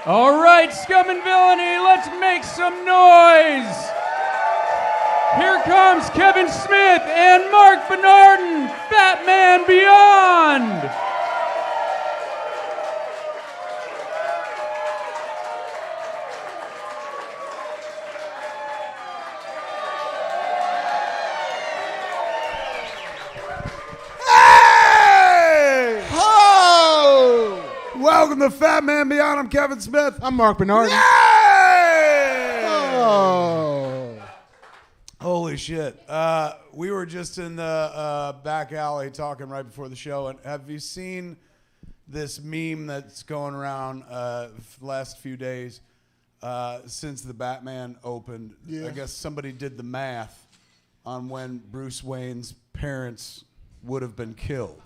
All right, Scum and Villainy, let's make some noise. Here comes Kevin Smith and Marc Bernardin, Batman Beyond. Welcome to Fat Man Beyond. I'm Kevin Smith. I'm Marc Bernardin. Yay! Oh. Holy shit. We were just in the back alley talking right before the show. And have you seen this meme that's going around the last few days since the Batman opened? Yeah. I guess somebody did the math on when Bruce Wayne's parents would have been killed.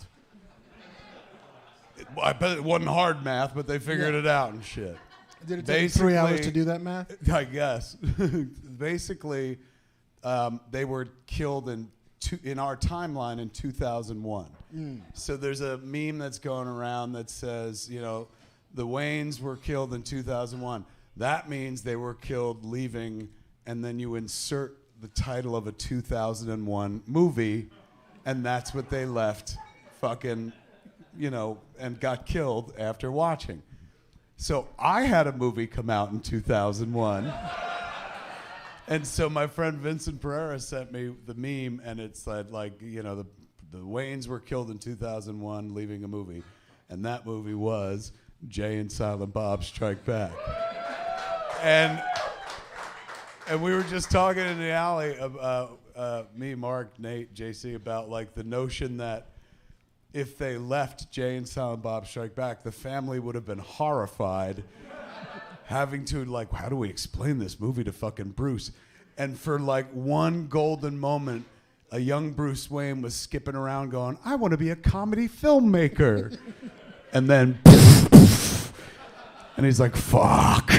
I bet it wasn't hard math, but they figured it out and shit. Did it take 3 hours to do that math? I guess. Basically, they were killed in our timeline in 2001. So there's a meme that's going around that says, you know, the Waynes were killed in 2001. That means they were killed leaving, and then you insert the title of a 2001 movie, and that's what they left fucking... you know, and got killed after watching. So I had a movie come out in 2001. And so my friend Vincent Pereira sent me the meme, and it said, like, you know, the Waynes were killed in 2001, leaving a movie. And that movie was Jay and Silent Bob Strike Back. And we were just talking in the alley, me, Mark, Nate, JC, about, like, the notion that if they left Jay and Silent Bob Strike Back, the family would have been horrified, having to, like, how do we explain this movie to fucking Bruce? And for, like, one golden moment, a young Bruce Wayne was skipping around going, I want to be a comedy filmmaker. And then, and he's like, fuck.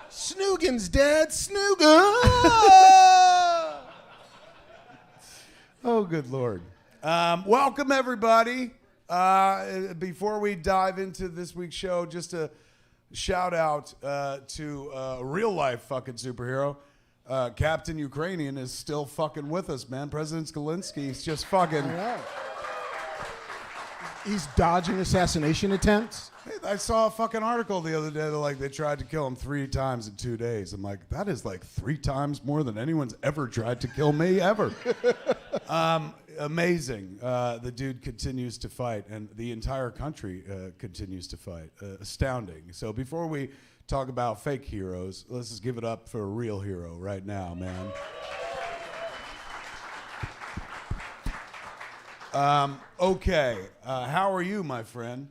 Snoogan's dead. Snoogan! Oh, good Lord. Welcome, everybody. Before we dive into this week's show, just a shout out to a real-life fucking superhero. Captain Ukrainian is still fucking with us, man. President Zelensky is just fucking... He's dodging assassination attempts. I saw a fucking article the other day that, like, they tried to kill him 3 times in 2 days. I'm like, that is like 3 times more than anyone's ever tried to kill me, ever. Amazing. The dude continues to fight, and the entire country continues to fight. Astounding. So before we talk about fake heroes, let's just give it up for a real hero right now, man. Okay. How are you, my friend?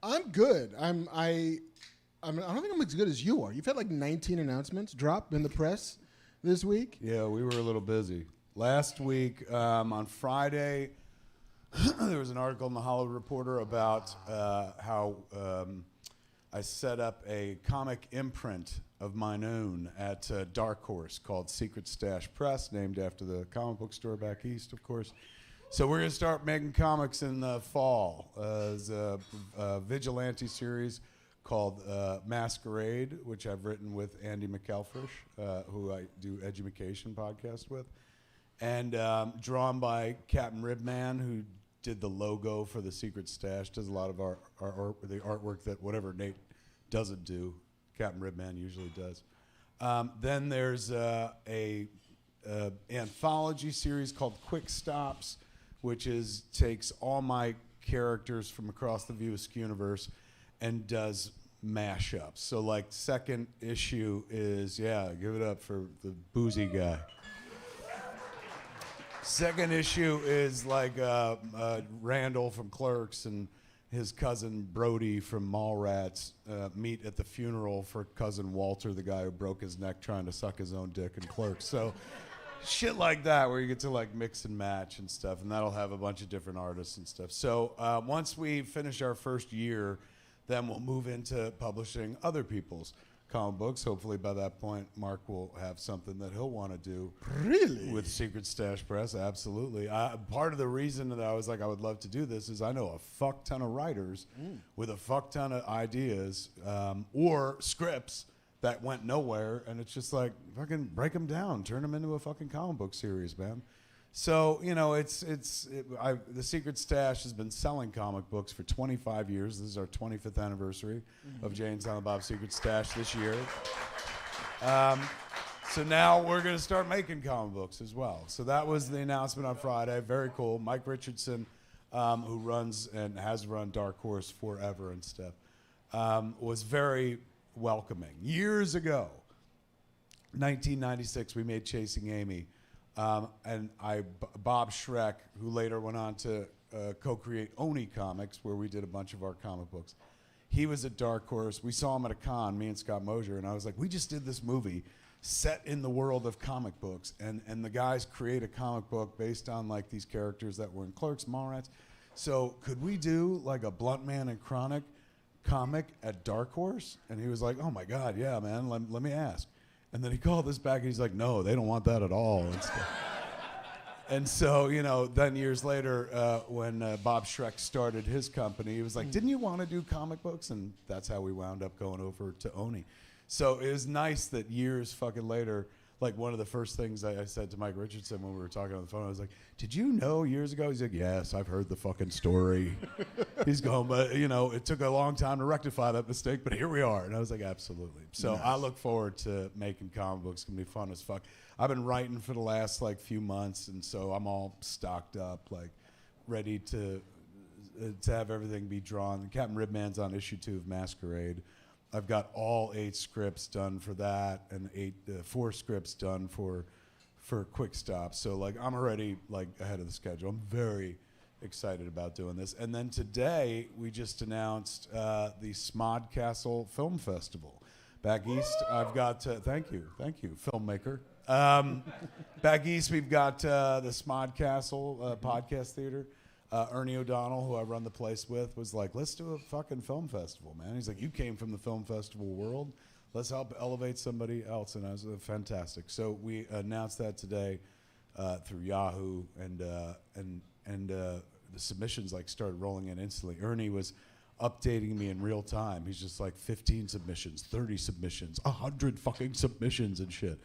I'm good. I don't think I'm as good as you are. You've had like 19 announcements drop in the press this week. Yeah, we were a little busy. Last week, on Friday, there was an article in the Hollywood Reporter about how I set up a comic imprint of mine own at Dark Horse called Secret Stash Press, named after the comic book store back east, of course. So we're going to start making comics in the fall. There's a vigilante series called Masquerade, which I've written with Andy McElfresh, who I do Edumacation podcast with, and drawn by Captain Ribman, who did the logo for the Secret Stash, does a lot of the artwork that whatever Nate doesn't do, Captain Ribman usually does. Then there's a anthology series called Quick Stops, which takes all my characters from across the View Askew universe and does mashups. So, like, second issue is, give it up for the boozy guy. Second issue is like Randall from Clerks and his cousin Brody from Mallrats meet at the funeral for cousin Walter, the guy who broke his neck trying to suck his own dick in Clerks. So shit like that, where you get to, like, mix and match and stuff, and that'll have a bunch of different artists and stuff. So once we finish our first year, then we'll move into publishing other people's comic books. Hopefully by that point, Mark will have something that he'll want to do. Really? With Secret Stash Press, absolutely. Part of the reason that I was like, I would love to do this is I know a fuck ton of writers with a fuck ton of ideas or scripts that went nowhere, and it's just like, fucking break them down, turn them into a fucking comic book series, man. So, you know, the Secret Stash has been selling comic books for 25 years. This is our 25th anniversary of Jay and Silent Bob's Secret Stash this year. So now we're going to start making comic books as well. So that was the announcement on Friday. Very cool. Mike Richardson, who runs and has run Dark Horse forever and stuff, was very welcoming. Years ago, 1996, we made Chasing Amy. And Bob Schreck, who later went on to co-create Oni Comics, where we did a bunch of our comic books. He was at Dark Horse. We saw him at a con, me and Scott Mosier, and I was like, we just did this movie set in the world of comic books, and the guys create a comic book based on like these characters that were in Clerks, Mallrats. So could we do like a Blunt Man and Chronic comic at Dark Horse? And he was like, oh my God, yeah, man, let me ask. And then he called us back and he's like, no, they don't want that at all. And stuff. And so, you know, then years later, when Bob Schreck started his company, he was like, didn't you want to do comic books? And that's how we wound up going over to Oni. So it was nice that years fucking later, like one of the first things I said to Mike Richardson when we were talking on the phone, I was like, did you know years ago? He's like, yes, I've heard the fucking story. He's going, but, you know, it took a long time to rectify that mistake, but here we are. And I was like, absolutely. So nice. I look forward to making comic books. It's going to be fun as fuck. I've been writing for the last, like, few months, and so I'm all stocked up, like, ready to have everything be drawn. Captain Ribman's on issue 2 of Masquerade. I've got all 8 scripts done for that, and 4 scripts done for Quick Stop. So like I'm already like ahead of the schedule. I'm very excited about doing this. And then today we just announced the Smodcastle Film Festival back east. I've got thank you, filmmaker. Back east we've got the Smodcastle podcast theater. Ernie O'Donnell, who I run the place with, was like, let's do a fucking film festival, man. He's like, you came from the film festival world. Let's help elevate somebody else. And I was fantastic. So we announced that today through Yahoo, and the submissions like started rolling in instantly. Ernie was updating me in real time. He's just like 15 submissions, 30 submissions, 100 fucking submissions and shit.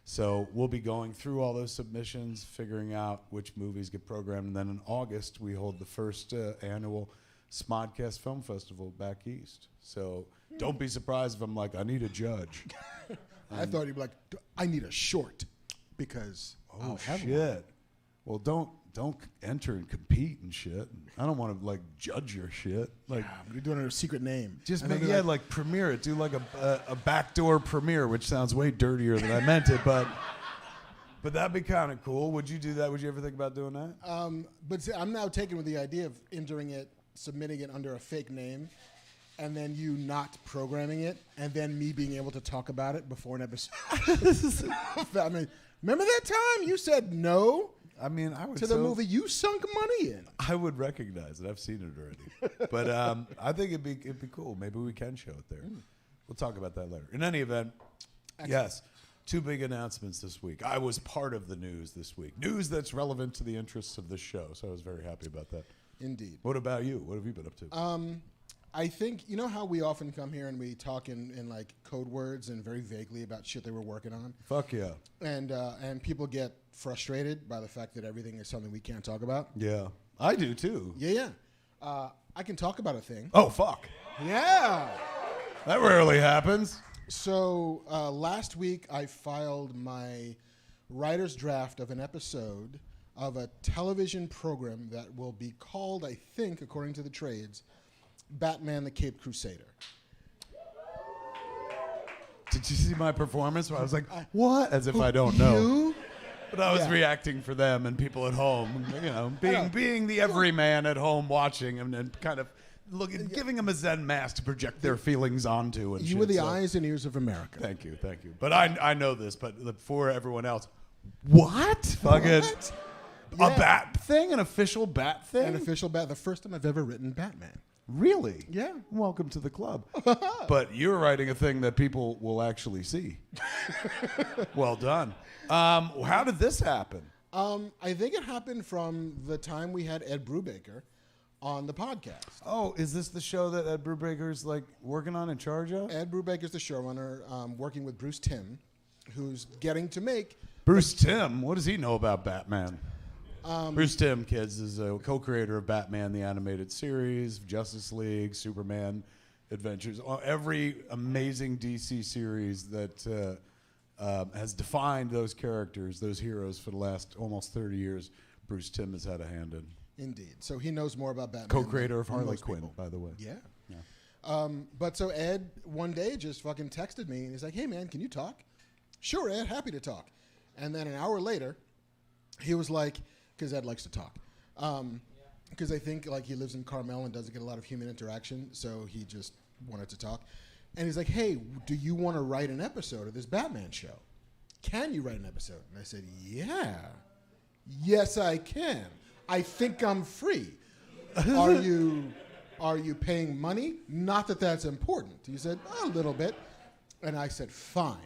So we'll be going through all those submissions, figuring out which movies get programmed. And then in August, we hold the first annual Smodcast Film Festival back east. So don't be surprised if I'm like, I need a judge. I thought you'd be like, I need a short because I'll have shit. one. Well, don't enter and compete and shit. I don't want to like judge your shit. Like you're doing it under a secret name. Just make like premiere it. Do like a backdoor premiere, which sounds way dirtier than I meant it, but that'd be kind of cool. Would you do that? Would you ever think about doing that? But see, I'm now taken with the idea of entering it, submitting it under a fake name, and then you not programming it, and then me being able to talk about it before an episode. I mean, remember that time you said no? I mean, I would to the movie you sunk money in. I would recognize it. I've seen it already. But I think it'd be cool. Maybe we can show it there. We'll talk about that later. In any event, yes, 2 big announcements this week. I was part of the news this week. News that's relevant to the interests of this show. So I was very happy about that. Indeed. What about you? What have you been up to? I think, you know how we often come here and we talk in like code words and very vaguely about shit they were working on? Fuck yeah. And people get frustrated by the fact that everything is something we can't talk about. Yeah. I do too. Yeah. I can talk about a thing. Oh, fuck. Yeah. That rarely happens. So last week I filed my writer's draft of an episode of a television program that will be called, I think, according to the trades, Batman the Caped Crusader. Did you see my performance where I was like, what? As if I don't know. You? But I was reacting for them and people at home, you know, being the everyman at home watching and kind of giving them a Zen mask to project their feelings onto. And you were the eyes and ears of America. Thank you. But I know this, but for everyone else, what? Fucking a bat thing? An official bat thing? An official bat. The first time I've ever written Batman. Really? Yeah. Welcome to the club. But you're writing a thing that people will actually see. Well done. How did this happen? I think it happened from the time we had Ed Brubaker on the podcast. Oh, is this the show that Ed Brubaker's like working on, in charge of? Ed Brubaker's the showrunner, working with Bruce Timm, who's getting to make... Bruce Timm? What does he know about Batman? Bruce Timm, kids, is a co-creator of Batman, the animated series, Justice League, Superman Adventures, every amazing DC series that has defined those characters, those heroes for the last almost 30 years. Bruce Timm has had a hand in. Indeed. So he knows more about Batman. Co-creator of Harley Quinn, by the way. Yeah. But so Ed one day just fucking texted me and he's like, hey man, can you talk? Sure, Ed, happy to talk. And then an hour later, he was like, because Ed likes to talk. Because I think like he lives in Carmel and doesn't get a lot of human interaction, so he just wanted to talk. And he's like, hey, do you want to write an episode of this Batman show? Can you write an episode? And I said, yeah. Yes, I can. I think I'm free. Are you paying money? Not that that's important. He said, a little bit. And I said, fine.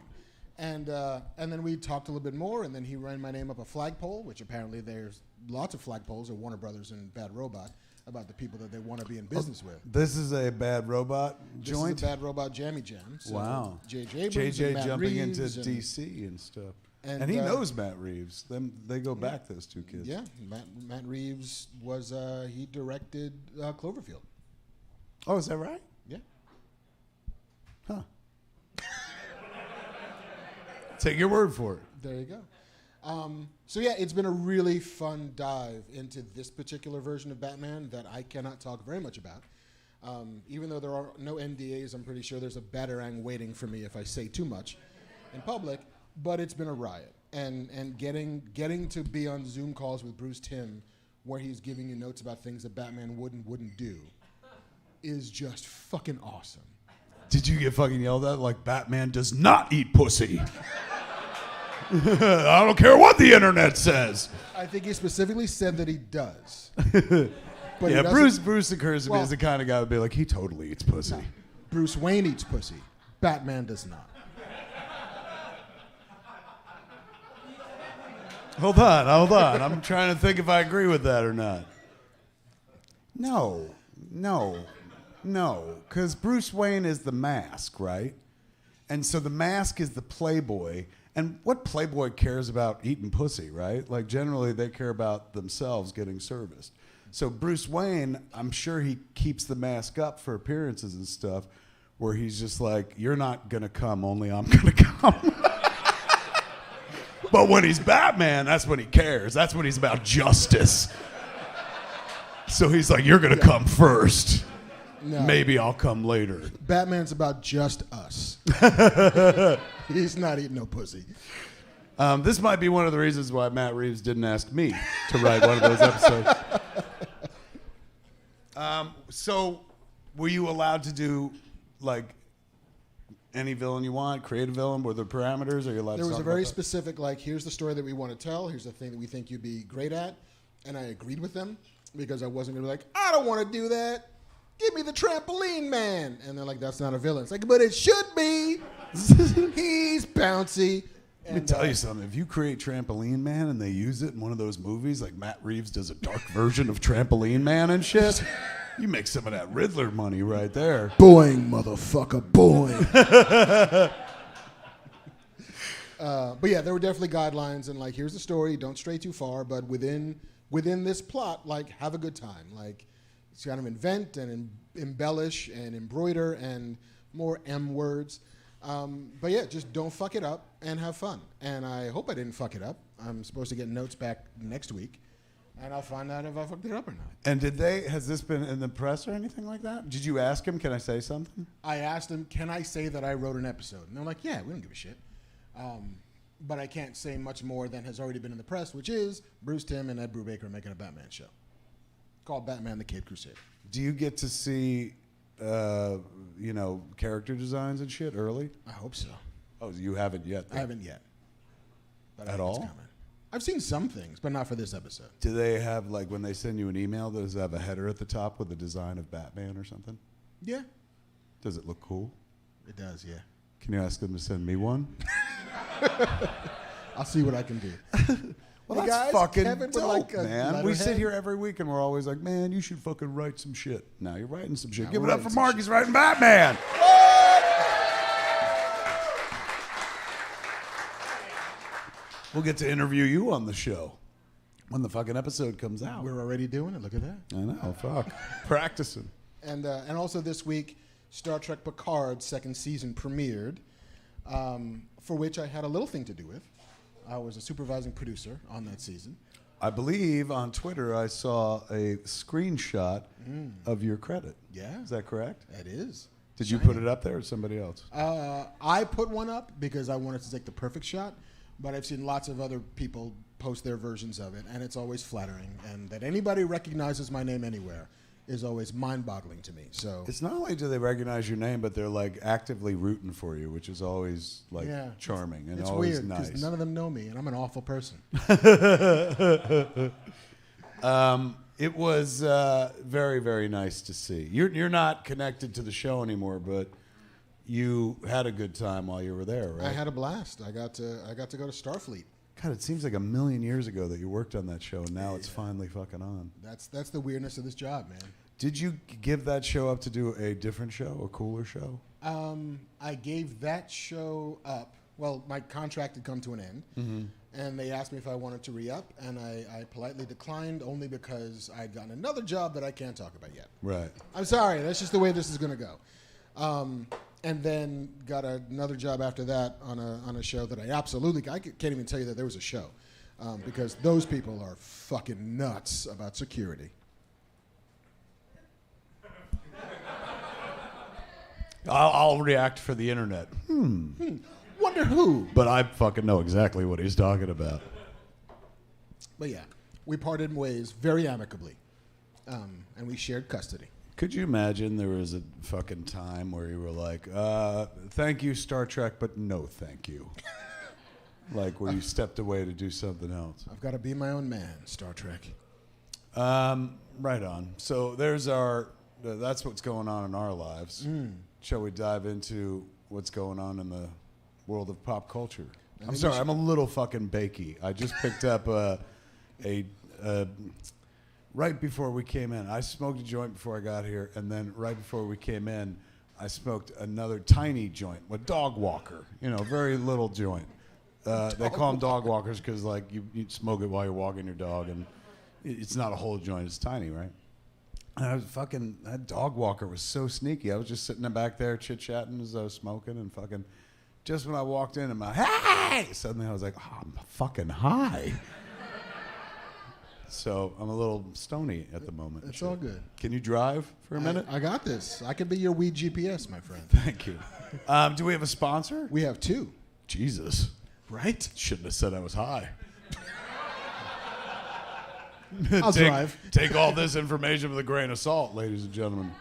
And then we talked a little bit more, and then he ran my name up a flagpole, which apparently there's lots of flagpoles at Warner Brothers and Bad Robot about the people that they want to be in business with. This is a Bad Robot joint? This is a Bad Robot jammy jam. So wow. J.J. jumping Reeves into D.C. and stuff. And he knows Matt Reeves. They go back, those two kids. Yeah, Matt Reeves was, he directed Cloverfield. Oh, is that right? Yeah. Huh. Take your word for it. There you go. So yeah, it's been a really fun dive into this particular version of Batman that I cannot talk very much about. Even though there are no NDAs, I'm pretty sure there's a batarang waiting for me if I say too much in public. But it's been a riot, and getting to be on Zoom calls with Bruce Timm, where he's giving you notes about things that Batman wouldn't do, is just fucking awesome. Did you get fucking yelled at like Batman does not eat pussy? I don't care what the internet says. I think he specifically said that he does. But yeah, Bruce occurs to me as the kind of guy who would be like, he totally eats pussy. No. Bruce Wayne eats pussy. Batman does not. Hold on. I'm trying to think if I agree with that or not. No. Because Bruce Wayne is the Mask, right? And so the Mask is the playboy. And what playboy cares about eating pussy, right? Like, generally, they care about themselves getting serviced. So Bruce Wayne, I'm sure he keeps the mask up for appearances and stuff, where he's just like, you're not going to come, only I'm going to come. But when he's Batman, that's when he cares. That's when he's about justice. So he's like, you're going to come first. No. Maybe I'll come later. Batman's about just us. He's not eating no pussy. This might be one of the reasons why Matt Reeves didn't ask me to write one of those episodes. So were you allowed to do, like, any villain you want, create a villain? Were there parameters? Are you allowed to talk about that? There was a very specific, like, here's the story that we want to tell. Here's the thing that we think you'd be great at. And I agreed with them because I wasn't going to be like, I don't want to do that. Give me the trampoline man. And they're like, that's not a villain. It's like, but it should be. He's bouncy. Let me tell you something. If you create Trampoline Man and they use it in one of those movies, like Matt Reeves does a dark version of Trampoline Man and shit, you make some of that Riddler money right there. Boing, motherfucker, boing. But yeah, there were definitely guidelines and like, here's the story. Don't stray too far, but within this plot, like, have a good time. Like, it's kind of invent and embellish and embroider and more M words. But yeah, just don't fuck it up and have fun. And I hope I didn't fuck it up. I'm supposed to get notes back next week, and I'll find out if I fucked it up or not. And has this been in the press or anything like that? Did you ask him, can I say something? I asked him, can I say that I wrote an episode? And they're like, yeah, we don't give a shit. But I can't say much more than has already been in the press, which is Bruce Timm and Ed Brubaker are making a Batman show called Batman the Caped Crusader. Do you get to see, character designs and shit early? I hope so. Oh, you haven't yet? I haven't yet. But At all? I've seen some things, but not for this episode. Do they have, like, when they send you an email, does it have a header at the top with the design of Batman or something? Yeah. Does it look cool? It does, yeah. Can you ask them to send me one? I'll see what I can do. Well, Hey, that's guys, fucking Kevin would dope, like a man. We sit letterhead. here every week and we're always like, man, you should fucking write some shit. Now you're writing some shit. Now Give we're it up writing for some Mark. shit. He's writing Batman. We'll get to interview you on the show when the fucking episode comes out. We're already doing it. Look at that. I know, fuck. Practicing. And also this week, Star Trek Picard's second season premiered, for which I had a little thing to do with. I was a supervising producer on that season. I believe on Twitter I saw a screenshot of your credit. Yeah. Is that correct? That is. Did you put it up there or somebody else? I put one up because I wanted to take the perfect shot, but I've seen lots of other people post their versions of it, and it's always flattering. And that anybody recognizes my name anywhere is always mind-boggling to me. So It's not only do they recognize your name, but they're like actively rooting for you, which is always like charming and it's always weird nice. because none of them know me, and I'm an awful person. It was very, very nice to see. You're not connected to the show anymore, but you had a good time while you were there, right? I had a blast. I got to go to Starfleet. God, it seems like a million years ago that you worked on that show, and now it's finally fucking on. That's the weirdness of this job, man. Did you give that show up to do a different show, a cooler show? I gave that show up. Well, my contract had come to an end, and they asked me if I wanted to re-up, and I politely declined only because I'd gotten another job that I can't talk about yet. Right. I'm sorry. That's just the way this is going to go. And then got another job after that on a show that I can't even tell you that there was a show, because those people are fucking nuts about security. I'll react for the internet. Wonder who? But I fucking know exactly what he's talking about. But yeah, we parted ways very amicably, and we shared custody. Could you imagine there was a fucking time where you were like, thank you, Star Trek, but no thank you? Like where you stepped away to do something else. I've got to be my own man, Star Trek. Right on. So there's that's what's going on in our lives. Shall we dive into what's going on in the world of pop culture? I'm sorry, I'm a little fucking bakey. I just picked up right before we came in. I smoked a joint before I got here, and then right before we came in, I smoked another tiny joint, a dog walker, very little joint. They call them dog walkers because like you smoke it while you're walking your dog, and it's not a whole joint, it's tiny, right? And that dog walker was so sneaky. I was just sitting back there chit-chatting as I was smoking, and fucking, just when I walked in, hey! Suddenly I was like, oh, I'm fucking high. So I'm a little stony at the moment. It's all good. Can you drive for a minute? I got this. I can be your weed GPS, my friend. Thank you. Do we have a sponsor? We have two. Jesus. Right? Shouldn't have said I was high. I'll drive. Take all this information with a grain of salt, ladies and gentlemen.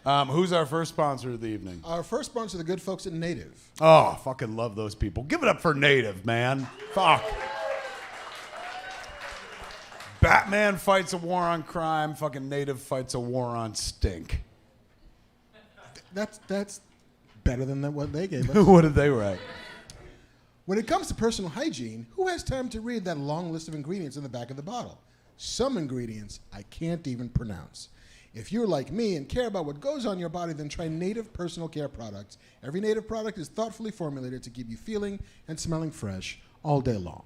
Who's our first sponsor of the evening? Our first sponsor, the good folks at Native. Oh, I fucking love those people. Give it up for Native, man. Fuck. Batman fights a war on crime. Fucking Native fights a war on stink. That's better than what they gave us. What did they write? When it comes to personal hygiene, who has time to read that long list of ingredients in the back of the bottle? Some ingredients I can't even pronounce. If you're like me and care about what goes on your body, then try Native personal care products. Every Native product is thoughtfully formulated to keep you feeling and smelling fresh all day long.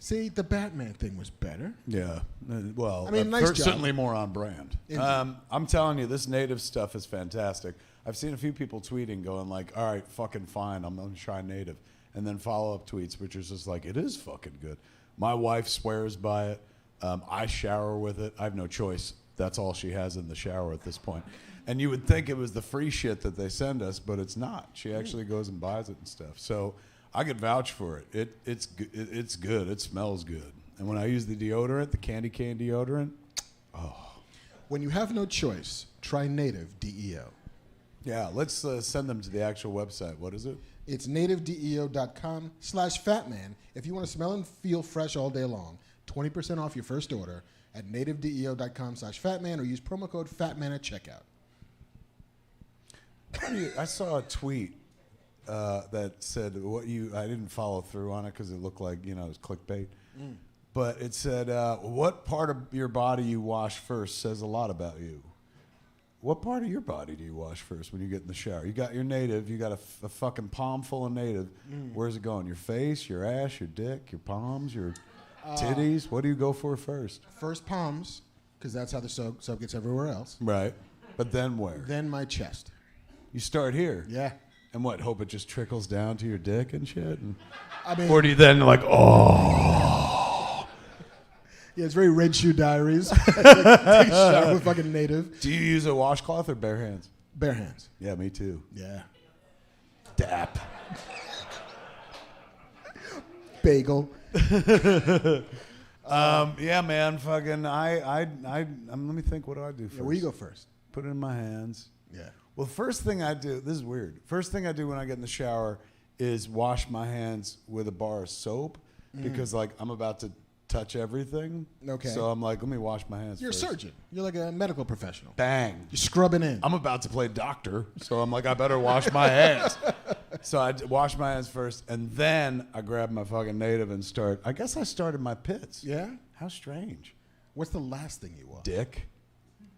See, the Batman thing was better. Yeah. Well, I mean, nice job. Certainly more on brand. Indeed. I'm telling you, this Native stuff is fantastic. I've seen a few people tweeting going like, all right, fucking fine, I'm going to try Native. And then follow-up tweets, which is just like, it is fucking good. My wife swears by it. I shower with it. I have no choice. That's all she has in the shower at this point. And you would think it was the free shit that they send us, but it's not. She actually goes and buys it and stuff. So I could vouch for it. It's good. It smells good. And when I use the deodorant, the candy cane deodorant, oh. When you have no choice, try Native DEO. Yeah, let's send them to the actual website. What is it? It's nativedeo.com/fatman. If you want to smell and feel fresh all day long, 20% off your first order at nativedeo.com/fatman or use promo code fatman at checkout. I saw a tweet that said I didn't follow through on it because it looked like, it was clickbait. But it said, what part of your body you wash first says a lot about you. What part of your body do you wash first when you get in the shower? You got your native. You got a fucking palm full of native. Where's it going? Your face, your ass, your dick, your palms, your titties? What do you go for first? First palms, because that's how the soap gets everywhere else. Right. But then where? Then my chest. You start here. Yeah. And what, hope it just trickles down to your dick and shit? Or do you then oh. Yeah, it's very Red Shoe Diaries. Take a shower with fucking native. Do you use a washcloth or bare hands? Bare hands. Yeah, me too. Yeah. Dap. Bagel. Yeah, man, fucking, let me think, what do I do first? Yeah, where you go first? Put it in my hands. Yeah. Well, first thing I do, this is weird. First thing I do when I get in the shower is wash my hands with a bar of soap because, I'm about to touch everything. Okay. So I'm like, let me wash my hands You're first. a surgeon. You're like a medical professional. Bang. You're scrubbing in. I'm about to play doctor, so I'm like, I better wash my hands. So I wash my hands first, and then I grab my fucking native and start. I guess I started my pits. Yeah? How strange. What's the last thing you wash? Dick.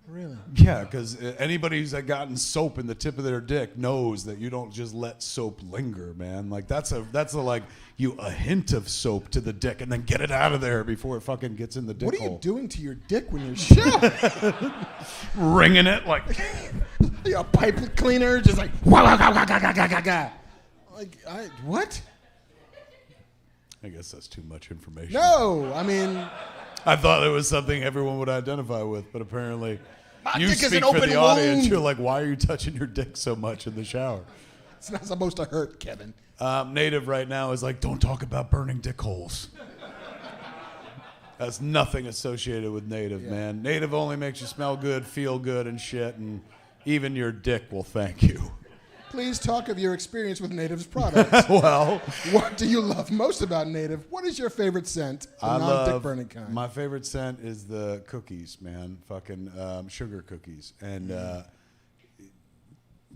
Really? Yeah, because anybody who's gotten soap in the tip of their dick knows that you don't just let soap linger, man. Like that's a hint of soap to the dick and then get it out of there before it fucking gets in the dick What are hole. you doing to your dick when you're showering? Wringing it like A pipe cleaner, just like wah, wah, wah, wah, wah, wah, wah, wah. Like what? I guess that's too much information. No, I mean, I thought it was something everyone would identify with, but apparently you dick is speak an for open the audience. wound. You're like, why are you touching your dick so much in the shower? it's not supposed to hurt, Kevin. Native right now is like, don't talk about burning dick holes. That's nothing associated with Native, man. Native only makes you smell good, feel good, and shit, and even your dick will thank you. Please talk of your experience with Native's products. Well, What do you love most about Native? What is your favorite scent? The I non-dick love burning kind. my favorite scent is the cookies, man. Fucking sugar cookies, and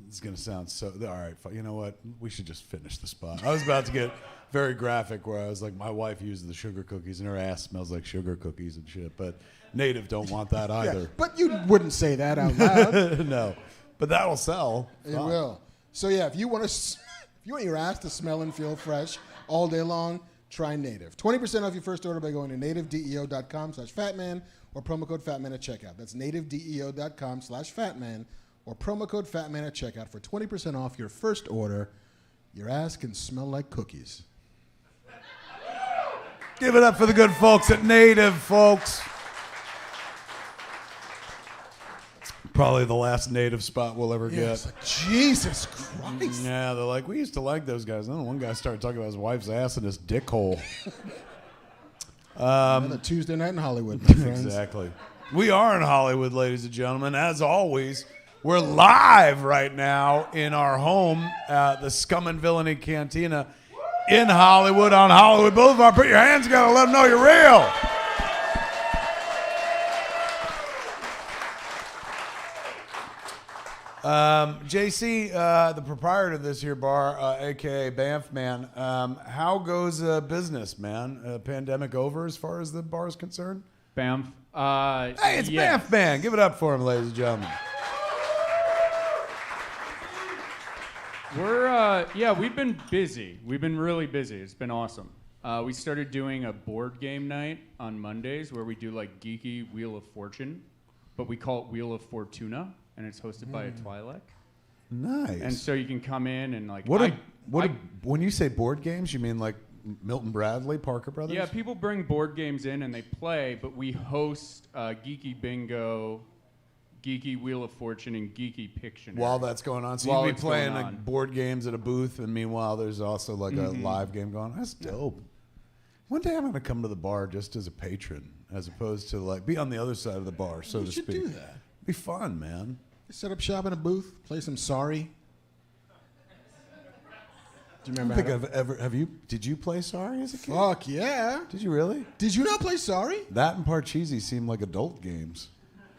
it's gonna sound so. All right, you know what? We should just finish the spot. I was about to get very graphic, where I was like, my wife uses the sugar cookies, and her ass smells like sugar cookies and shit. But Native don't want that either. Yeah, but you wouldn't say that out loud. No, but that'll sell. It Fuck. will. So yeah, if you want your ass to smell and feel fresh all day long, try Native. 20% off your first order by going to nativedeo.com/fatman or promo code fatman at checkout. That's nativedeo.com/fatman or promo code fatman at checkout for 20% off your first order. Your ass can smell like cookies. Give it up for the good folks at Native, folks. Probably the last Native spot we'll ever get. It's like, Jesus Christ. Yeah, they're like, we used to like those guys. Then one guy started talking about his wife's ass and his dick hole. Another Tuesday night in Hollywood, my friends. Exactly. We are in Hollywood, ladies and gentlemen. As always, we're live right now in our home at the Scum and Villainy Cantina in Hollywood on Hollywood Boulevard. Put your hands together, let them know you're real. JC, the proprietor of this here bar, a.k.a. Banff Man, how goes business, man? Pandemic over as far as the bar is concerned? Banff. Hey, it's yes. Banff Man. Give it up for him, ladies and gentlemen. We've been busy. We've been really busy. It's been awesome. We started doing a board game night on Mondays where we do like geeky Wheel of Fortune, but we call it Wheel of Fortuna, and it's hosted by a Twi'lek. Nice. And so you can come in and like. When you say board games, you mean like Milton Bradley, Parker Brothers? Yeah, people bring board games in and they play, but we host Geeky Bingo, Geeky Wheel of Fortune, and Geeky Pictionary. While that's going on. So While you'll be it's playing going like on. board games at a booth, and meanwhile there's also like a live game going on. That's dope. One day I'm going to come to the bar just as a patron, as opposed to like be on the other side of the bar, so You to should speak. do that. Be fun, man. Set up shop in a booth, play some Sorry. Do you remember? I don't think I've ever. Did you play Sorry as a kid? Fuck yeah. Did you really? Did you not play Sorry? That and Parcheesi seem like adult games.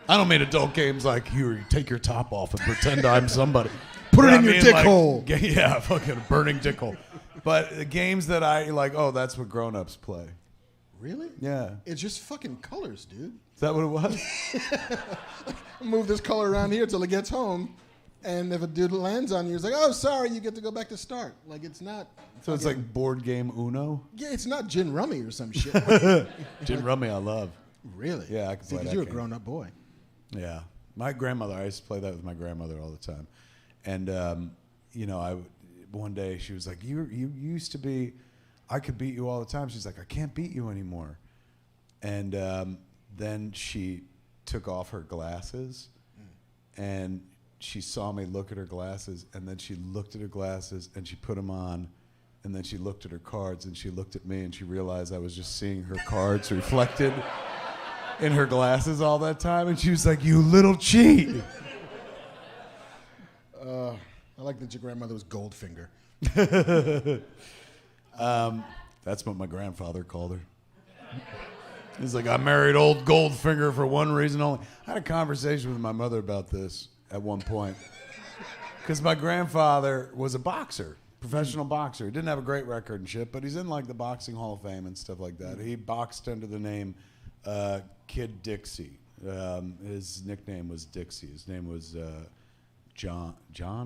I don't mean adult games like you take your top off and pretend I'm somebody. Put it in your dick hole. Yeah, fucking burning dick hole. But the games that I like, oh, that's what grown-ups play. Really? Yeah. It's just fucking colors, dude. Is that what it was? Move this color around here till it gets home. And if a dude lands on you, it's like, oh, sorry, you get to go back to start. Like, it's not. So it's like board game Uno? Yeah, it's not gin rummy or some shit. Gin rummy I love. Really? Yeah, I can play that you're game. a grown-up boy. Yeah. My grandmother, I used to play that with my grandmother all the time. And, one day she was like, you used to be, I could beat you all the time. She's like, I can't beat you anymore. And then she took off her glasses and she saw me look at her glasses, and then she looked at her glasses and she put them on, and then she looked at her cards and she looked at me and she realized I was just seeing her cards reflected in her glasses all that time, and she was like, you little cheat. I like that your grandmother was Goldfinger. That's what my grandfather called her. He's like, I married old Goldfinger for one reason only. I had a conversation with my mother about this at one point. Because my grandfather was a boxer, professional boxer. He didn't have a great record and shit, but he's in like the Boxing Hall of Fame and stuff like that. He boxed under the name Kid Dixie. His nickname was Dixie. His name was John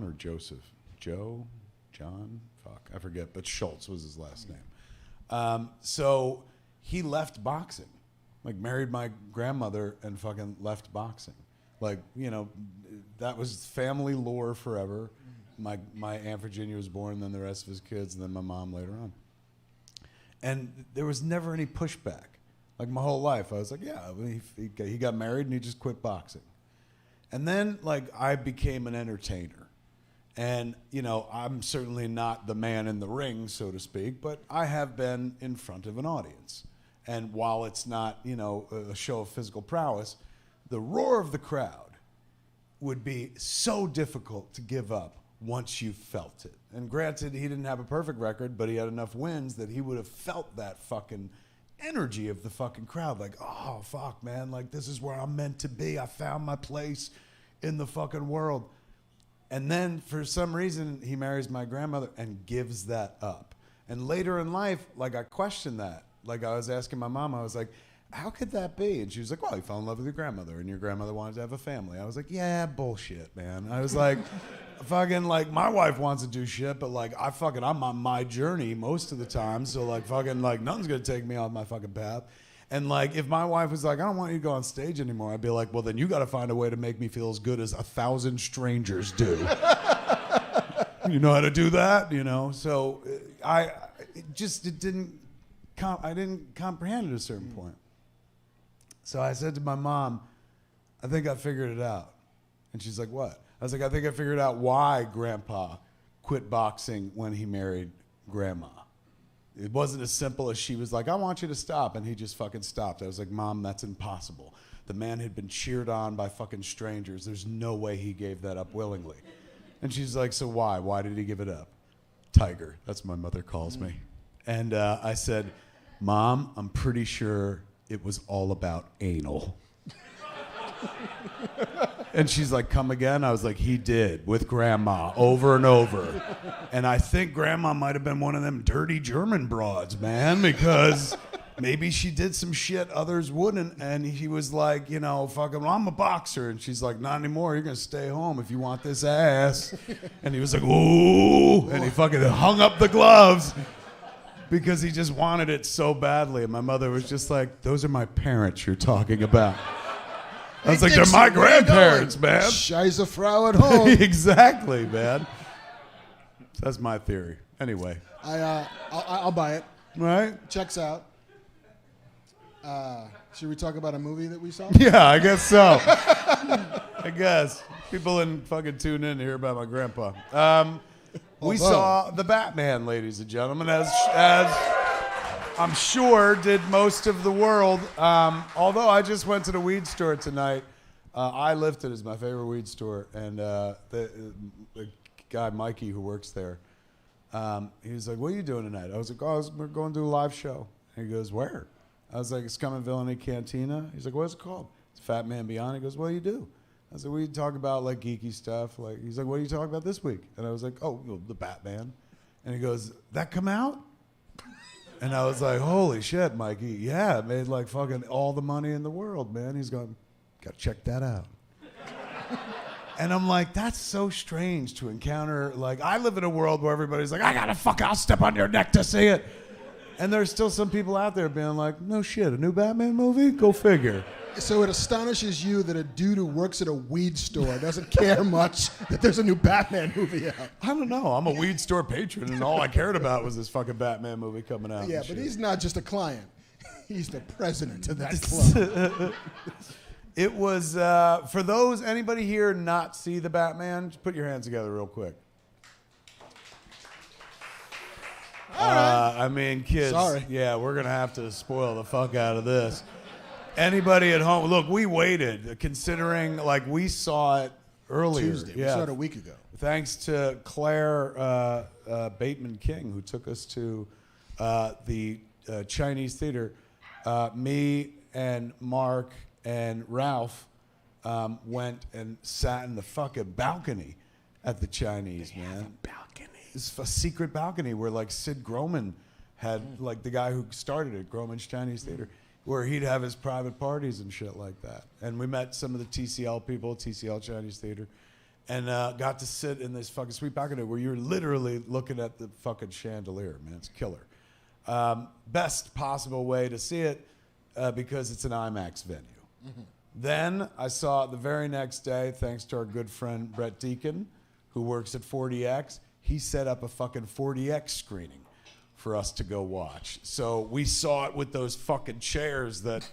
or Joseph? Joe? John? Fuck, I forget, but Schultz was his last name. So he left boxing. Like, married my grandmother and fucking left boxing. Like, that was family lore forever. My Aunt Virginia was born, then the rest of his kids, and then my mom later on. And there was never any pushback. Like, my whole life, I was like, yeah, he got married and he just quit boxing. And then, like, I became an entertainer. And, I'm certainly not the man in the ring, so to speak, but I have been in front of an audience. And while it's not, a show of physical prowess, the roar of the crowd would be so difficult to give up once you felt it. And granted, he didn't have a perfect record, but he had enough wins that he would have felt that fucking energy of the fucking crowd. Like, oh, fuck, man, like, this is where I'm meant to be. I found my place in the fucking world. And then, for some reason, he marries my grandmother and gives that up. And later in life, like, I questioned that. Like, I was asking my mom, I was like, how could that be? And she was like, well, you fell in love with your grandmother, and your grandmother wanted to have a family. I was like, yeah, bullshit, man. I was like, fucking, like, my wife wants to do shit, but, like, I'm on my journey most of the time, so, like, fucking, like, nothing's gonna take me off my fucking path. And, like, if my wife was like, I don't want you to go on stage anymore, I'd be like, well, then you gotta find a way to make me feel as good as 1,000 strangers do. You know how to do that, So I didn't comprehend at a certain point. So I said to my mom, I think I figured it out. And she's like, what? I was like, I think I figured out why Grandpa quit boxing when he married Grandma. It wasn't as simple as she was like, I want you to stop, and he just fucking stopped. I was like, Mom, that's impossible. The man had been cheered on by fucking strangers. There's no way he gave that up willingly. And she's like, so why? Why did he give it up? Tiger. That's what my mother calls me. And I said, Mom, I'm pretty sure it was all about anal. And she's like, come again? I was like, he did, with Grandma, over and over. And I think Grandma might have been one of them dirty German broads, man, because maybe she did some shit others wouldn't. And he was like, fucking, well, I'm a boxer. And she's like, not anymore. You're going to stay home if you want this ass. And he was like, ooh. And he fucking hung up the gloves because he just wanted it so badly. And my mother was just like, those are my parents you're talking about. I was like, they're my grandparents, man. Scheisse Frau at home. Exactly, man. That's my theory. Anyway. I'll buy it. Right? Checks out. Should we talk about a movie that we saw? Yeah, I guess so. I guess. People didn't fucking tune in to hear about my grandpa. We saw The Batman, ladies and gentlemen, as I'm sure did most of the world. Although I just went to the weed store tonight, I Lifted is my favorite weed store, and the guy Mikey who works there, he was like, "What are you doing tonight?" I was like, we're going to do a live show." And he goes, "Where?" I was like, "Scum and Villainy Cantina." He's like, "What's it called?" It's Fat Man Beyond. He goes, "What do you do?" I was like, "We talk about like geeky stuff." Like, he's like, "What are you talking about this week?" And I was like, "Oh, the Batman." And he goes, "That come out?" And I was like, "Holy shit, Mikey. Yeah, it made like fucking all the money in the world, man." He's going, "Gotta check that out." And I'm like, that's so strange to encounter. Like, I live in a world where everybody's like, I'll step on your neck to see it. And there's still some people out there being like, no shit, a new Batman movie? Go figure. So it astonishes you that a dude who works at a weed store doesn't care much that there's a new Batman movie out. I don't know. I'm a weed store patron, and all I cared about was this fucking Batman movie coming out. Yeah, but he's not just a client. He's the president of that club. It was, for those, anybody here not see the Batman? Just put your hands together real quick. All right. I mean, kids, Sorry. Yeah, we're going to have to spoil the fuck out of this. Anybody at home, look, we waited, considering, like, we saw it earlier. Tuesday. Yeah. We saw it a week ago. Thanks to Claire Bateman King, who took us to the Chinese theater. Me and Mark and Ralph went and sat in the fucking balcony at the Chinese, man. Balcony. It's a secret balcony where like Sid Groman had, like the guy who started it, Groman's Chinese Theater, where he'd have his private parties and shit like that. And we met some of the TCL people, TCL Chinese Theater, and got to sit in this fucking sweet balcony where you're literally looking at the fucking chandelier, man. It's killer. Best possible way to see it because it's an IMAX venue. Mm-hmm. Then I saw it the very next day, thanks to our good friend Brett Deacon, who works at 40X. He set up a fucking 40X screening for us to go watch. So we saw it with those fucking chairs that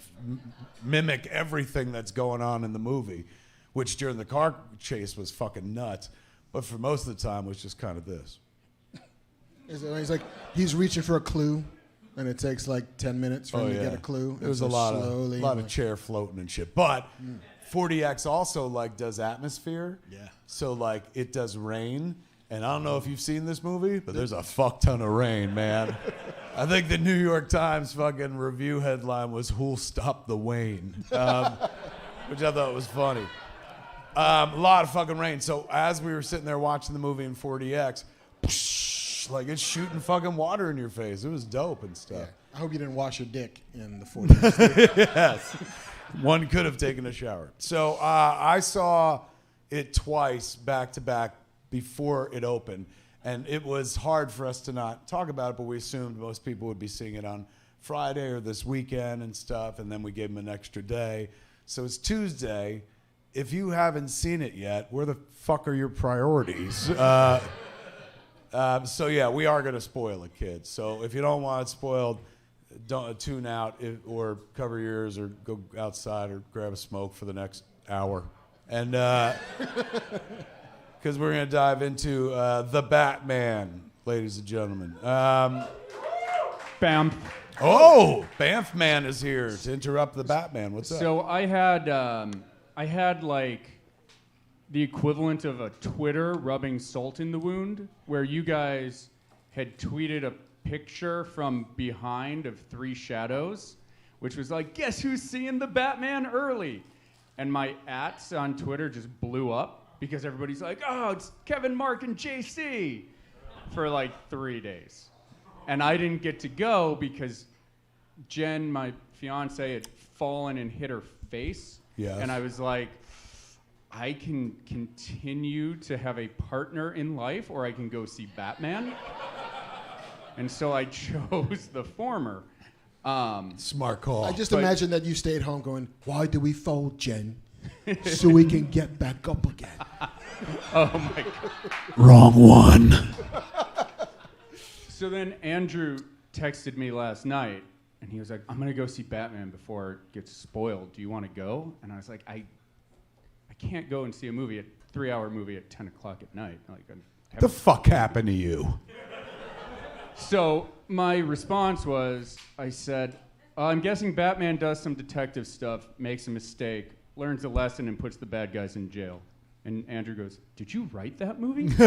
mimic everything that's going on in the movie, which during the car chase was fucking nuts, but for most of the time was just kind of this. He's like, he's reaching for a clue, and it takes like 10 minutes for him to get a clue. There was a lot of chair floating and shit. But 40X also like does atmosphere. Yeah. So like it does rain. And I don't know if you've seen this movie, but there's a fuck ton of rain, man. I think the New York Times fucking review headline was "Who'll Stop the Wayne," which I thought was funny. A lot of fucking rain. So as we were sitting there watching the movie in 40X, like it's shooting fucking water in your face. It was dope and stuff. Yeah. I hope you didn't wash your dick in the 40s. Yes. One could have taken a shower. So I saw it twice back to back before it opened. And it was hard for us to not talk about it, but we assumed most people would be seeing it on Friday or this weekend and stuff. And then we gave them an extra day. So it's Tuesday. If you haven't seen it yet, where the fuck are your priorities? So yeah, we are going to spoil it, kids. So if you don't want it spoiled, don't tune out or cover your ears or go outside or grab a smoke for the next hour. And because we're going to dive into the Batman, ladies and gentlemen. Bam. Oh, Banff Man is here to interrupt the Batman. What's up? So I had like the equivalent of a Twitter rubbing salt in the wound, where you guys had tweeted a picture from behind of Three Shadows, which was like, guess who's seeing the Batman early? And my ats on Twitter just blew up because everybody's like, oh, it's Kevin, Mark, and JC for like 3 days. And I didn't get to go because Jen, my fiance, had fallen and hit her face. Yes. And I was like, I can continue to have a partner in life, or I can go see Batman. And so I chose the former. Smart call. I just imagine that you stayed home going, why do we fold, Jen? So we can get back up again. Oh my God. Wrong one. So then Andrew texted me last night, and he was like, I'm going to go see Batman before it gets spoiled. Do you want to go? And I was like, I can't go and see a 3-hour movie at 10 o'clock at night. Like, The fuck happened to you? So my response was, I said, I'm guessing Batman does some detective stuff, makes a mistake, learns a lesson and puts the bad guys in jail. And Andrew goes, "Did you write that movie?" So,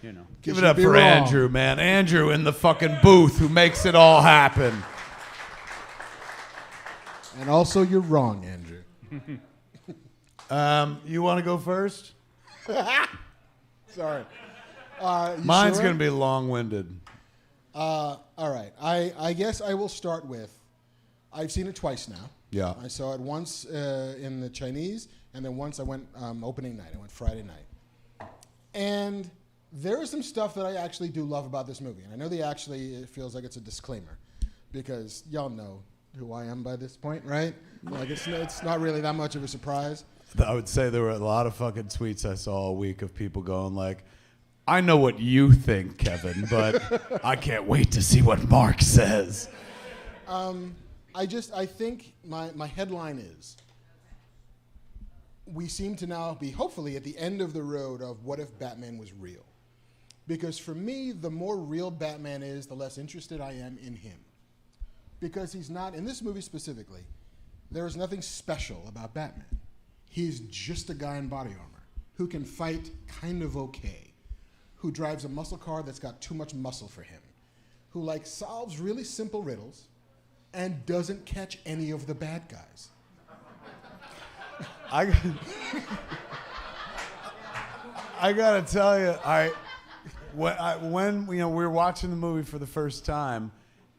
you know. Give it up for Andrew, man. Andrew in the fucking booth who makes it all happen. And also, you're wrong, Andrew. You want to go first? Sorry. Mine's going to be long-winded. All right. I guess I will start with, I've seen it twice now. Yeah. I saw it once in the Chinese, and then once I went opening night. I went Friday night. And there is some stuff that I actually do love about this movie. And I know it feels like it's a disclaimer, because y'all know who I am by this point, right? Like it's not really that much of a surprise. I would say there were a lot of fucking tweets I saw all week of people going like, I know what you think, Kevin, but I can't wait to see what Mark says. I think my headline is, we seem to now be hopefully at the end of the road of what if Batman was real. Because for me, the more real Batman is, the less interested I am in him. Because he's not, in this movie specifically, there is nothing special about Batman. He's just a guy in body armor who can fight kind of okay, who drives a muscle car that's got too much muscle for him, who solves really simple riddles and doesn't catch any of the bad guys. I gotta tell you, when we were watching the movie for the first time,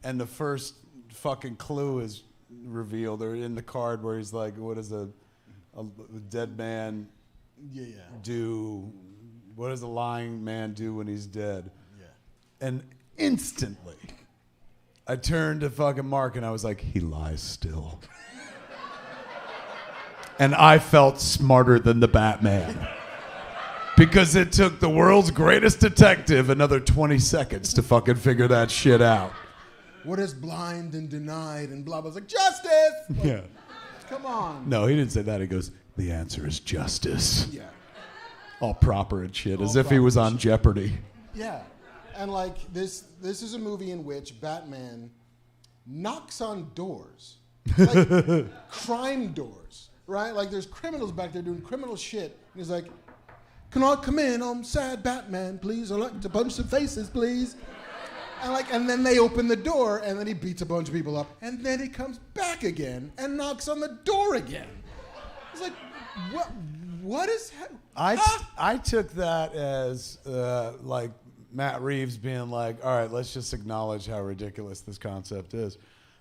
and the first fucking clue is revealed, or in the card where he's like, "What does a dead man do? What does a lying man do when he's dead?" Yeah. And instantly, I turned to fucking Mark and I was like, "He lies still." And I felt smarter than the Batman. Because it took the world's greatest detective another 20 seconds to fucking figure that shit out. What is blind and denied and blah, blah. It's like, justice! Yeah. Come on. No, he didn't say that. He goes, "The answer is justice." Yeah. All proper and shit, as All if he was proper on shit. Jeopardy. Yeah. And this is a movie in which Batman knocks on doors. Crime doors. Right? There's criminals back there doing criminal shit. And he's like, "Can I come in? I'm sad Batman, please. I'd like to punch some faces, please." And then they open the door, and then he beats a bunch of people up, and then he comes back again and knocks on the door again. It's like, what is I took that as Matt Reeves being like, "All right, let's just acknowledge how ridiculous this concept is,"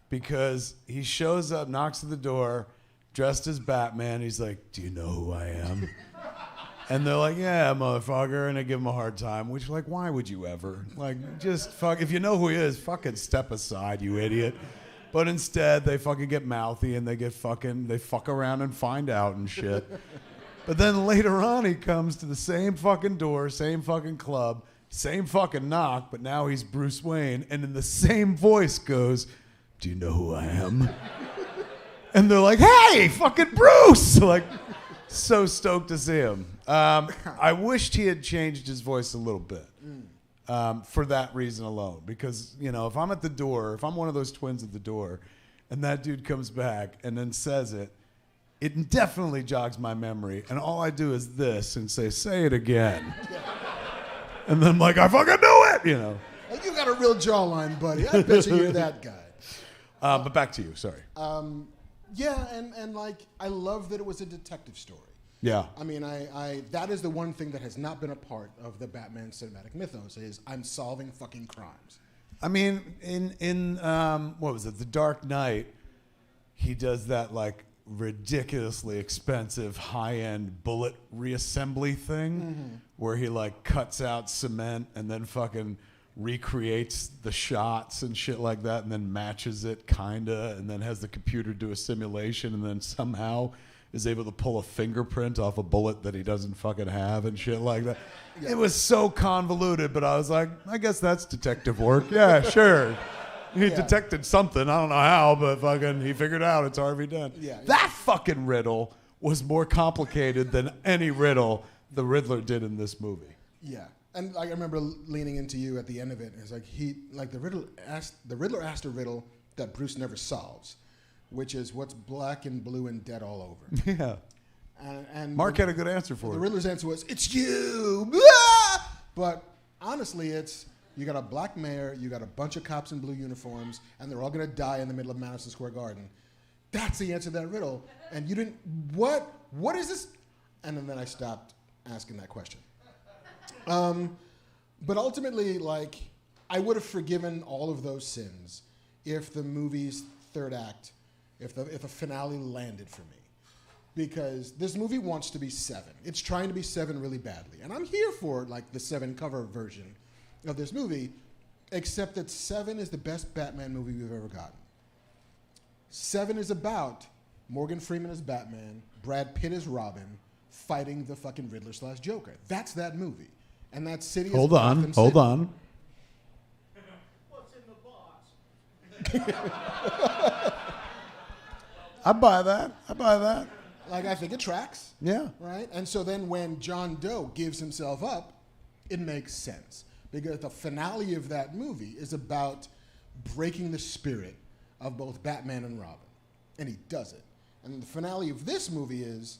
because he shows up, knocks at the door, dressed as Batman. He's like, "Do you know who I am?" And they're like, "Yeah, motherfucker," and they give him a hard time. Which, why would you ever? Just fuck. If you know who he is, fucking step aside, you idiot. But instead, they fucking get mouthy and they fuck around and find out and shit. But then later on, he comes to the same fucking door, same fucking club, same fucking knock, but now he's Bruce Wayne, and in the same voice goes, "Do you know who I am?" And they're like, "Hey, fucking Bruce!" So stoked to see him. I wished he had changed his voice a little bit for that reason alone. Because, if I'm at the door, if I'm one of those twins at the door, and that dude comes back and then says it, it definitely jogs my memory. And all I do is this and say it again. And then I'm like, "I fucking knew it!" You got a real jawline, buddy. I bet you're that guy. But back to you, sorry. Yeah, and I love that it was a detective story. Yeah. I mean, that is the one thing that has not been a part of the Batman cinematic mythos is I'm solving fucking crimes. I mean, in what was it, The Dark Knight, he does that ridiculously expensive high-end bullet reassembly thing where he cuts out cement and then fucking recreates the shots and shit like that and then matches it kinda and then has the computer do a simulation and then somehow is able to pull a fingerprint off a bullet that he doesn't fucking have and shit like that. Yeah. It was so convoluted, but I was like, I guess that's detective work. Yeah, sure. He detected something, I don't know how, but fucking he figured out it's Harvey Dent. Yeah. That fucking riddle was more complicated than any riddle the Riddler did in this movie. Yeah. And I remember leaning into you at the end of it. It's like the Riddler asked a riddle that Bruce never solves. which is what's black and blue and dead all over. Yeah. And Mark had a good answer for the it. Riddler's answer was, it's you! Ah! But honestly, it's, you got a black mayor, you got a bunch of cops in blue uniforms, and they're all going to die in the middle of Madison Square Garden. That's the answer to that riddle. And you didn't, what is this? And then I stopped asking that question. But ultimately, like, I would have forgiven all of those sins if the movie's third act, if a finale landed for me. Because this movie wants to be Seven. It's trying to be Seven really badly. And I'm here for, like, the Seven cover version of this movie, except that Seven is the best Batman movie we've ever gotten. Seven is about Morgan Freeman as Batman, Brad Pitt as Robin, fighting the fucking Riddler/Joker. That's that movie. And that city is Gotham City. Hold on. What's in the box? I buy that. Like, I think it tracks. Yeah. Right? And so then when John Doe gives himself up, it makes sense. Because the finale of that movie is about breaking the spirit of both Batman and Robin. And he does it. And the finale of this movie is,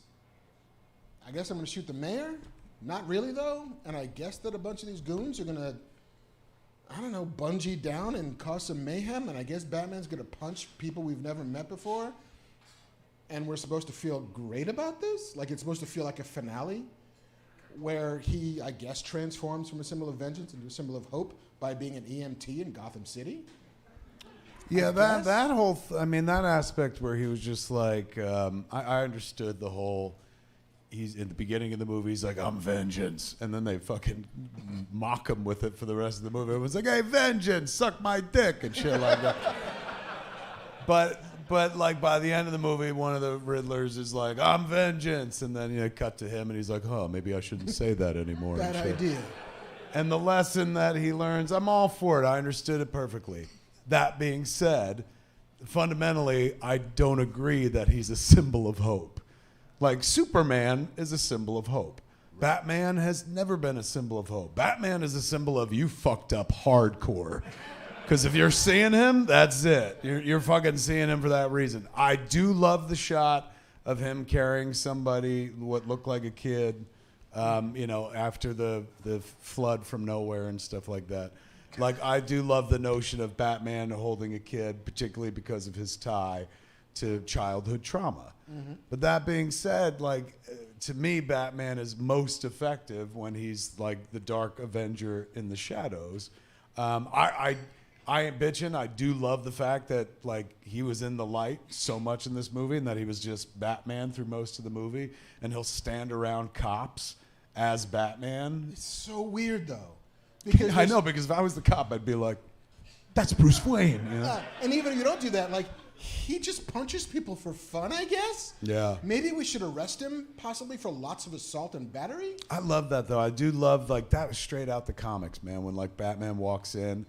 I guess I'm going to shoot the mayor? Not really, though. And I guess that a bunch of these goons are going to, I don't know, bungee down and cause some mayhem. And I guess Batman's going to punch people we've never met before. And we're supposed to feel great about this? Like, it's supposed to feel like a finale where he, I guess, transforms from a symbol of vengeance into a symbol of hope by being an EMT in Gotham City? Yeah, that whole, that aspect where he was just like, I understood the whole, he's in the beginning of the movie, he's like, I'm vengeance. And then they fucking mock him with it for the rest of the movie. It was like, hey, vengeance, suck my dick and shit like that. But like by the end of the movie, one of the Riddlers is like, I'm vengeance. And then, cut to him and he's like, oh, maybe I shouldn't say that anymore. Bad idea. And the lesson that he learns, I'm all for it. I understood it perfectly. That being said, fundamentally, I don't agree that he's a symbol of hope. Like, Superman is a symbol of hope. Batman has never been a symbol of hope. Batman is a symbol of you fucked up hardcore. Because if you're seeing him, that's it. You're fucking seeing him for that reason. I do love the shot of him carrying somebody, what looked like a kid, after the flood from nowhere and stuff like that. Like, I do love the notion of Batman holding a kid, particularly because of his tie to childhood trauma. Mm-hmm. But that being said, like, to me, Batman is most effective when he's like the Dark Avenger in the shadows. I ain't bitching. I do love the fact that, like, he was in the light so much in this movie and that he was just Batman through most of the movie, and he'll stand around cops as Batman. It's so weird, though. Because I know, because if I was the cop, I'd be like, that's Bruce Wayne. And even if you don't do that, like, he just punches people for fun, I guess? Yeah. Maybe we should arrest him, possibly for lots of assault and battery? I love that, though. I do love, like, that was straight out the comics, man, when, like, Batman walks in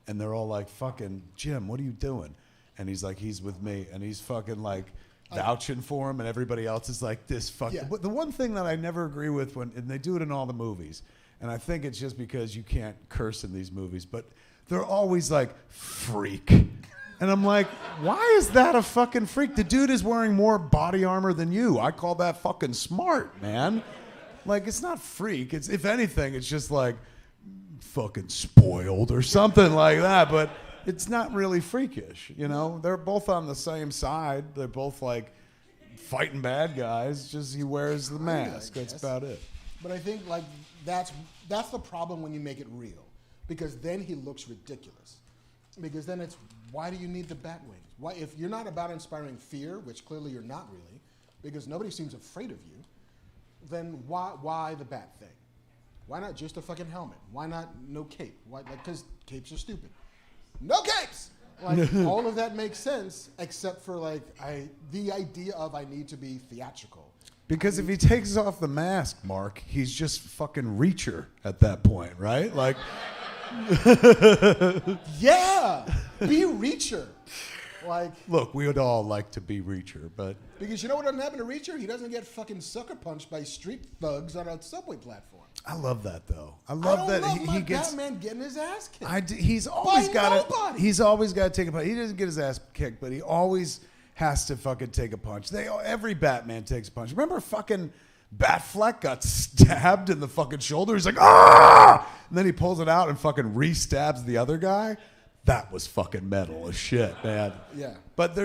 and they're all like, fucking, Jim, what are you doing? And he's like, he's with me. And he's fucking, like, vouching for him, and everybody else is like, this fucking... Yeah. But the one thing that I never agree with, and they do it in all the movies, and I think it's just because you can't curse in these movies, but they're always like, freak. And I'm like, why is that a fucking freak? The dude is wearing more body armor than you. I call that fucking smart, man. Like, it's not freak. It's, if anything, it's just like fucking spoiled or something like that. But it's not really freakish, They're both on the same side. They're both like fighting bad guys. Just he wears the mask. That's about it. But I think like that's the problem when you make it real, because then he looks ridiculous. Because then it's, why do you need the bat wings? Why, if you're not about inspiring fear, which clearly you're not really, because nobody seems afraid of you, then why the bat thing? Why not just a fucking helmet? Why not no cape? Why, like, because capes are stupid. No capes! Like, all of that makes sense, except for like the idea of I need to be theatrical. Because if he takes off the mask, Mark, he's just fucking Reacher at that point, right? Like, yeah, be Reacher. Like, look, we would all like to be Reacher, but because you know what doesn't happen to Reacher? He doesn't get fucking sucker punched by street thugs on a subway platform. I love that though. I love that he gets Batman getting his ass kicked. He's always got to. He's always got to take a punch. He doesn't get his ass kicked, but he always has to fucking take a punch. Every Batman takes a punch. Remember fucking Batfleck got stabbed in the fucking shoulder? He's like, ah! And then he pulls it out and fucking re-stabs the other guy. That was fucking metal as shit, man. Yeah. But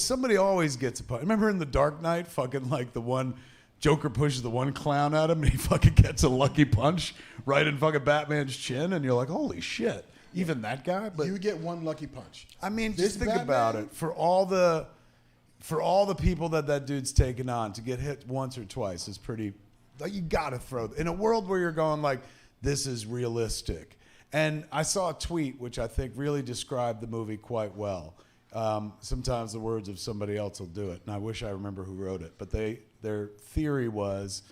somebody always gets a punch. Remember in The Dark Knight, fucking like the one Joker pushes the one clown at him and he fucking gets a lucky punch right in fucking Batman's chin, and you're like, holy shit. Even that guy? But you get one lucky punch. I mean, This just think Batman? about it. For all the people that dude's taken on, to get hit once or twice is pretty. Like, you gotta throw in a world where you're going like, this is realistic. And I saw a tweet which I think really described the movie quite well. Sometimes the words of somebody else will do it, and I wish I remember who wrote it. But their theory was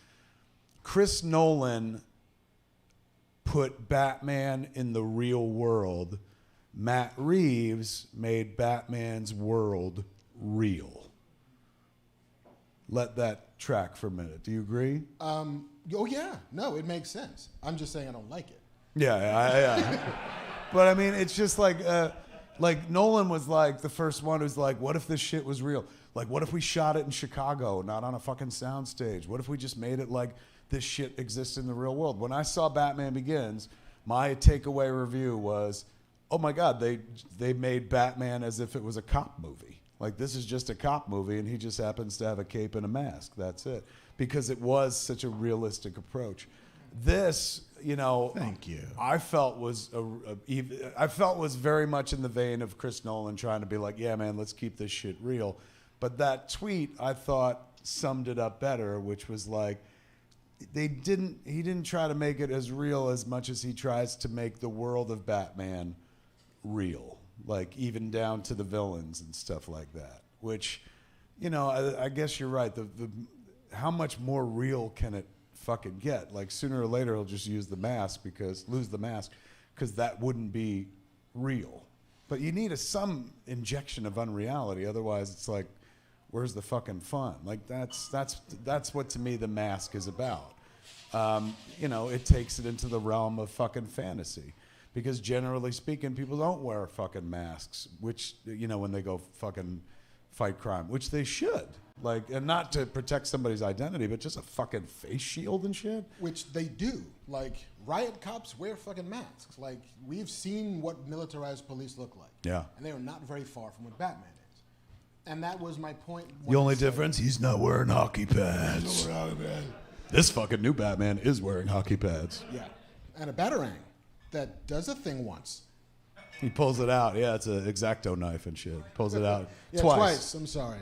Chris Nolan put Batman in the real world. Matt Reeves made Batman's world real. Let that track for a minute. Do you agree? Oh yeah, no, it makes sense. I'm just saying I don't like it. Yeah. But I mean, it's just like Nolan was like the first one who's like, what if this shit was real? Like, what if we shot it in Chicago, not on a fucking soundstage? What if we just made it like this shit exists in the real world? When I saw Batman Begins, my takeaway review was, oh my God, they made Batman as if it was a cop movie. Like, this is just a cop movie, and he just happens to have a cape and a mask. That's it. Because it was such a realistic approach. This, Thank you. I felt was very much in the vein of Chris Nolan trying to be like, yeah, man, let's keep this shit real. But that tweet, I thought, summed it up better, which was like, he didn't try to make it as real as much as he tries to make the world of Batman real, like even down to the villains and stuff like that. Which, I guess you're right. The how much more real can it fucking get? Like, sooner or later he'll just lose the mask because that wouldn't be real. But you need some injection of unreality, otherwise it's like, where's the fucking fun? Like, that's what to me the mask is about. It takes it into the realm of fucking fantasy, because generally speaking, people don't wear fucking masks, which when they go fucking fight crime, which they should. Like, and not to protect somebody's identity, but just a fucking face shield and shit. Which they do. Like, riot cops wear fucking masks. Like, we've seen what militarized police look like. Yeah. And they are not very far from what Batman is. And that was my point. The only difference, he's not wearing hockey pads. This fucking new Batman is wearing hockey pads. Yeah. And a Batarang that does a thing once. He pulls it out. Yeah, it's an X-Acto knife and shit. Pulls it out Yeah, twice. I'm sorry.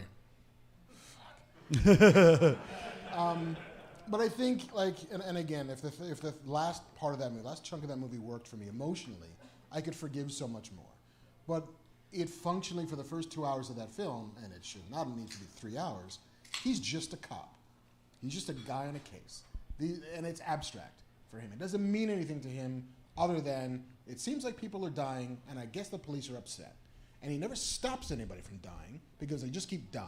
But I think, like, and again, if the last part of that movie, last chunk of that movie worked for me emotionally, I could forgive so much more. But it functionally, for the first 2 hours of that film, and it should not need to be 3 hours, he's just a cop. He's just a guy in a case. And it's abstract for him. It doesn't mean anything to him other than it seems like people are dying, and I guess the police are upset. And he never stops anybody from dying because they just keep dying.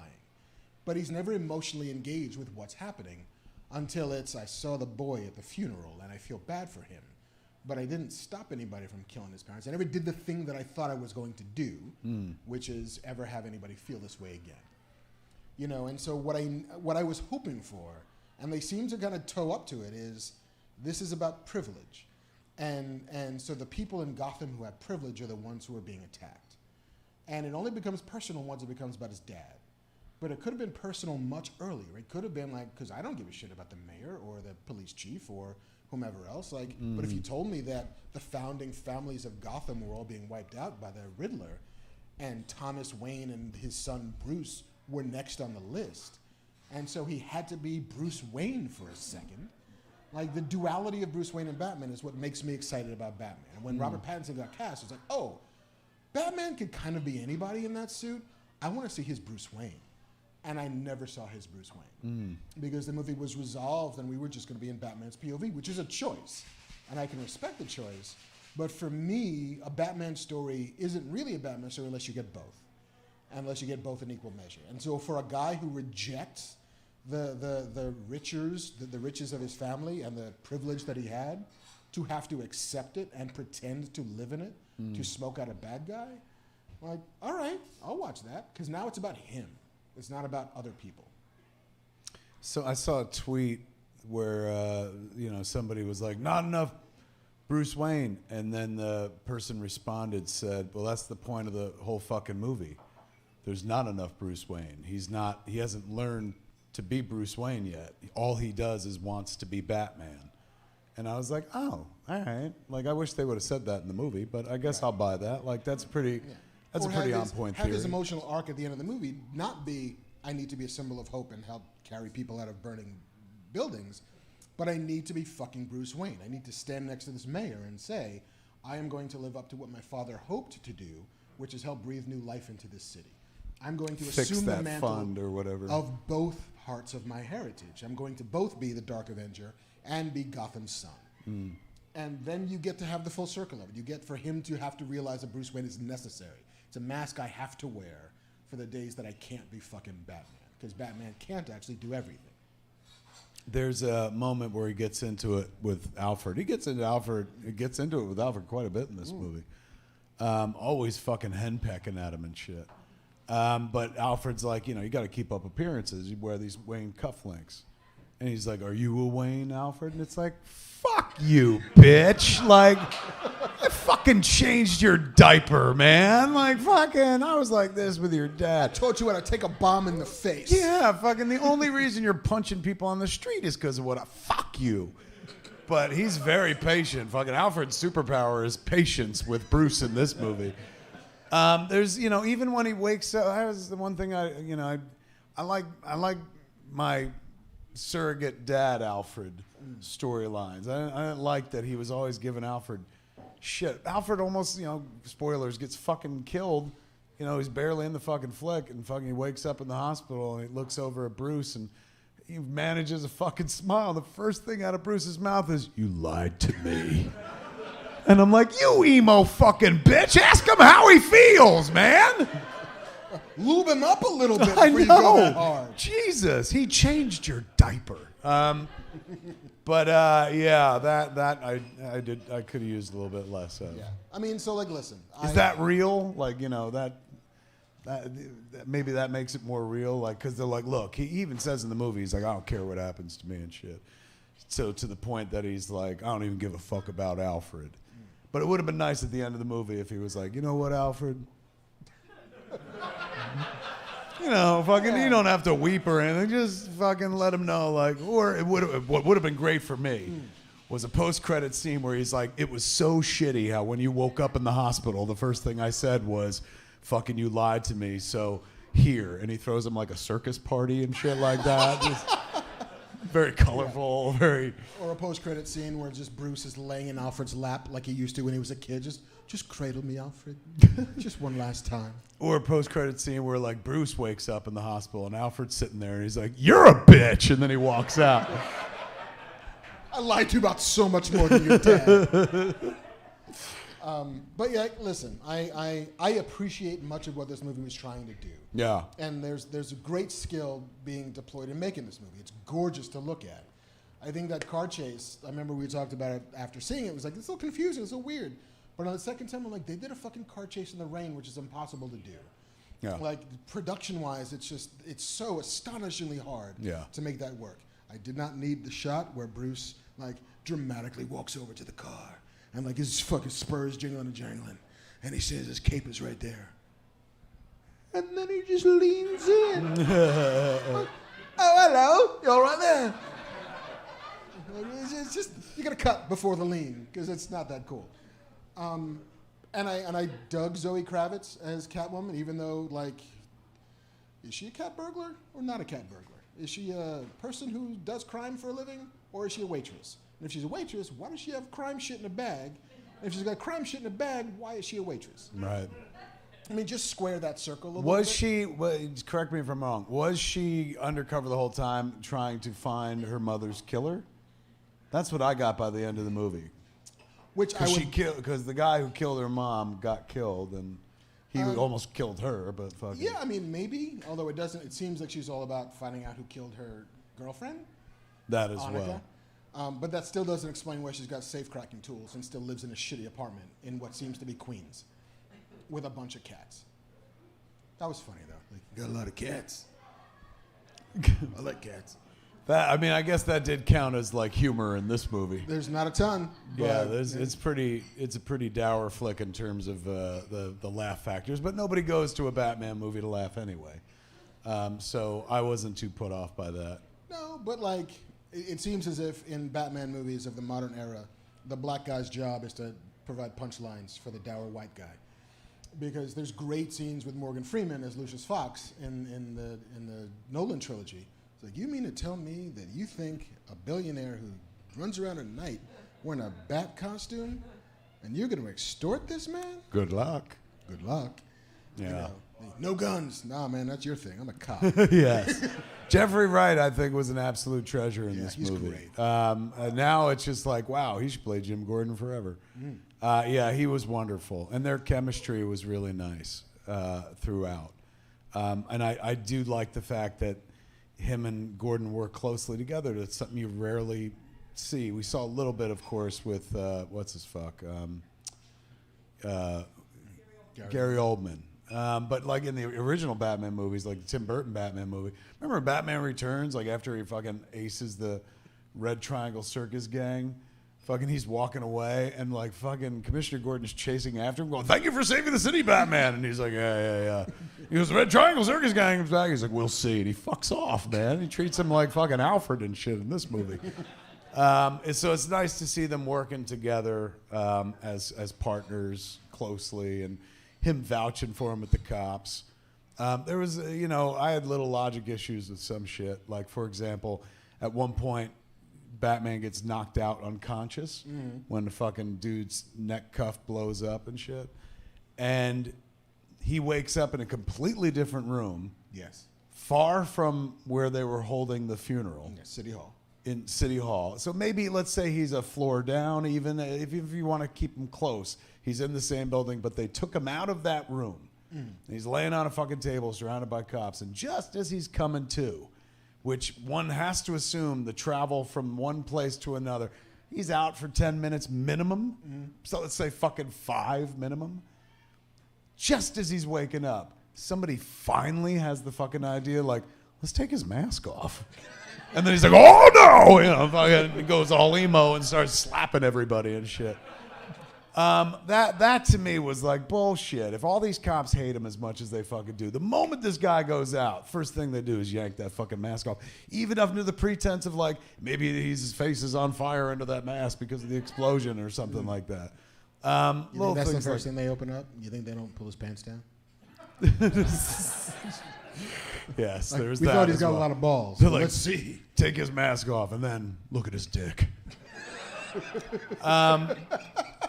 But he's never emotionally engaged with what's happening until I saw the boy at the funeral and I feel bad for him. But I didn't stop anybody from killing his parents. I never did the thing that I thought I was going to do, which is ever have anybody feel this way again. And so what I was hoping for, and they seem to kind of toe up to it, is this is about privilege. And so the people in Gotham who have privilege are the ones who are being attacked. And it only becomes personal once it becomes about his dad. But it could have been personal much earlier. It could have been like, because I don't give a shit about the mayor or the police chief or whomever else. Like, but if you told me that the founding families of Gotham were all being wiped out by the Riddler, and Thomas Wayne and his son Bruce were next on the list, and so he had to be Bruce Wayne for a second. Like, the duality of Bruce Wayne and Batman is what makes me excited about Batman. And when Robert Pattinson got cast, it was like, oh, Batman could kind of be anybody in that suit. I want to see his Bruce Wayne. And I never saw his Bruce Wayne because the movie was resolved and we were just going to be in Batman's POV, which is a choice. And I can respect the choice. But for me, a Batman story isn't really a Batman story unless you get both. Unless you get both in equal measure. And so for a guy who rejects the riches of his family and the privilege that he had, to have to accept it and pretend to live in it, to smoke out a bad guy, like, all right, I'll watch that, because now it's about him. It's not about other people. So I saw a tweet where somebody was like, "Not enough Bruce Wayne," and then the person responded, said, "Well, that's the point of the whole fucking movie. There's not enough Bruce Wayne. He hasn't learned to be Bruce Wayne yet. All he does is wants to be Batman." And I was like, "Oh, all right." Like, I wish they would have said that in the movie, but I guess I'll buy that. Like, that's pretty. Yeah. That's a pretty on point theory. Have his emotional arc at the end of the movie not be, I need to be a symbol of hope and help carry people out of burning buildings, but I need to be fucking Bruce Wayne. I need to stand next to this mayor and say, I am going to live up to what my father hoped to do, which is help breathe new life into this city. I'm going to assume the mantle fund or whatever of both parts of my heritage. I'm going to both be the Dark Avenger and be Gotham's son. Mm. And then you get to have the full circle of it. You get for him to have to realize that Bruce Wayne is necessary. It's a mask I have to wear for the days that I can't be fucking Batman, because Batman can't actually do everything. There's a moment where he gets into it with Alfred. He gets into it with Alfred quite a bit in this movie. Always fucking henpecking at him and shit. But Alfred's like, you got to keep up appearances. You wear these Wayne cufflinks. And he's like, "Are you a Wayne, Alfred?" And it's like, fuck you, bitch. Like, I fucking changed your diaper, man. Like, fucking, I was like this with your dad. I taught you how to take a bomb in the face. Yeah, fucking, the only reason you're punching people on the street is because of what fuck you. But he's very patient. Fucking Alfred's superpower is patience with Bruce in this movie. There's, even when he wakes up, that was the one thing I like my surrogate dad Alfred storylines. I didn't like that he was always giving Alfred shit. Alfred almost, spoilers, gets fucking killed. He's barely in the fucking flick, and fucking he wakes up in the hospital and he looks over at Bruce and he manages a fucking smile. The first thing out of Bruce's mouth is, "You lied to me." And I'm like, "You emo fucking bitch, ask him how he feels, man." Lube him up a little bit before you go that hard. Jesus, he changed your diaper. But I could have used a little bit less of. Yeah, I mean, so like, listen. Is that real? Like, that maybe that makes it more real. Like, because they're like, look, he even says in the movie, he's like, "I don't care what happens to me and shit." So to the point that he's like, "I don't even give a fuck about Alfred." But it would have been nice at the end of the movie if he was like, "You know what, Alfred? Fucking, you don't have to weep or anything. Just fucking let him know." Like, or what would have been great for me was a post-credit scene where he's like, "It was so shitty how when you woke up in the hospital, the first thing I said was, 'Fucking you lied to me, so here.'" And he throws him like a circus party and shit like that. Just very colorful, very. Or a post-credit scene where just Bruce is laying in Alfred's lap like he used to when he was a kid. Just cradle me, Alfred. Just one last time. Or a post-credit scene where, like, Bruce wakes up in the hospital and Alfred's sitting there and he's like, "You're a bitch," and then he walks out. I lied to you about so much more than your dad. But yeah, listen, I appreciate much of what this movie was trying to do. Yeah. And there's a great skill being deployed in making this movie. It's gorgeous to look at. I think that car chase, I remember we talked about it after seeing it, it was like, it's so confusing, it's so weird. But on the second time, I'm like, they did a fucking car chase in the rain, which is impossible to do. Yeah. Like, production-wise, it's so astonishingly hard to make that work. I did not need the shot where Bruce, like, dramatically walks over to the car and, like, his fucking spurs jingling and jangling. And he says his cape is right there. And then he just leans in. "Oh, hello. You're right there." It's just, you got to cut before the lean, because it's not that cool. And I dug Zoe Kravitz as Catwoman, even though, like, is she a cat burglar or not a cat burglar? Is she a person who does crime for a living, or is she a waitress? And if she's a waitress, why does she have crime shit in a bag? And if she's got crime shit in a bag, why is she a waitress? Right. I mean, just square that circle a little bit. Was she, correct me if I'm wrong, was she undercover the whole time trying to find her mother's killer? That's what I got by the end of the movie. Because the guy who killed her mom got killed, and he almost killed her, but fucking. Yeah, I mean, maybe. Although it seems like she's all about finding out who killed her girlfriend. That as Annika. well. But that still doesn't explain why she's got safe-cracking tools and still lives in a shitty apartment in what seems to be Queens with a bunch of cats. That was funny, though. Like, got a lot of cats. I like cats. That, I mean, I guess that did count as like humor in this movie. There's not a ton. Yeah, but, it's a pretty dour flick in terms of the laugh factors, but nobody goes to a Batman movie to laugh anyway. So I wasn't too put off by that. No, but like it seems as if in Batman movies of the modern era, the black guy's job is to provide punchlines for the dour white guy. Because there's great scenes with Morgan Freeman as Lucius Fox in the Nolan trilogy. It's like, you mean to tell me that you think a billionaire who runs around at night wearing a bat costume and you're going to extort this man? Good luck. Good luck. Yeah. You know, no guns. Nah, man, that's your thing. I'm a cop. Yes. Jeffrey Wright, I think, was an absolute treasure in this he's movie. great. Now it's just like, wow, he should play Jim Gordon forever. Yeah, he was wonderful. And their chemistry was really nice throughout. And I do like the fact that him and Gordon work closely together. That's something you rarely see. We saw a little bit, of course, with, what's his fuck? Gary Oldman. But like in the original Batman movies, like the Tim Burton Batman movie, remember Batman Returns? Like after he fucking aces the Red Triangle Circus gang, fucking he's walking away and like fucking Commissioner Gordon's chasing after him, going, "Thank you for saving the city, Batman." And he's like, "Yeah." He goes, "The Red Triangle Circus gang comes back." He's like, "We'll see." And he fucks off, man. He treats him like fucking Alfred and shit in this movie. And so it's nice to see them working together as partners closely, and him vouching for him at the cops. There was, I had little logic issues with some shit. Like, for example, at one point, Batman gets knocked out unconscious when the fucking dude's neck cuff blows up and shit. And he wakes up in a completely different room. Yes. Far from where they were holding the funeral. Yeah, City Hall. In City Hall. So maybe, let's say he's a floor down, even if you want to keep him close. He's in the same building, but they took him out of that room. And he's laying on a fucking table surrounded by cops. And just as he's coming to, which one has to assume the travel from one place to another, he's out for 10 minutes minimum. So let's say fucking 5 minimum. Just as he's waking up, somebody finally has the fucking idea, like, let's take his mask off. And then he's like, "Oh no!" Fucking goes all emo and starts slapping everybody and shit. That to me was like bullshit. If all these cops hate him as much as they fucking do, the moment this guy goes out, first thing they do is yank that fucking mask off, even under the pretense of like maybe his face is on fire under that mask because of the explosion or something like that. You think that's the first thing they open up? You think they don't pull his pants down? Yes, Like, there's we that. thought he's as got well. a lot of balls. They're like, Let's see. Take his mask off and then look at his dick. That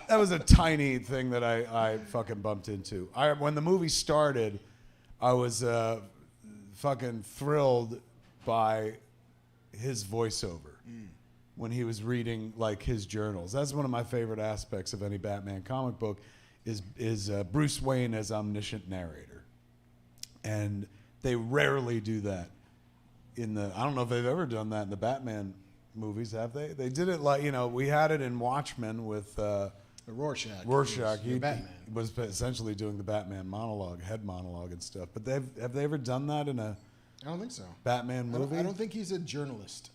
was a tiny thing that I fucking bumped into. When the movie started, I was fucking thrilled by his voiceover when he was reading like his journals. That's one of my favorite aspects of any Batman comic book is Bruce Wayne as omniscient narrator. And they rarely do that I don't know if they've ever done that in the Batman movies, have they? They did it like, we had it in Watchmen with Rorschach. Rorschach. He Batman. was essentially doing the Batman monologue, head monologue and stuff. But have they ever done that in a I don't think so. Batman movie? I don't think he's a journalist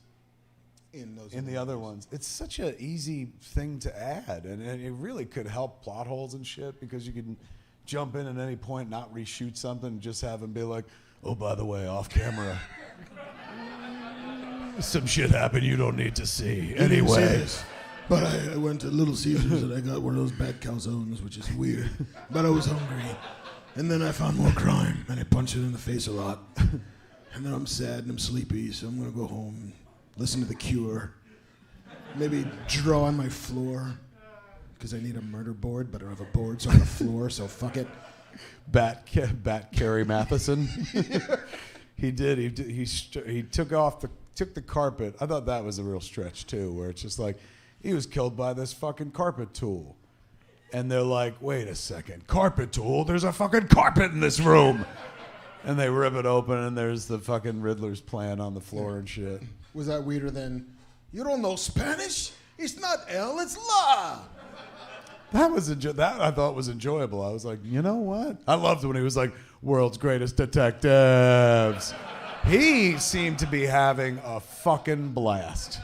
in those. In the other ones. It's such an easy thing to add, and it really could help plot holes and shit, because you can jump in at any point, not reshoot something, and just have him be like, "Oh, by the way, off camera, some shit happened you don't need to see." Anyway. But I went to Little Caesars and I got one of those bad calzones, which is weird. But I was hungry. And then I found more crime, and I punched it in the face a lot. And then I'm sad and I'm sleepy, so I'm going to go home and listen to The Cure. Maybe draw on my floor, because I need a murder board, but I don't have a board, so I have a floor, so fuck it. Bat Carey Matheson. He did. He took the carpet. I thought that was a real stretch too, where it's just like he was killed by this fucking carpet tool, and they're like, "Wait a second, carpet tool? There's a fucking carpet in this room." And they rip it open, and there's the fucking Riddler's plan on the floor and shit. Was that weirder than, "You don't know Spanish? It's not L, it's La." That I thought was enjoyable. I was like, you know what? I loved when he was like, "World's greatest detectives." He seemed to be having a fucking blast.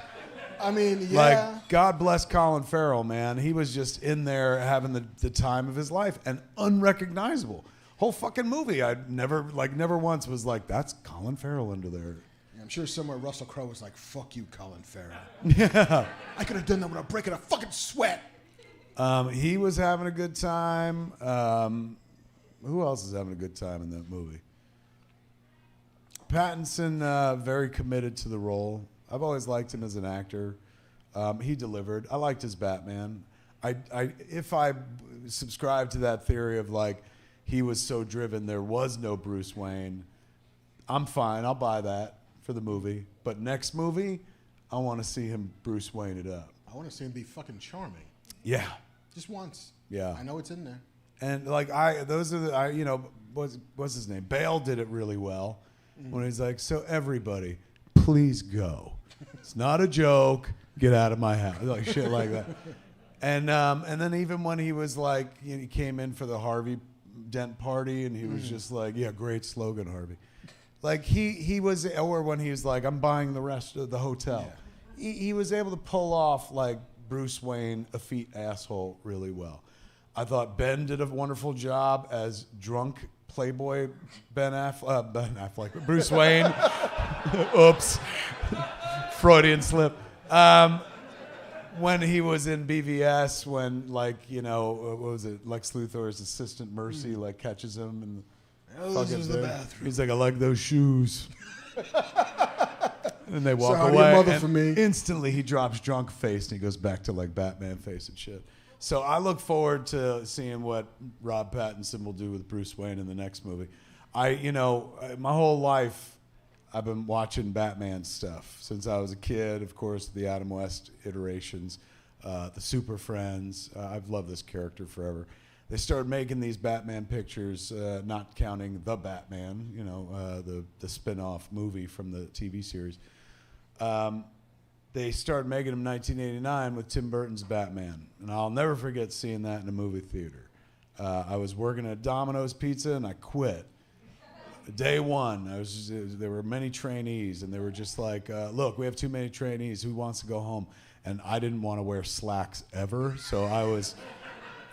I mean, yeah. Like, God bless Colin Farrell, man. He was just in there having the time of his life and unrecognizable. Whole fucking movie. I never once was like, that's Colin Farrell under there. I'm sure somewhere Russell Crowe was like, fuck you, Colin Farrell. Yeah. I could have done that without breaking a fucking sweat. He was having a good time. Who else is having a good time in that movie? Pattinson, very committed to the role. I've always liked him as an actor. He delivered. I liked his Batman. If I subscribe to that theory of like he was so driven there was no Bruce Wayne, I'm fine. I'll buy that for the movie. But next movie, I want to see him Bruce Wayne it up. I want to see him be fucking charming. Yeah. Just once. Yeah. I know it's in there. And like what's his name? Bale did it really well when he's like, so everybody, please go. It's not a joke. Get out of my house. Like shit like that. And then even when he was like, he came in for the Harvey Dent party and he was just like, yeah, great slogan, Harvey. Like he was, or when he was like, I'm buying the rest of the hotel. Yeah. He was able to pull off like Bruce Wayne, effete asshole, really well. I thought Ben did a wonderful job as drunk Playboy Ben Affleck, Bruce Wayne. Oops. Freudian slip. When he was in BVS, when what was it? Lex Luthor's assistant Mercy catches him and this is the bathroom. He's like, I like those shoes. And they walk So how do you away. mother And for me? instantly he drops drunk face and he goes back to like Batman face and shit. So I look forward to seeing what Rob Pattinson will do with Bruce Wayne in the next movie. My whole life I've been watching Batman stuff since I was a kid. Of course, the Adam West iterations, the Super Friends. I've loved this character forever. They started making these Batman pictures, not counting The Batman, the spin-off movie from the TV series. They started making them in 1989 with Tim Burton's Batman. And I'll never forget seeing that in a movie theater. I was working at Domino's Pizza and I quit. Day one, there were many trainees and they were just like, look, we have too many trainees. Who wants to go home? And I didn't want to wear slacks ever. So I was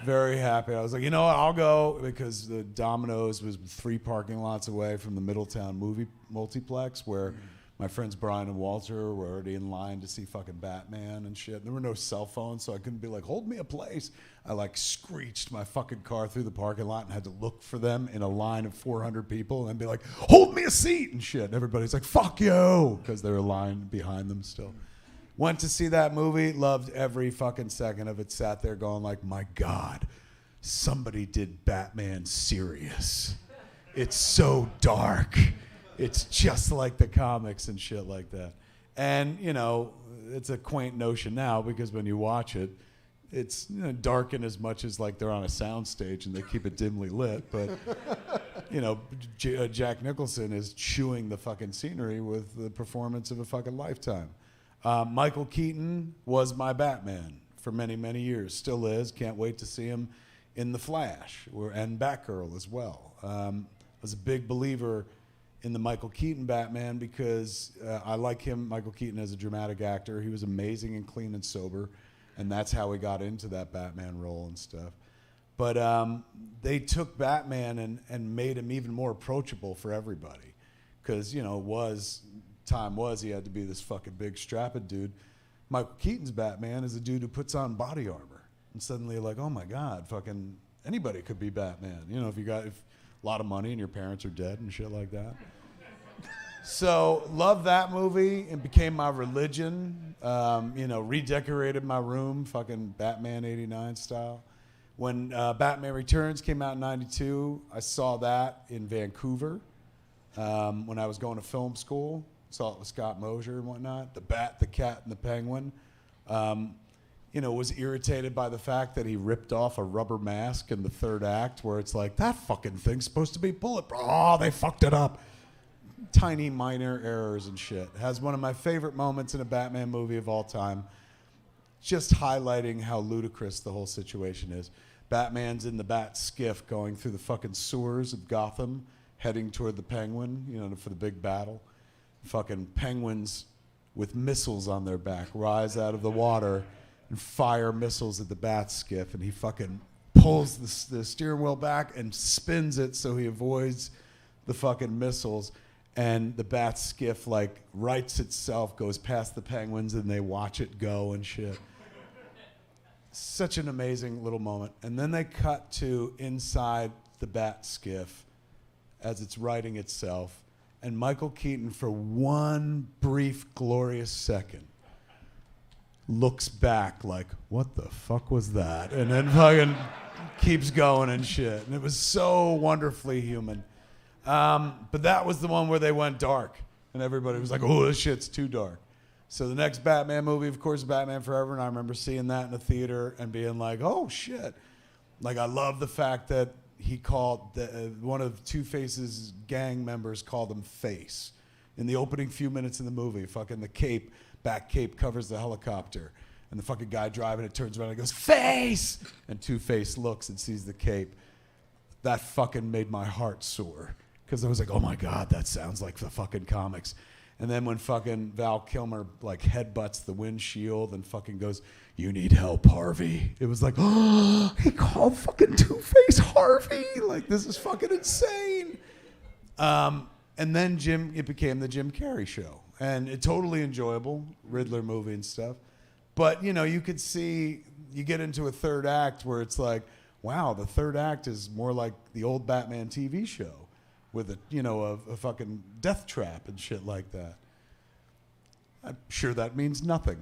very happy. I was like, you know what, I'll go, because the Domino's was 3 parking lots away from the Middletown movie multiplex where my friends Brian and Walter were already in line to see fucking Batman and shit. There were no cell phones, so I couldn't be like, hold me a place. I screeched my fucking car through the parking lot and had to look for them in a line of 400 people and then be like, hold me a seat and shit. And everybody's like, fuck you, because they were lying behind them still. Went to see that movie, loved every fucking second of it, sat there going like, my God, somebody did Batman serious. It's so dark. It's just like the comics and shit like that. And, it's a quaint notion now because when you watch it, it's dark in as much as like they're on a soundstage and they keep it dimly lit. But, Jack Nicholson is chewing the fucking scenery with the performance of a fucking lifetime. Michael Keaton was my Batman for many, many years. Still is. Can't wait to see him in The Flash and Batgirl as well. I was a big believer in the Michael Keaton Batman because I like him, Michael Keaton, as a dramatic actor. He was amazing and clean and sober, and that's how he got into that Batman role and stuff. But they took Batman and made him even more approachable for everybody because, he had to be this fucking big strapping dude. Michael Keaton's Batman is a dude who puts on body armor, and suddenly you're like, oh my God, fucking anybody could be Batman. If you got a lot of money and your parents are dead and shit like that. So loved that movie. It became my religion. Redecorated my room, fucking Batman '89 style. When Batman Returns came out in '92, I saw that in Vancouver when I was going to film school. Saw it with Scott Mosier and whatnot. The Bat, the Cat, and the Penguin. Was irritated by the fact that he ripped off a rubber mask in the third act where it's like, that fucking thing's supposed to be bulletproof. Oh, they fucked it up. Tiny minor errors and shit. Has one of my favorite moments in a Batman movie of all time. Just highlighting how ludicrous the whole situation is. Batman's in the Bat skiff going through the fucking sewers of Gotham, heading toward the Penguin, for the big battle. fucking penguins with missiles on their back rise out of the water and fire missiles at the bat skiff, and he fucking pulls the steering wheel back and spins it so he avoids the fucking missiles, and the bat skiff like rights itself, goes past the penguins, and they watch it go and shit. Such an amazing little moment. And then they cut to inside the bat skiff as it's righting itself, and Michael Keaton, for one brief, glorious second, looks back like, what the fuck was that? And then fucking keeps going and shit. And it was so wonderfully human. But that was the one where they went dark, and everybody was like, oh, this shit's too dark. So the next Batman movie, of course, Batman Forever, and I remember seeing that in the theater and being like, oh, shit. Like, I love the fact that he called, one of Two-Face's gang members called him Face. In the opening few minutes in the movie, fucking the cape, back cape covers the helicopter, and the fucking guy driving it turns around and goes, Face! And Two-Face looks and sees the cape. That fucking made my heart soar, because I was like, oh my God, that sounds like the fucking comics. And then when fucking Val Kilmer like headbutts the windshield and fucking goes, you need help, Harvey. It was like, oh, he called fucking Two-Face Harvey. Like, this is fucking insane. And then it became the Jim Carrey show. And it totally enjoyable, Riddler movie and stuff. But, you know, you could see, you get into a third act where it's like, wow, the third act is more like the old Batman TV show, with a fucking death trap and shit like that. I'm sure that means nothing.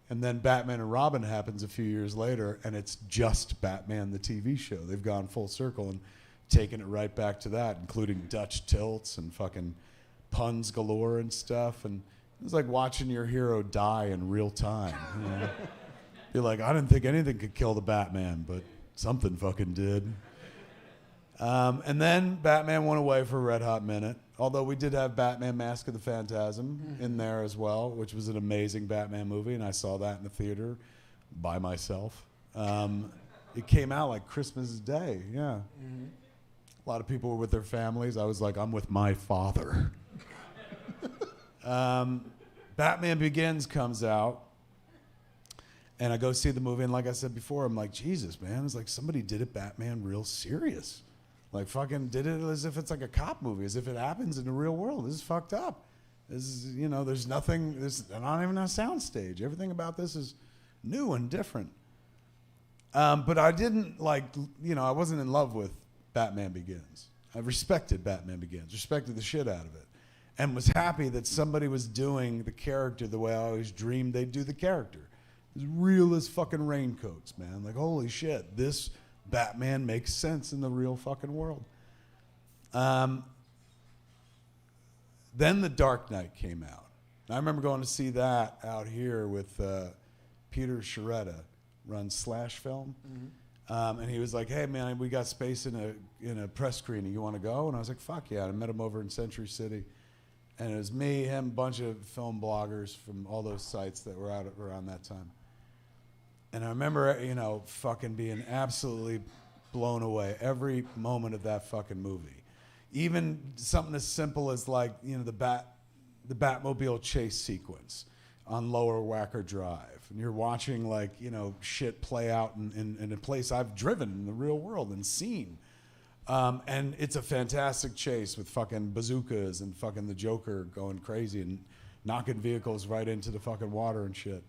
And then Batman and Robin happens a few years later, and it's just Batman the TV show. They've gone full circle and taken it right back to that, including Dutch tilts and fucking puns galore and stuff. And it was like watching your hero die in real time. You know? You're like, I didn't think anything could kill the Batman, but something fucking did. And then Batman went away for a red hot minute, although we did have Batman Mask of the Phantasm in there as well, which was an amazing Batman movie, and I saw that in the theater by myself. It came out like Christmas Day, yeah. Mm-hmm. A lot of people were with their families. I was like, I'm with my father. Batman Begins comes out, and I go see the movie, and like I said before, I'm like, Jesus, man, it's like somebody did it Batman real serious. Like, fucking did it as if it's like a cop movie, as if it happens in the real world. This is fucked up. This is, there's nothing, there's not even a soundstage. Everything about this is new and different. But I didn't I wasn't in love with Batman Begins. I respected Batman Begins, respected the shit out of it, and was happy that somebody was doing the character the way I always dreamed they'd do the character. It was real as fucking raincoats, man. Like, holy shit, this Batman makes sense in the real fucking world. Then The Dark Knight came out. And I remember going to see that out here with Peter Sciaretta, runs Slash Film. Mm-hmm. And he was like, hey, man, we got space in a press screening. You want to go? And I was like, fuck yeah. And I met him over in Century City. And it was me, him, a bunch of film bloggers from all those sites that were out around that time. And I remember, fucking being absolutely blown away every moment of that fucking movie. Even something as simple as the Batmobile chase sequence on Lower Wacker Drive. And you're watching shit play out in a place I've driven in the real world and seen. And it's a fantastic chase with fucking bazookas and fucking the Joker going crazy and knocking vehicles right into the fucking water and shit.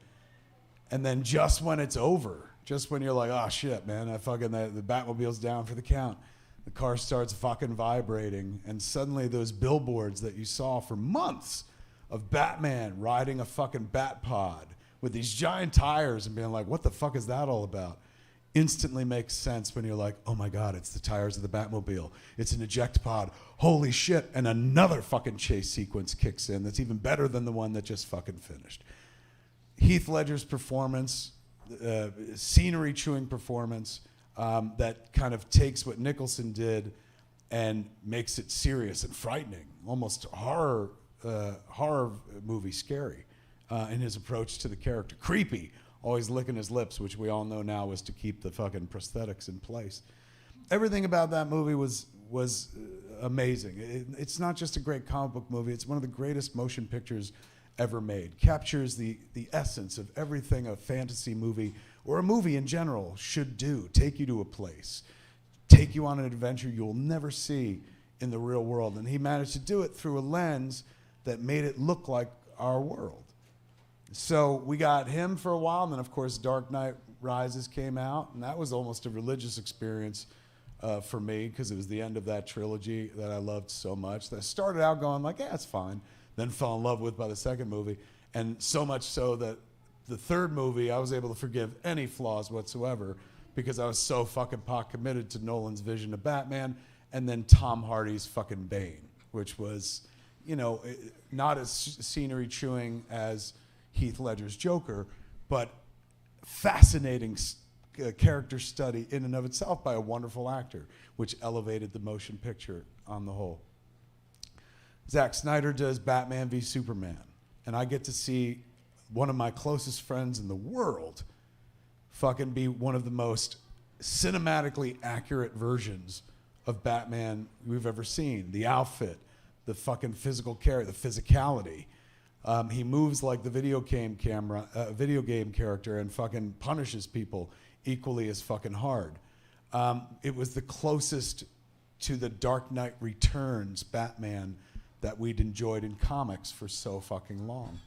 And then just when it's over, just when you're like, oh shit, man, the Batmobile's down for the count, the car starts fucking vibrating, and suddenly those billboards that you saw for months of Batman riding a fucking bat pod with these giant tires and being like, what the fuck is that all about? Instantly makes sense when you're like, oh my God, it's the tires of the Batmobile. It's an eject pod. Holy shit. And another fucking chase sequence kicks in that's even better than the one that just fucking finished. Heath Ledger's performance, scenery-chewing performance that kind of takes what Nicholson did and makes it serious and frightening, almost horror movie scary in his approach to the character. Creepy, always licking his lips, which we all know now was to keep the fucking prosthetics in place. Everything about that movie was amazing. It's not just a great comic book movie. It's one of the greatest motion pictures ever made. Captures the essence of everything a fantasy movie or a movie in general should do. Take you to a place. Take you on an adventure you'll never see in the real world. And he managed to do it through a lens that made it look like our world. So we got him for a while, and then of course Dark Knight Rises came out, and that was almost a religious experience for me, because it was the end of that trilogy that I loved so much. That I started out going like, yeah, it's fine, then fell in love with by the second movie, and so much so that the third movie I was able to forgive any flaws whatsoever, because I was so fucking pot committed to Nolan's vision of Batman, and then Tom Hardy's fucking Bane, which was, you know, not as scenery chewing as Heath Ledger's Joker, but fascinating character study in and of itself by a wonderful actor, which elevated the motion picture on the whole. Zack Snyder does Batman v Superman, and I get to see one of my closest friends in the world fucking be one of the most cinematically accurate versions of Batman we've ever seen. The outfit, the fucking physical character, the physicality. He moves like the video game character and fucking punishes people equally as fucking hard. It was the closest to the Dark Knight Returns Batman that we'd enjoyed in comics for so fucking long.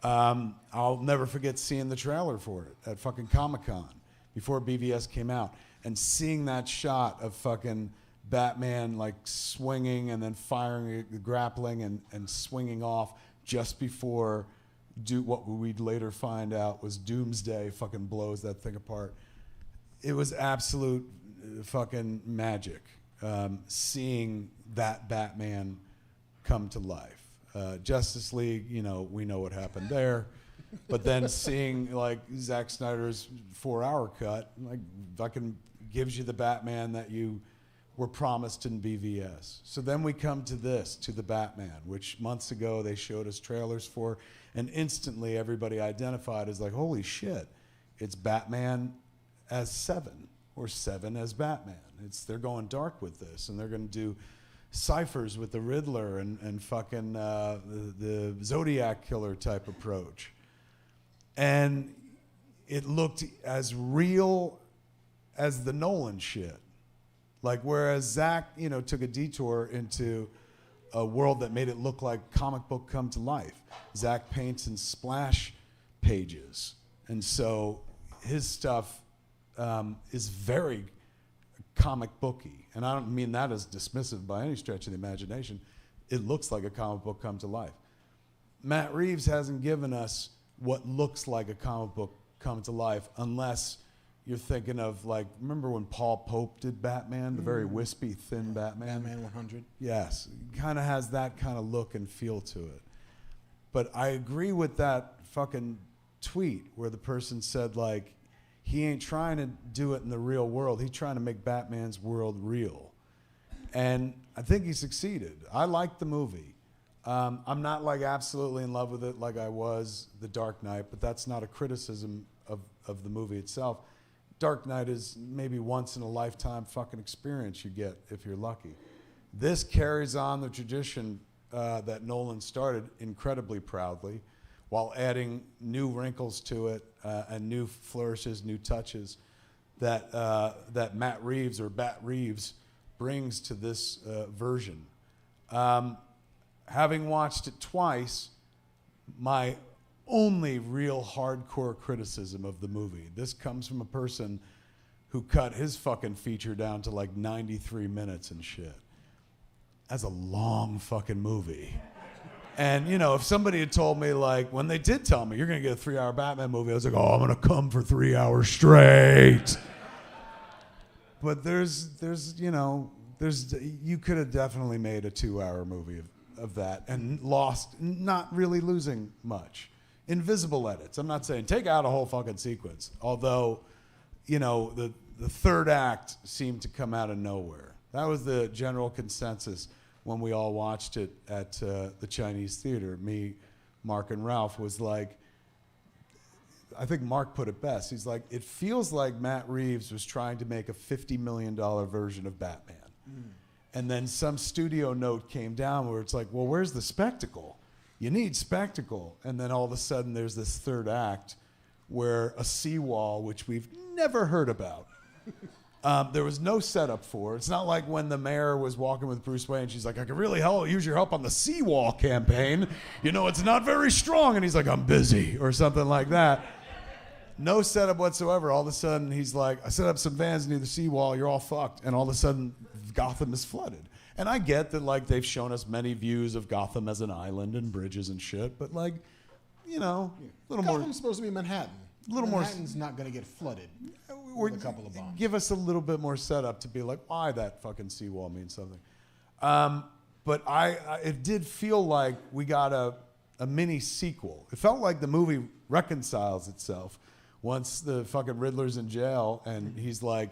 I'll never forget seeing the trailer for it at fucking Comic-Con before BVS came out, and seeing that shot of fucking Batman like swinging and then firing, grappling and swinging off just before what we'd later find out was Doomsday fucking blows that thing apart. It was absolute fucking magic, seeing that Batman come to life. Justice League, you know, we know what happened there. But then seeing like Zack Snyder's 4-hour cut, like fucking gives you the Batman that you were promised in BVS. So then we come to this, to the Batman, which months ago they showed us trailers for, and instantly everybody identified as like, holy shit, it's Batman as Seven, or Seven as Batman. They're going dark with this, and they're going to do ciphers with the Riddler and fucking the Zodiac Killer type approach. And it looked as real as the Nolan shit. Like, whereas Zach, you know, took a detour into a world that made it look like comic book come to life. Zach paints in splash pages. And so his stuff is very comic booky. And I don't mean that as dismissive by any stretch of the imagination. It looks like a comic book come to life. Matt Reeves hasn't given us what looks like a comic book come to life, unless you're thinking of, like, remember when Paul Pope did Batman, the very wispy, thin Batman? Batman 100. Yes, it kind of has that kind of look and feel to it. But I agree with that fucking tweet where the person said, like, he ain't trying to do it in the real world. He's trying to make Batman's world real. And I think he succeeded. I liked the movie. I'm not, like, absolutely in love with it like I was The Dark Knight, but that's not a criticism of the movie itself. Dark Knight is maybe once in a lifetime fucking experience you get if you're lucky. This carries on the tradition that Nolan started incredibly proudly, while adding new wrinkles to it and new flourishes, new touches that Matt Reeves, or Bat Reeves, brings to this version. Having watched it twice, my only real hardcore criticism of the movie, this comes from a person who cut his fucking feature down to like 93 minutes and shit. That's a long fucking movie. And, you know, if somebody had told me, like, when they did tell me, you're going to get a 3-hour Batman movie, I was like, oh, I'm going to come for 3 hours straight. But you could have definitely made a 2-hour movie of that and not really losing much. Invisible edits. I'm not saying take out a whole fucking sequence. Although, you know, the third act seemed to come out of nowhere. That was the general consensus when we all watched it at the Chinese theater. Me, Mark, and Ralph was like, I think Mark put it best. He's like, it feels like Matt Reeves was trying to make a $50 million version of Batman. And then some studio note came down where it's like, well, where's the spectacle? You need spectacle. And then all of a sudden there's this third act where a seawall, which we've never heard about, there was no setup for. It's not like when the mayor was walking with Bruce Wayne, she's like, I could really use your help on the seawall campaign. You know, it's not very strong. And he's like, I'm busy, or something like that. No setup whatsoever. All of a sudden, he's like, I set up some vans near the seawall. You're all fucked. And all of a sudden, Gotham is flooded. And I get that, like, they've shown us many views of Gotham as an island and bridges and shit. But, like, you know, a little more. Gotham's supposed to be Manhattan. Manhattan's not going to get flooded with a couple of bombs. Give us a little bit more setup to be like, why that fucking seawall means something. But it did feel like we got a mini sequel. It felt like the movie reconciles itself once the fucking Riddler's in jail and he's like,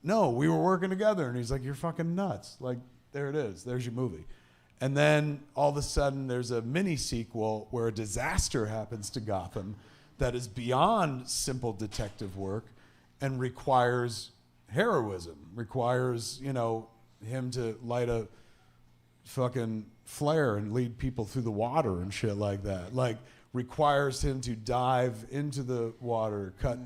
no, we were working together. And he's like, you're fucking nuts. Like, there it is. There's your movie. And then all of a sudden there's a mini sequel where a disaster happens to Gotham that is beyond simple detective work and requires heroism, requires, you know, him to light a fucking flare and lead people through the water and shit like that. Like, requires him to dive into the water, cut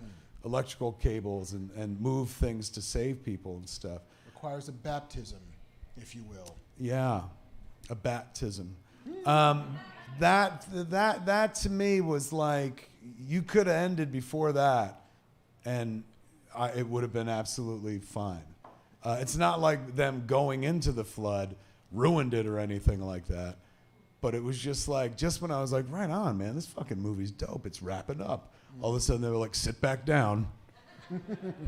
electrical cables and move things to save people and stuff. Requires a baptism, if you will. Yeah, a baptism. That to me was like, you could have ended before that and it would have been absolutely fine. It's not like them going into the flood ruined it or anything like that. But it was just like, just when I was like, right on, man, this fucking movie's dope. It's wrapping up. All of a sudden they were like, sit back down.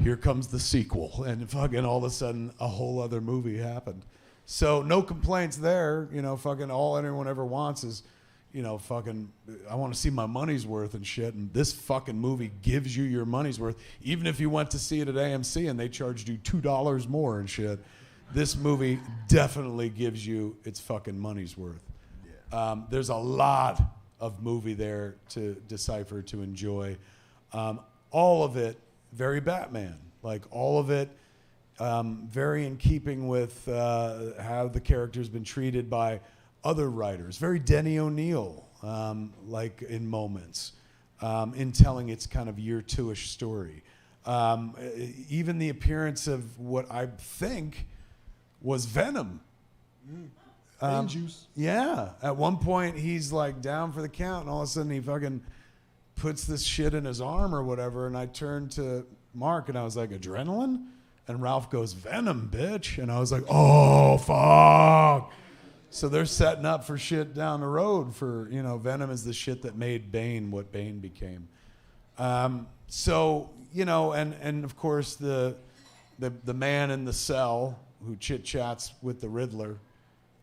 Here comes the sequel. And fucking all of a sudden a whole other movie happened. So no complaints there. You know, fucking all anyone ever wants is, you know, fucking, I want to see my money's worth and shit. And this fucking movie gives you your money's worth. Even if you went to see it at AMC and they charged you $2 more and shit, this movie definitely gives you its fucking money's worth. There's a lot of movie there to decipher, to enjoy. All of it very Batman. Like, all of it very in keeping with how the character's been treated by other writers. Very Denny O'Neil, like in moments, in telling its kind of year two-ish story. Even the appearance of what I think was Venom. Juice. Yeah. At one point, he's like down for the count, and all of a sudden he fucking puts this shit in his arm or whatever. And I turned to Mark and I was like, adrenaline? And Ralph goes, Venom, bitch. And I was like, oh, fuck. So they're setting up for shit down the road for, you know, Venom is the shit that made Bane what Bane became. So, you know, and of course the man in the cell who chit-chats with the Riddler,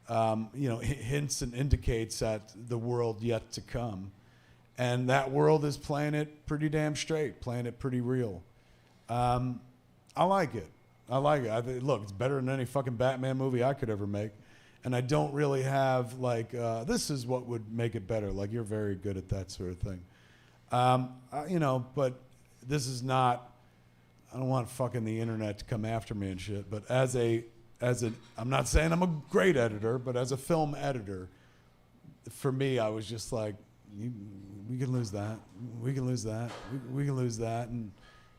you know, hints and indicates at the world yet to come. And that world is playing it pretty damn straight, playing it pretty real. I like it. Look, it's better than any fucking Batman movie I could ever make. And I don't really have, like, this is what would make it better. Like, you're very good at that sort of thing. You know, but this is not, I don't want fucking the internet to come after me and shit, but I'm not saying I'm a great editor, but as a film editor, for me, I was just like, we can lose that. We can lose that. We can lose that. And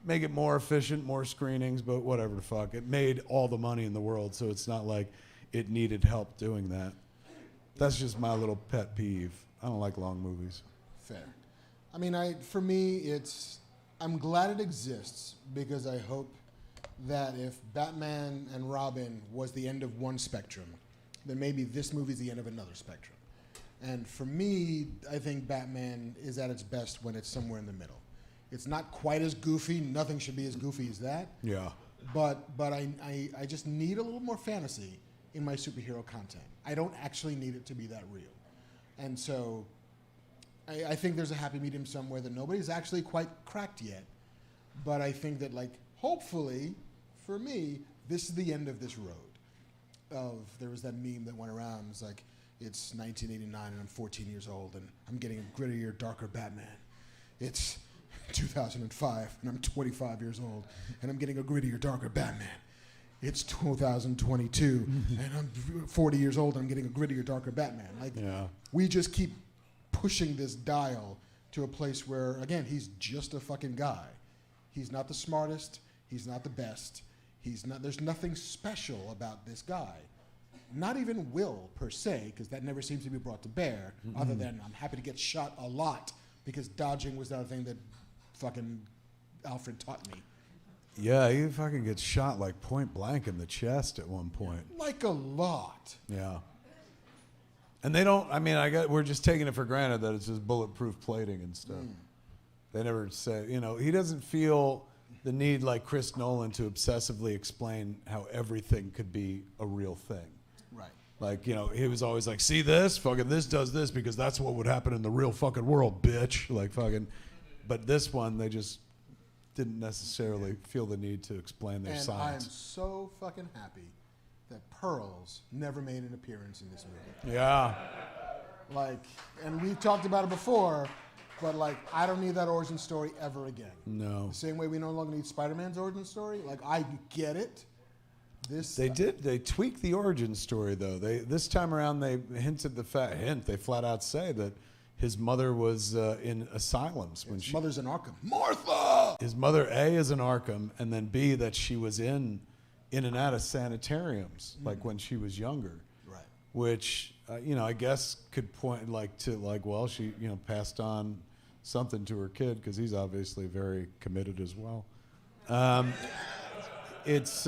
make it more efficient, more screenings, but whatever the fuck. It made all the money in the world, so it's not like it needed help doing that. That's just my little pet peeve. I don't like long movies. Fair. I mean, for me, I'm glad it exists because I hope that if Batman and Robin was the end of one spectrum, then maybe this movie's the end of another spectrum. And for me, I think Batman is at its best when it's somewhere in the middle. It's not quite as goofy. Nothing should be as goofy as that. Yeah. But I just need a little more fantasy in my superhero content. I don't actually need it to be that real. And so I think there's a happy medium somewhere that nobody's actually quite cracked yet. But I think that, like, hopefully, for me, this is the end of this road. There was that meme that went around. It's like, it's 1989 and I'm 14 years old and I'm getting a grittier, darker Batman. It's 2005 and I'm 25 years old and I'm getting a grittier, darker Batman. it's 2022 and I'm 40 years old and I'm getting a grittier, darker Batman. Like, we just keep pushing this dial to a place where, again, he's just a fucking guy. He's not the smartest. He's not the best. There's nothing special about this guy. Not even will, per se, because that never seems to be brought to bear, other than I'm happy to get shot a lot, because dodging was the other thing that fucking Alfred taught me. Yeah, he fucking gets shot like point blank in the chest at one point. Like a lot. Yeah. And they don't, I mean, we're just taking it for granted that it's just bulletproof plating and stuff. They never say, he doesn't feel the need like Chris Nolan to obsessively explain how everything could be a real thing. Right. Like, he was always like, see this? Fucking this does this because that's what would happen in the real fucking world, bitch. Like fucking, but this one, they just didn't necessarily feel the need to explain their science. And I'm so fucking happy that Pearls never made an appearance in this movie. Yeah. Like, and we've talked about it before, but like, I don't need that origin story ever again. No. The same way we no longer need Spider-Man's origin story. Like, I get it. They tweaked the origin story though. This time around they hinted they flat out say that his mother was in asylums when his mother's in Arkham. Martha. His mother A is in Arkham, and then B that she was in and out of sanitariums like when she was younger. Right. Which I guess could point well she passed on something to her kid because he's obviously very committed as well. That's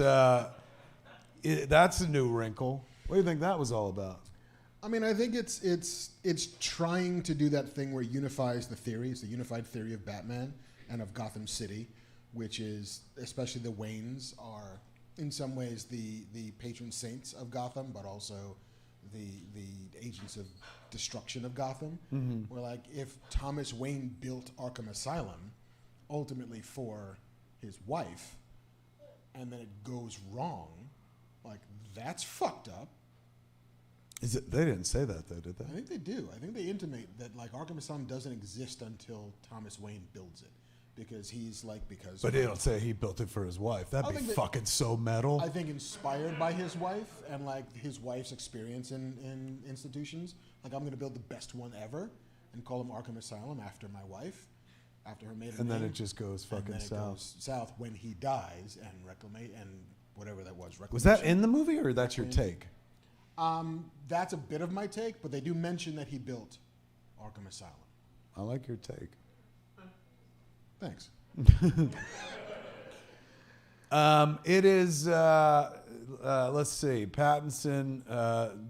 a new wrinkle. What do you think that was all about? I mean, I think it's trying to do that thing where it unifies the theory. It's the unified theory of Batman and of Gotham City, which is, especially the Waynes are in some ways the patron saints of Gotham, but also the agents of destruction of Gotham. Where like if Thomas Wayne built Arkham Asylum ultimately for his wife, and then it goes wrong, like that's fucked up. Is it? They didn't say that though, did they? I think they do. I think they intimate that like Arkham Asylum doesn't exist until Thomas Wayne builds it, because But they don't say he built it for his wife. That'd be fucking so metal. I think inspired by his wife and like his wife's experience in institutions. Like, I'm going to build the best one ever and call him Arkham Asylum after my wife, after her maiden name. And then it just goes fucking south. It goes south when he dies and whatever that was. Was that in the movie or that's your take? That's a bit of my take, but they do mention that he built Arkham Asylum. I like your take. Thanks. It is, let's see, Pattinson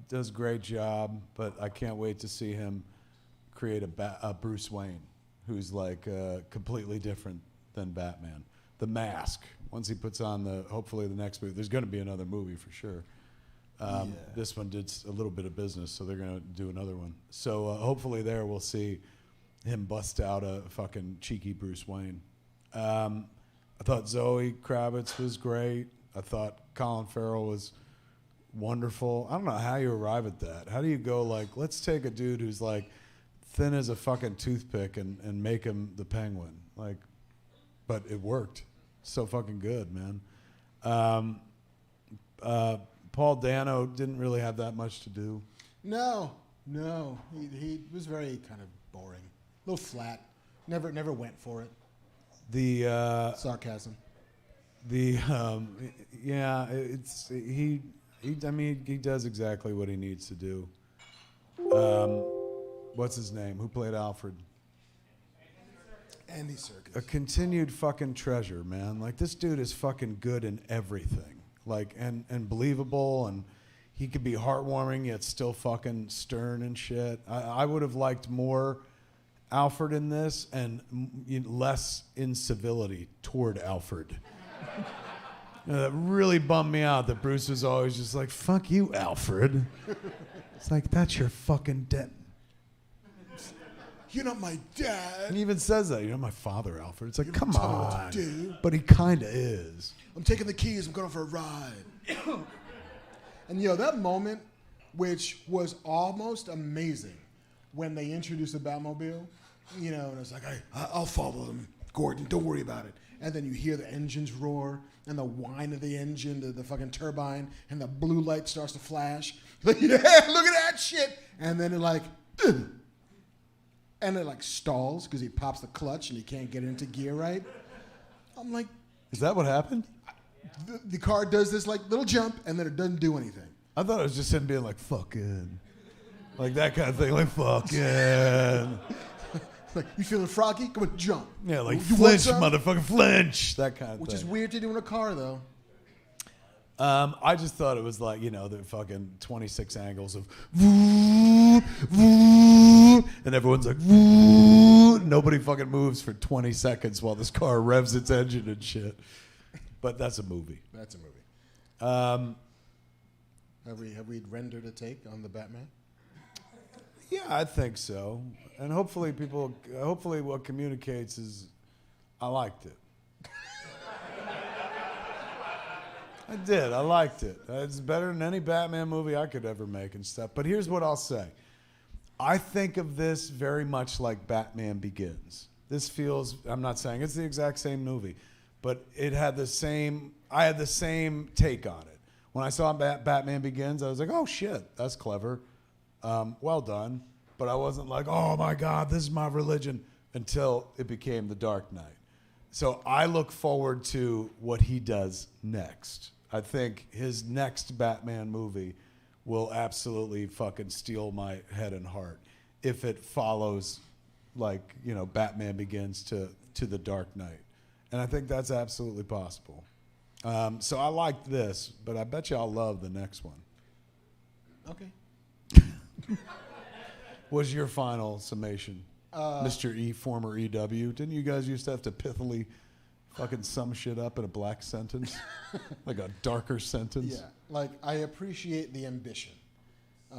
does a great job, but I can't wait to see him create a Bruce Wayne who's like completely different than Batman. The Mask, once he puts on hopefully the next movie, there's going to be another movie for sure. This one did a little bit of business, so they're going to do another one. So hopefully there we'll see him bust out a fucking cheeky Bruce Wayne. I thought Zoe Kravitz was great. I thought Colin Farrell was wonderful. I don't know how you arrive at that. How do you go like, let's take a dude who's like thin as a fucking toothpick and make him the Penguin? Like, but it worked. So fucking good, man. Paul Dano didn't really have that much to do. No. He was very kind of boring. A little flat. Never went for it. Sarcasm. Yeah, I mean, he does exactly what he needs to do. What's his name? Who played Alfred? Andy Serkis. A continued fucking treasure, man. Like, this dude is fucking good in everything. Like, and believable, and he could be heartwarming yet still fucking stern and shit. I would have liked more Alfred in this and less incivility toward Alfred. That really bummed me out that Bruce was always just like, fuck you, Alfred. It's like, that's your fucking dad. You're not my dad. And he even says that. You're not my father, Alfred. It's like, come tell me on. what to do. But he kind of is. I'm taking the keys. I'm going for a ride. And, that moment, which was almost amazing when they introduced the Batmobile, and it's like, I'll follow them, Gordon. Don't worry about it. and then you hear the engines roar, and the whine of the engine, the fucking turbine, and the blue light starts to flash. Like, yeah, look at that shit! And then it like, ugh. And it like stalls because he pops the clutch and he can't get into gear right. I'm like, Is that what happened? the car does this like little jump, and then it doesn't do anything. I thought it was just him being like, fucking. Like that kind of thing, like, fucking. Like, you feeling froggy? Come on, jump. Yeah, like, You want flinch, some? motherfucker, flinch. That kind of Which thing. is weird to do in a car, though. I just thought it was like, the fucking 26 angles of and everyone's like, nobody fucking moves for 20 seconds while this car revs its engine and shit. But that's a movie. That's a movie. Have we rendered a take on the Batman? Yeah, I think so. And hopefully what communicates is I liked it. I did. I liked it. It's better than any Batman movie I could ever make and stuff. But here's what I'll say. I think of this very much like Batman Begins. This feels, I'm not saying it's the exact same movie, but I had the same take on it. When I saw Batman Begins, I was like, oh shit, that's clever. Well done. But I wasn't like, oh my God, this is my religion, until it became The Dark Knight. So I look forward to what he does next. I think his next Batman movie will absolutely fucking steal my head and heart if it follows, like, Batman Begins to The Dark Knight. And I think that's absolutely possible. So I liked this, but I bet you I'll love the next one. Okay. What's your final summation? Mr. E, former EW. Didn't you guys used to have to pithily fucking sum shit up in a black sentence? Like a darker sentence? Yeah. Like, I appreciate the ambition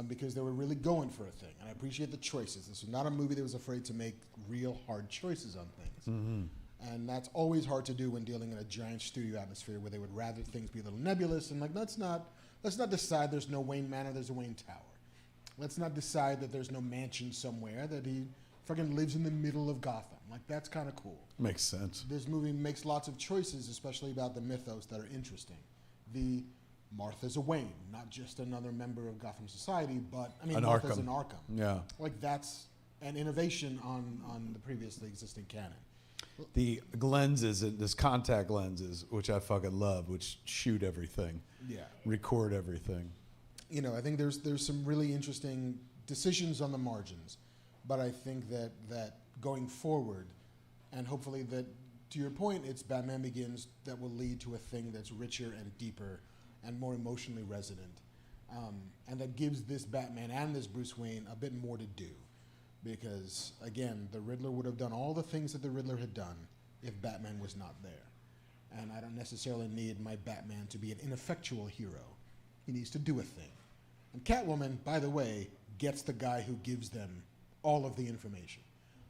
because they were really going for a thing. And I appreciate the choices. This was not a movie that was afraid to make real hard choices on things. Mm-hmm. And that's always hard to do when dealing in a giant studio atmosphere where they would rather things be a little nebulous and like, let's not decide there's no Wayne Manor, there's a Wayne Tower. Let's not decide that there's no mansion somewhere, that he fucking lives in the middle of Gotham. Like, that's kind of cool. Makes sense. This movie makes lots of choices, especially about the mythos that are interesting. The Martha's a Wayne, not just another member of Gotham Society, but, Martha's an Arkham. Yeah. Like, that's an innovation on the previously existing canon. The lenses, this contact lenses, which I fucking love, which shoot everything. Yeah. Record everything. I think there's some really interesting decisions on the margins, but I think that going forward, and hopefully that, to your point, it's Batman Begins that will lead to a thing that's richer and deeper and more emotionally resonant, and that gives this Batman and this Bruce Wayne a bit more to do, because again, the Riddler would have done all the things that the Riddler had done if Batman was not there, and I don't necessarily need my Batman to be an ineffectual hero. He needs to do a thing. And Catwoman, by the way, gets the guy who gives them all of the information.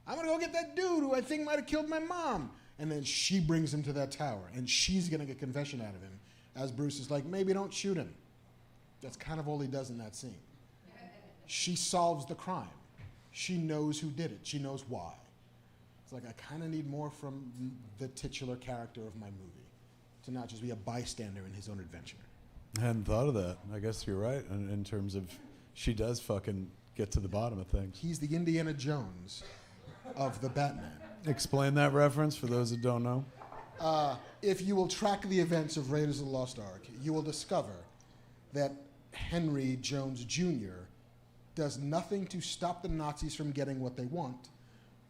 I'm going to go get that dude who I think might have killed my mom. And then she brings him to that tower, and she's going to get confession out of him, as Bruce is like, maybe don't shoot him. That's kind of all he does in that scene. She solves the crime. She knows who did it. She knows why. It's like, I kind of need more from the titular character of my movie, to not just be a bystander in his own adventure. I hadn't thought of that. I guess you're right in terms of she does fucking get to the bottom of things. He's the Indiana Jones of the Batman. Explain that reference for those that don't know. If you will track the events of Raiders of the Lost Ark, you will discover that Henry Jones Jr. does nothing to stop the Nazis from getting what they want,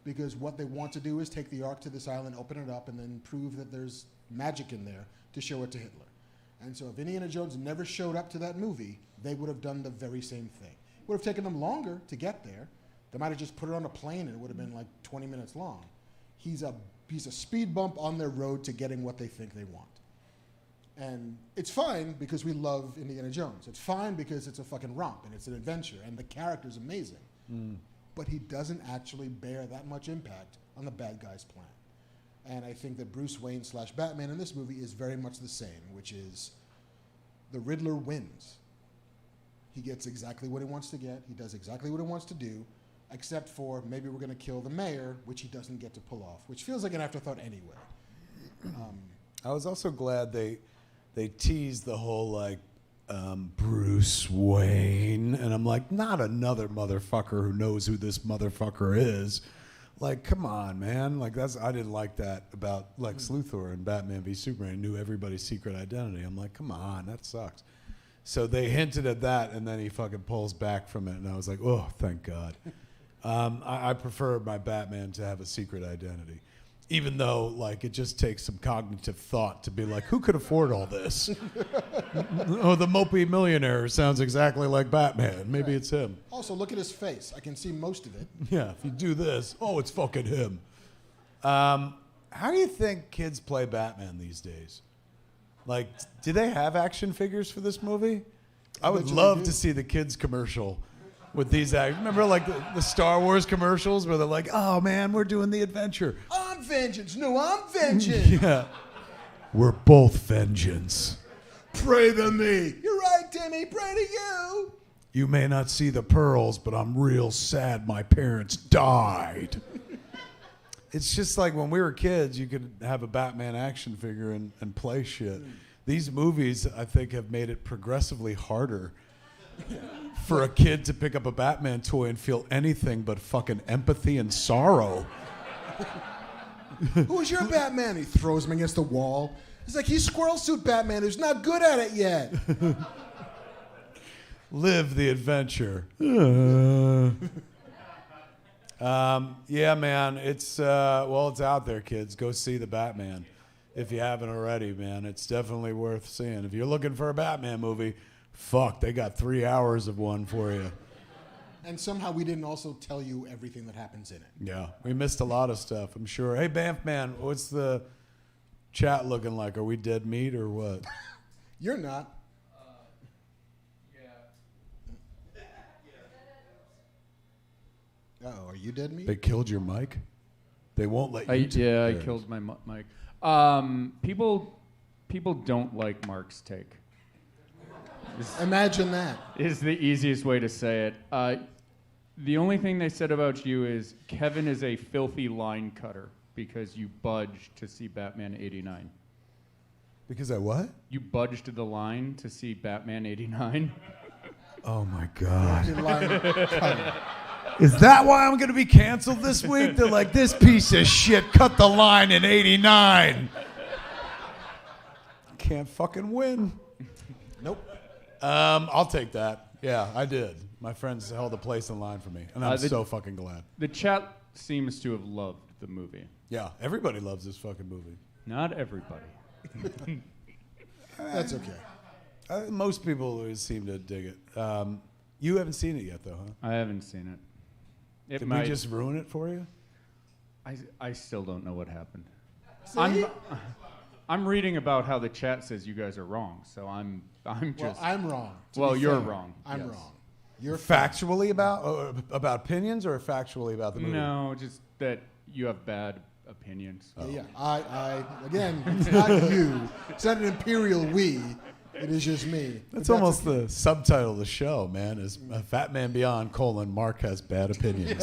because what they want to do is take the Ark to this island, open it up, and then prove that there's magic in there to show it to Hitler. And so if Indiana Jones never showed up to that movie, they would have done the very same thing. It would have taken them longer to get there. They might have just put it on a plane and it would have been like 20 minutes long. He's a speed bump on their road to getting what they think they want. And it's fine because we love Indiana Jones. It's fine because it's a fucking romp and it's an adventure and the character's amazing. But he doesn't actually bear that much impact on the bad guy's plan. And I think that Bruce Wayne / Batman in this movie is very much the same, which is the Riddler wins. He gets exactly what he wants to get. He does exactly what he wants to do, except for maybe we're going to kill the mayor, which he doesn't get to pull off, which feels like an afterthought anyway. I was also glad they teased the whole like Bruce Wayne, and I'm like, not another motherfucker who knows who this motherfucker is. Like, come on, man. Like I didn't like that about Lex Luthor and Batman v Superman. He knew everybody's secret identity. I'm like, come on, that sucks. So they hinted at that, and then he fucking pulls back from it, and I was like, oh, thank God. I prefer my Batman to have a secret identity. Even though, like, it just takes some cognitive thought to be like, who could afford all this? Oh, the mopey millionaire sounds exactly like Batman. Maybe it's him. Also, look at his face. I can see most of it. Yeah, if you do this, oh, it's fucking him. How do you think kids play Batman these days? Like, do they have action figures for this movie? I would love to see the kids commercial with these actors. Remember, like, the Star Wars commercials where they're like, oh, man, we're doing the adventure. I'm vengeance. No, I'm vengeance. Yeah. We're both vengeance. Pray to me. You're right, Timmy. Pray to you. You may not see the pearls, but I'm real sad my parents died. It's just like when we were kids, you could have a Batman action figure and play shit. These movies, I think, have made it progressively harder for a kid to pick up a Batman toy and feel anything but fucking empathy and sorrow. Who's your Batman? He throws him against the wall. He's like, he's Squirrel Suit Batman who's not good at it yet. Live the adventure. Yeah, man. It's it's out there, kids. Go see the Batman if you haven't already, man. It's definitely worth seeing. If you're looking for a Batman movie, fuck, they got 3 hours of one for you. And somehow we didn't also tell you everything that happens in it. Yeah, we missed a lot of stuff, I'm sure. Hey, Banff man, what's the chat looking like? Are we dead meat or what? You're not. Uh-oh, are you dead meat? They killed your mic? They won't let you I killed my mic. People don't like Mark's take. Imagine that. Is the easiest way to say it. The only thing they said about you is Kevin is a filthy line cutter because you budged to see Batman 89. Because I what? You budged the line to see Batman 89. Oh, my God. Line cutter. Is that why I'm going to be canceled this week? They're like, this piece of shit cut the line in 89. Can't fucking win. Nope. I'll take that. Yeah, I did. My friends held a place in line for me, and I'm so fucking glad. The chat seems to have loved the movie. Yeah, everybody loves this fucking movie. Not everybody. That's okay. Most people seem to dig it. You haven't seen it yet, though, huh? I haven't seen it. Did we just ruin it for you? I still don't know what happened. See? I'm reading about how the chat says you guys are wrong, so I'm just. Well, I'm wrong. You're wrong. I'm yes. wrong. You're Factually about opinions or factually about the movie? No, just that you have bad opinions. Yeah. I again, it's not you. It's not an imperial we. It is just me. That's almost the subtitle of the show, man, is Fat Man Beyond, Mark has bad opinions.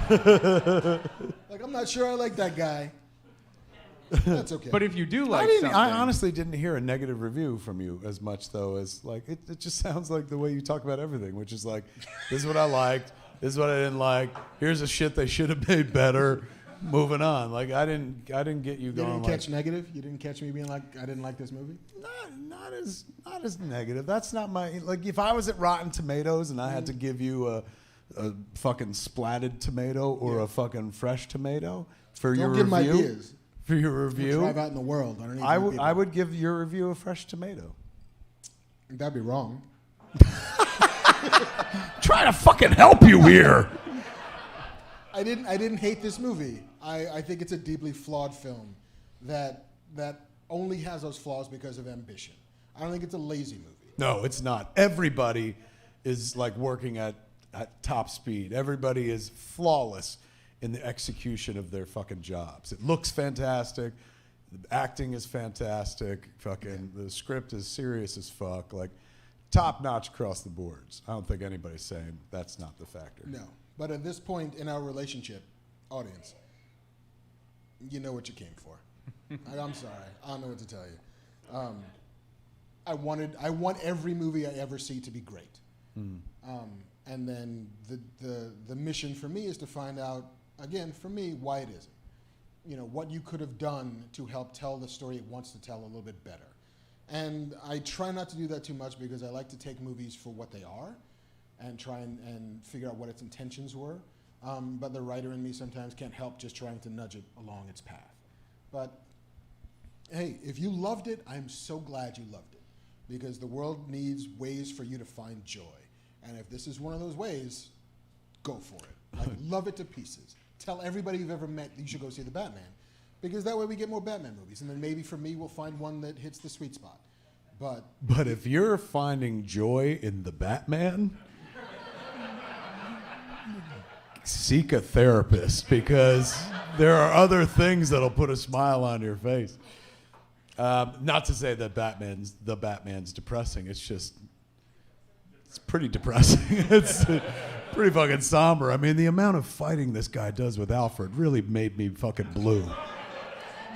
Yeah. Like, I'm not sure I like that guy. That's okay. But if you do like something... I honestly didn't hear a negative review from you as much, though, as, like, it just sounds like the way you talk about everything, which is like, this is what I liked, this is what I didn't like, here's the shit they should have made better, moving on. Like, I didn't get you going. You didn't catch negative? You didn't catch me being like, I didn't like this movie? Not as negative. That's not my, like, if I was at Rotten Tomatoes and I had to give you a fucking splatted tomato or a fucking fresh tomato for your review. Don't give my ideas. For your review, drive out in the world. I would give your review a fresh tomato. That'd be wrong. Trying to fucking help you here. I didn't hate this movie. I think it's a deeply flawed film that only has those flaws because of ambition. I don't think it's a lazy movie. No, it's not. Everybody is like working at top speed. Everybody is flawless in the execution of their fucking jobs. It looks fantastic. The acting is fantastic. Fucking the script is serious as fuck. Like top notch across the boards. I don't think anybody's saying that's not the factor. No, but at this point in our relationship, audience, you know what you came for. I'm sorry. I don't know what to tell you. I want every movie I ever see to be great. And then the mission for me is to find out, again, for me, why it isn't. You know, what you could have done to help tell the story it wants to tell a little bit better. And I try not to do that too much because I like to take movies for what they are and try and figure out what its intentions were. But the writer in me sometimes can't help just trying to nudge it along its path. But hey, if you loved it, I'm so glad you loved it, because the world needs ways for you to find joy. And if this is one of those ways, go for it. Like, love it to pieces. Tell everybody you've ever met that you should go see The Batman, because that way we get more Batman movies. And then maybe for me, we'll find one that hits the sweet spot. But if you're finding joy in The Batman, seek a therapist, because there are other things that'll put a smile on your face. Not to say that the Batman's depressing. It's just, it's pretty depressing. It's pretty fucking somber. I mean, the amount of fighting this guy does with Alfred really made me fucking blue.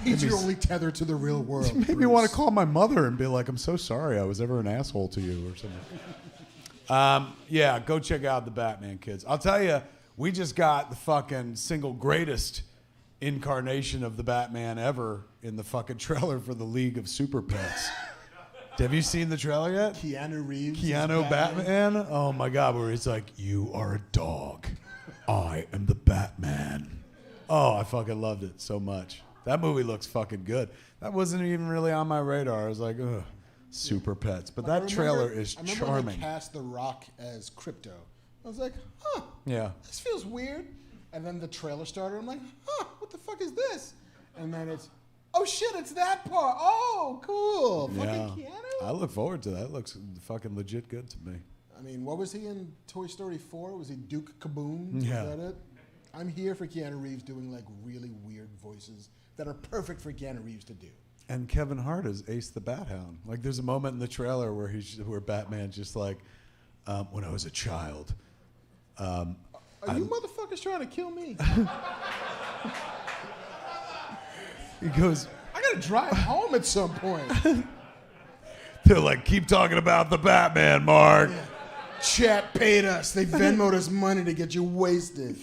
He's your only tether to the real world. It made me want to call my mother and be like, I'm so sorry I was ever an asshole to you or something. Yeah, go check out The Batman, kids. I'll tell you, we just got the fucking single greatest incarnation of the Batman ever in the fucking trailer for the League of Super Pets. Have you seen the trailer yet? Keanu Reeves. Keanu Batman? Oh my God, where he's like, you are a dog. I am the Batman. Oh, I fucking loved it so much. That movie looks fucking good. That wasn't even really on my radar. I was like, ugh, Super Pets. But that trailer is charming. I remember when they cast The Rock as Crypto. I was like, huh. Yeah. This feels weird. And then the trailer started. I'm like, huh, what the fuck is this? And then it's, oh shit, it's that part. Oh, cool. Yeah. Fucking Keanu? I look forward to that. It looks fucking legit good to me. I mean, what was he in Toy Story 4? Was he Duke Kaboom? Yeah. Is that it? I'm here for Keanu Reeves doing like really weird voices that are perfect for Keanu Reeves to do. And Kevin Hart is Ace the Bat Hound. Like, there's a moment in the trailer where Batman's just like, when I was a child. Are you motherfuckers trying to kill me? He goes, I gotta drive home at some point. they're like, keep talking about the Batman, Mark. Yeah. Chat paid us. They Venmoed us money to get you wasted.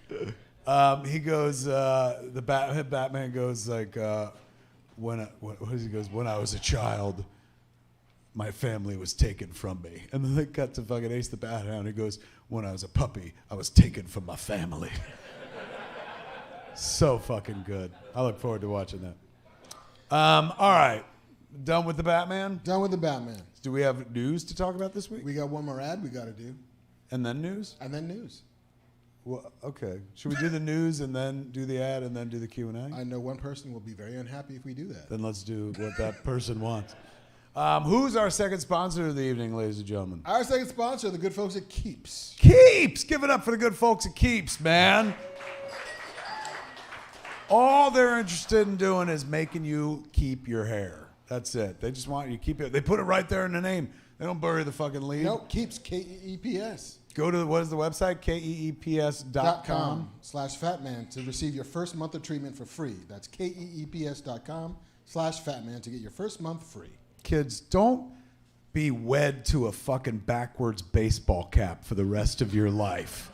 He goes, Batman goes like, when I was a child, my family was taken from me. And then they cut to fucking Ace the Bat Hound. He goes, when I was a puppy, I was taken from my family. So fucking good. I look forward to watching that. All right. Done with the Batman? Done with the Batman. Do we have news to talk about this week? We got one more ad we got to do. And then news? And then news. Well, okay. Should we do the news and then do the ad and then do the Q&A? I know one person will be very unhappy if we do that. Then let's do what that person wants. Who's our second sponsor of the evening, ladies and gentlemen? Our second sponsor, the good folks at Keeps. Keeps! Give it up for the good folks at Keeps, man. All they're interested in doing is making you keep your hair. That's it. They just want you to keep it. They put it right there in the name. They don't bury the fucking lead. Nope, Keeps, K-E-E-P-S. Go to, what is the website? keeps.com/fatman to receive your first month of treatment for free. That's keeps.com/fatman to get your first month free. Kids, don't be wed to a fucking backwards baseball cap for the rest of your life.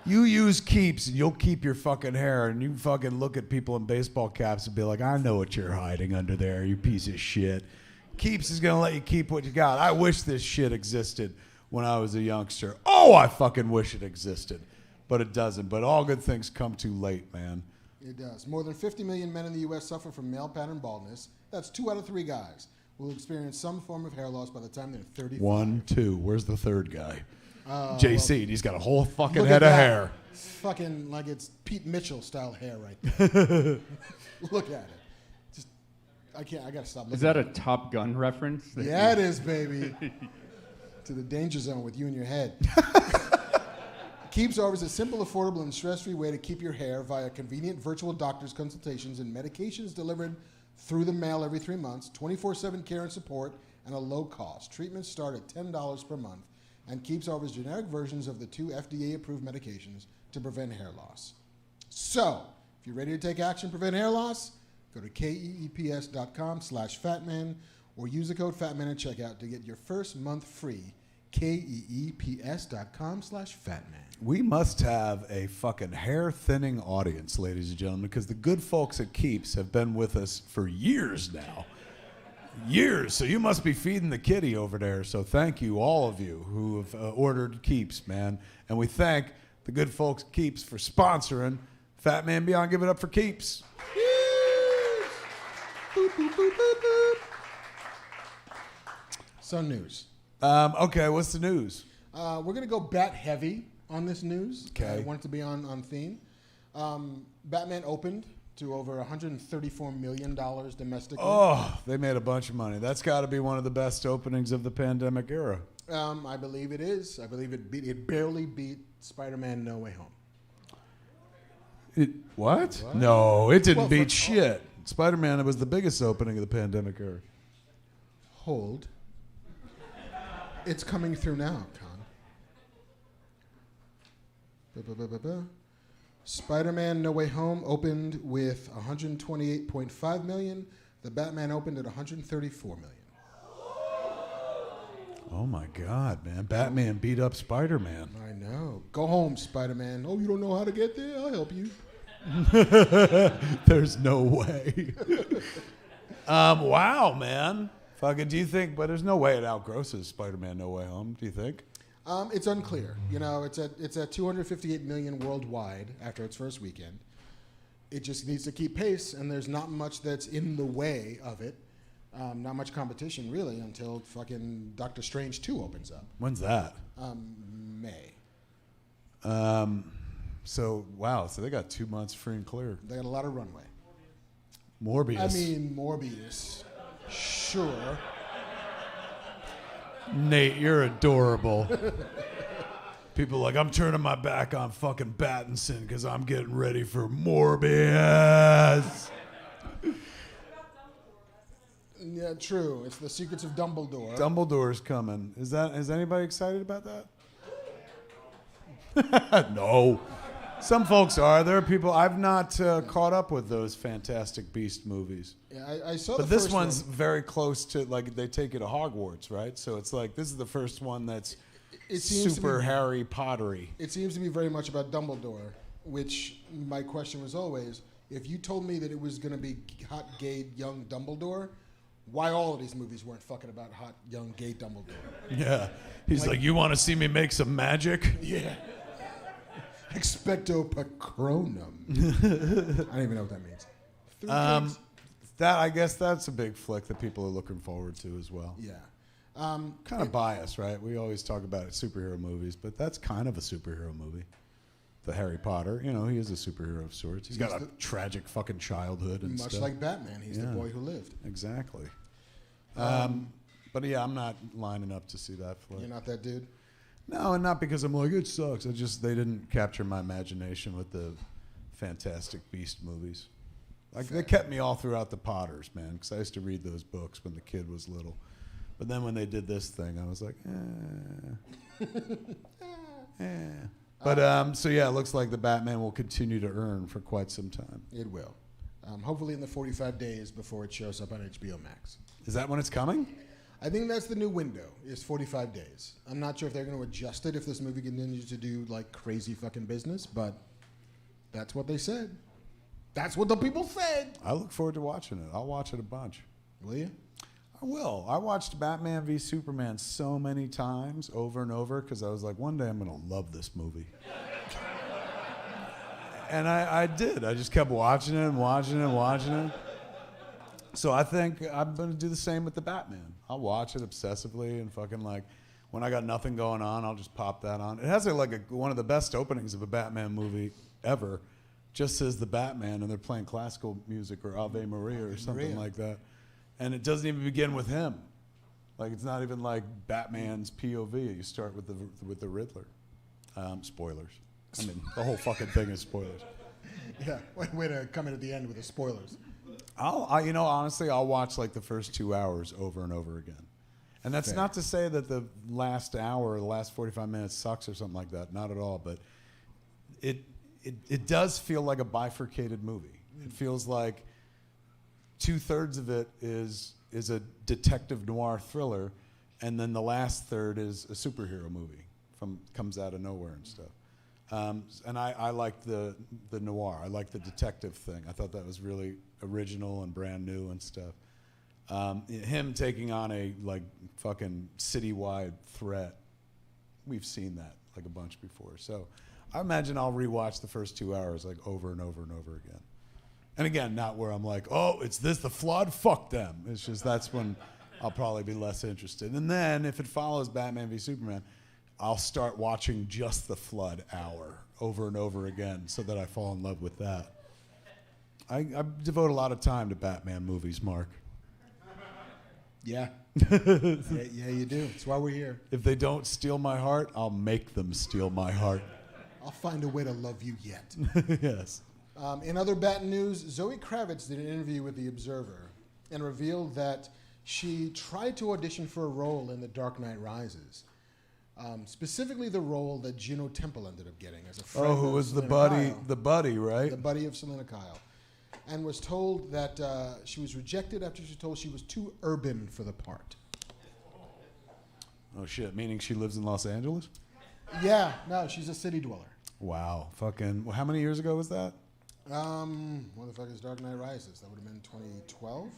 You use Keeps and you'll keep your fucking hair, and you fucking look at people in baseball caps and be like, I know what you're hiding under there, you piece of shit. Keeps is going to let you keep what you got. I wish this shit existed when I was a youngster. Oh, I fucking wish it existed. But it doesn't. But all good things come too late, man. It does. More than 50 million men in the U.S. suffer from male pattern baldness. That's 2 out of 3 guys will experience some form of hair loss by the time they're 35. 1, 2. Where's the third guy? JC. Well, he's got a whole fucking head of hair. Fucking like it's Pete Mitchell style hair right there. Look at it. Just, I gotta stop looking. Is that a Top Gun reference? Yeah, it is, baby. To the danger zone with you in your head. Keeps offers a simple, affordable, and stress-free way to keep your hair via convenient virtual doctor's consultations and medications delivered through the mail every 3 months, 24/7 care and support, and a low cost. Treatments start at $10 per month, and Keeps offers generic versions of the 2 FDA-approved medications to prevent hair loss. So, if you're ready to take action to prevent hair loss, Go to keeps.com/fatman or use the code FATMAN at checkout to get your first month free. keeps.com/fatman. We must have a fucking hair-thinning audience, ladies and gentlemen, because the good folks at Keeps have been with us for years now. Years. So you must be feeding the kitty over there. So thank you, all of you who have ordered Keeps, man. And we thank the good folks at Keeps for sponsoring Fat Man Beyond. Give it up for Keeps. Boop, boop, boop, boop, boop. Some news. Okay, what's the news? We're going to go bat heavy on this news. Okay. I want it to be on theme. Batman opened to over $134 million domestically. Oh, they made a bunch of money. That's got to be one of the best openings of the pandemic era. I believe it is. I believe it barely beat Spider-Man No Way Home. What? No, it didn't Well, beat shit. Spider-Man was the biggest opening of the pandemic era. Hold. It's coming through now, Con. Spider-Man No Way Home opened with $128.5 million. The Batman opened at $134 million. Oh my God, man. Batman beat up Spider-Man. I know. Go home, Spider-Man. Oh, you don't know how to get there? I'll help you. There's no way. Wow, man. Fucking, do you think, but there's no way it outgrosses Spider-Man No Way Home, do you think? It's unclear. You know, it's at 258 million worldwide after its first weekend. It just needs to keep pace, and there's not much that's in the way of it. Not much competition, really, until fucking Doctor Strange 2 opens up. When's that? May. So, wow, so they got 2 months free and clear. They got a lot of runway. Morbius. I mean, Morbius. Sure. Nate, you're adorable. People are like, I'm turning my back on fucking Battinson because I'm getting ready for Morbius. Yeah, true. It's the Secrets of Dumbledore. Dumbledore's coming. Is anybody excited about that? No. Some folks are. There are people. I've not caught up with those Fantastic Beast movies. Yeah, I saw But the this first one's one. very close to, like, they take it to Hogwarts, right? So it's like, this is the first one that's It seems super to be, Harry Pottery. It seems to be very much about Dumbledore, which my question was always, if you told me that it was going to be hot, gay, young Dumbledore, why all of these movies weren't fucking about hot, young, gay Dumbledore? Yeah. He's like, you want to see me make some magic? Yeah. Expecto Patronum. I don't even know what that means. I guess that's a big flick that people are looking forward to as well. Yeah. Kind of biased, right? We always talk about superhero movies, but that's kind of a superhero movie. The Harry Potter, you know, he is a superhero of sorts. He's got a tragic fucking childhood and Much stuff. like Batman, he's the boy who lived. Exactly. But yeah, I'm not lining up to see that flick. You're not that dude? No, and not because I'm like, it sucks. They didn't capture my imagination with the Fantastic Beast movies. Like, they kept me all throughout the Potters, man, because I used to read those books when the kid was little. But then when they did this thing, I was like, But, so yeah, it looks like the Batman will continue to earn for quite some time. It will. Hopefully in the 45 days before it shows up on HBO Max. Is that when it's coming? I think that's the new window, is 45 days. I'm not sure if they're going to adjust it if this movie continues to do, like, crazy fucking business, but that's what they said. That's what the people said. I look forward to watching it. I'll watch it a bunch. Will you? I will. I watched Batman v Superman so many times over and over because I was like, one day I'm going to love this movie. And I did. I just kept watching it and watching it and watching it. So I think I'm going to do the same with the Batman. I'll watch it obsessively and fucking, like, when I got nothing going on, I'll just pop that on. It has one of the best openings of a Batman movie ever. Just says the Batman and they're playing classical music or Ave Maria or something like that. And it doesn't even begin with him. Like, it's not even like Batman's POV. You start with the Riddler. Spoilers. I mean, the whole fucking thing is spoilers. Yeah, way to come in at the end with the spoilers. Honestly, I'll watch like the first 2 hours over and over again. And that's not to say that the last hour or the last 45 minutes sucks or something like that. Not at all. But it does feel like a bifurcated movie. It feels like 2/3 of it is a detective noir thriller, and then the last third is a superhero movie comes out of nowhere and stuff. And I liked the noir. I liked the detective thing. I thought that was really original and brand new and stuff. Him taking on a like fucking citywide threat, we've seen that like a bunch before. So I imagine I'll rewatch the first 2 hours like over and over and over again. And again, not where I'm like, oh, it's this, the flood, fuck them. It's just that's when I'll probably be less interested. And then if it follows Batman v Superman, I'll start watching just the flood hour over and over again so that I fall in love with that. I devote a lot of time to Batman movies, Mark. Yeah. Yeah, you do. That's why we're here. If they don't steal my heart, I'll make them steal my heart. I'll find a way to love you yet. Yes. In other Bat news, Zoe Kravitz did an interview with The Observer and revealed that she tried to audition for a role in The Dark Knight Rises. Specifically the role that Juno Temple ended up getting as a friend. Oh, who of was Selena the buddy, Kyle, the buddy, right? the buddy of Selena Kyle, and was told that she was rejected after she was told she was too urban for the part. Oh shit, meaning she lives in Los Angeles? Yeah, no, she's a city dweller. Wow, fucking, how many years ago was that? What the fuck is Dark Knight Rises? That would have been 2012,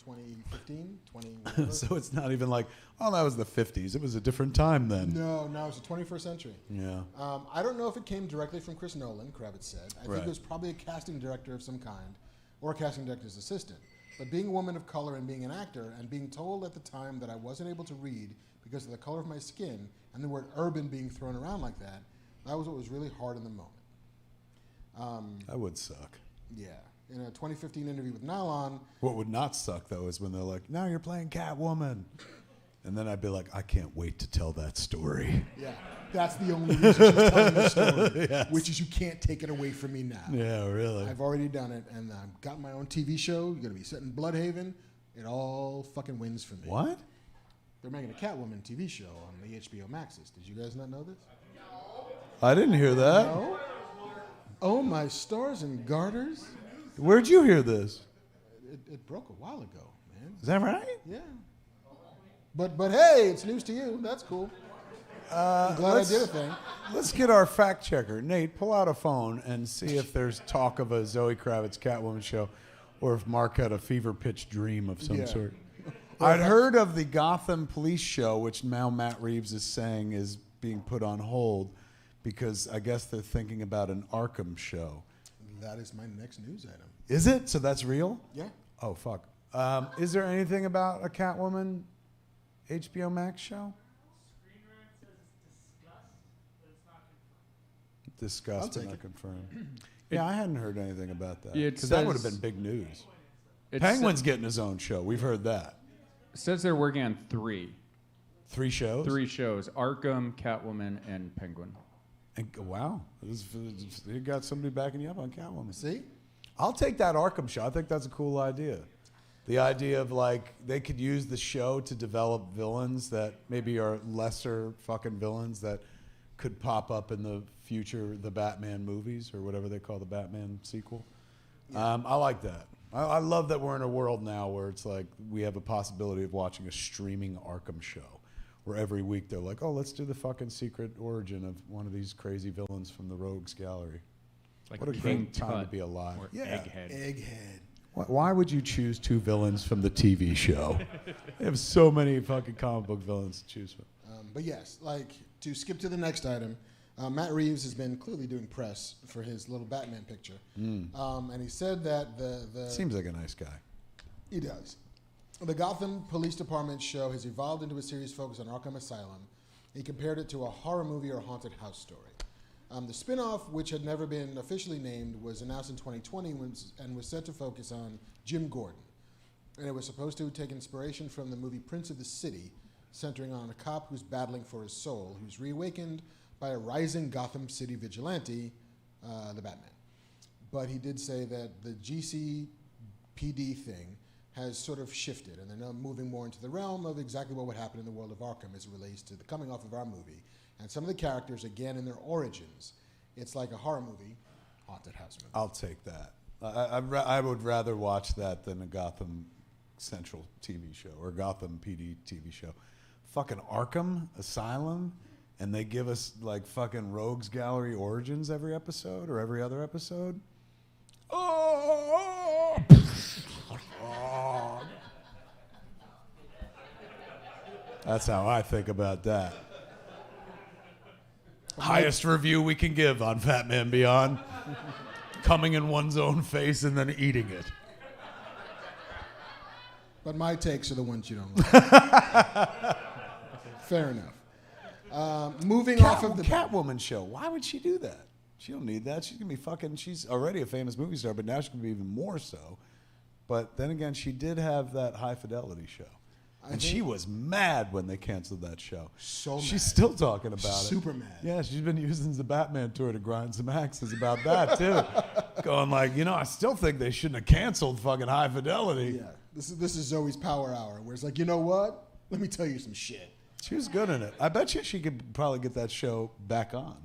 2015, 20 whatever. So it's not even like, oh, that was the 50s. It was a different time then. No, it's the 21st century. Yeah. I don't know if it came directly from Chris Nolan, Kravitz said. I think Right. it was probably a casting director of some kind, or a casting director's assistant. But being a woman of color and being an actor, and being told at the time that I wasn't able to read because of the color of my skin, and the word urban being thrown around like that, that was what was really hard in the moment. That would suck. Yeah. In a 2015 interview with Nylon, What would not suck, though, is when they're like, now you're playing Catwoman. And then I'd be like, I can't wait to tell that story. yeah, that's the only reason she's telling the story, Yes. which is you can't take it away from me now. Yeah, really. I've already done it, and I've got my own TV show. You're going to be set in Bloodhaven. It all fucking wins for me. What? They're making a Catwoman TV show on the HBO Maxes. Did you guys not know this? I didn't hear that. No? Oh, my stars and garters. Where'd you hear this? It broke a while ago, man. Is that right? Yeah. But hey, it's news to you. That's cool. I'm glad I did a thing. Let's get our fact checker. Nate, pull out a phone and see if there's talk of a Zoe Kravitz Catwoman show or if Mark had a fever pitch dream of some Yeah. sort. I'd heard of the Gotham police show, which now Matt Reeves is saying is being put on hold because I guess they're thinking about an Arkham show. That is my next news item. Is it? So that's real? Yeah. Oh, fuck. Is there anything about a Catwoman HBO Max show? Screen Rant says it's discussed, but it's not confirmed. Discussed I'll but take not it. confirmed. Yeah, I hadn't heard anything about that. Yeah, it Because that would have says- been big news. It Penguin's getting his own show. We've heard that. says they're working on 3 3 shows? Arkham, Catwoman, and Penguin. And, wow. You got somebody backing you up on Catwoman. See? I'll take that Arkham show. I think that's a cool idea. The idea of like they could use the show to develop villains that maybe are lesser fucking villains that could pop up in the future, the Batman movies or whatever they call the Batman sequel. I like that. I love that we're in a world now where it's like we have a possibility of watching a streaming Arkham show where every week they're like, oh, let's do the fucking secret origin of one of these crazy villains from the Rogues Gallery. Like What a King great time to Tut be alive. or Yeah. Egghead. Egghead. Why would you choose 2 villains from the TV show? They have so many fucking comic book villains to choose from. But yes, like to skip to the next item, Matt Reeves has been clearly doing press for his little Batman picture, and he said that the Seems like a nice guy. he does. The Gotham Police Department show has evolved into a series focused on Arkham Asylum. He compared it to a horror movie or haunted house story. The spin-off, which had never been officially named, was announced in 2020 and was set to focus on Jim Gordon. And it was supposed to take inspiration from the movie Prince of the City, centering on a cop who's battling for his soul, who's reawakened by a rising Gotham City vigilante, the Batman. But he did say that the GCPD thing has sort of shifted, and they're now moving more into the realm of exactly what would happen in the world of Arkham as it relates to the coming off of our movie. And some of the characters, again, in their origins, it's like a horror movie, haunted house movie. I'll take that. I would rather watch that than a Gotham Central TV show or Gotham PD TV show. Fucking Arkham Asylum, and they give us like fucking Rogues Gallery Origins every episode or every other episode. Oh! That's how I think about that. Highest review we can give on Fat Man Beyond. Coming in one's own face and then eating it. But my takes are the ones you don't like. Fair enough. Moving off of the Catwoman show. Why would she do that? She don't need that. She's gonna be fucking. She's already a famous movie star, but now she's gonna be even more so. But then again, she did have that High Fidelity show, and she was mad when they canceled that show. So she's mad. still talking about it. Super mad. Yeah, she's been using the Batman tour to grind some axes about that too. Going like, I still think they shouldn't have canceled fucking High Fidelity. Yeah, this is Zoe's Power Hour, where it's like, you know what? Let me tell you some shit. She was good in it. I bet you she could probably get that show back on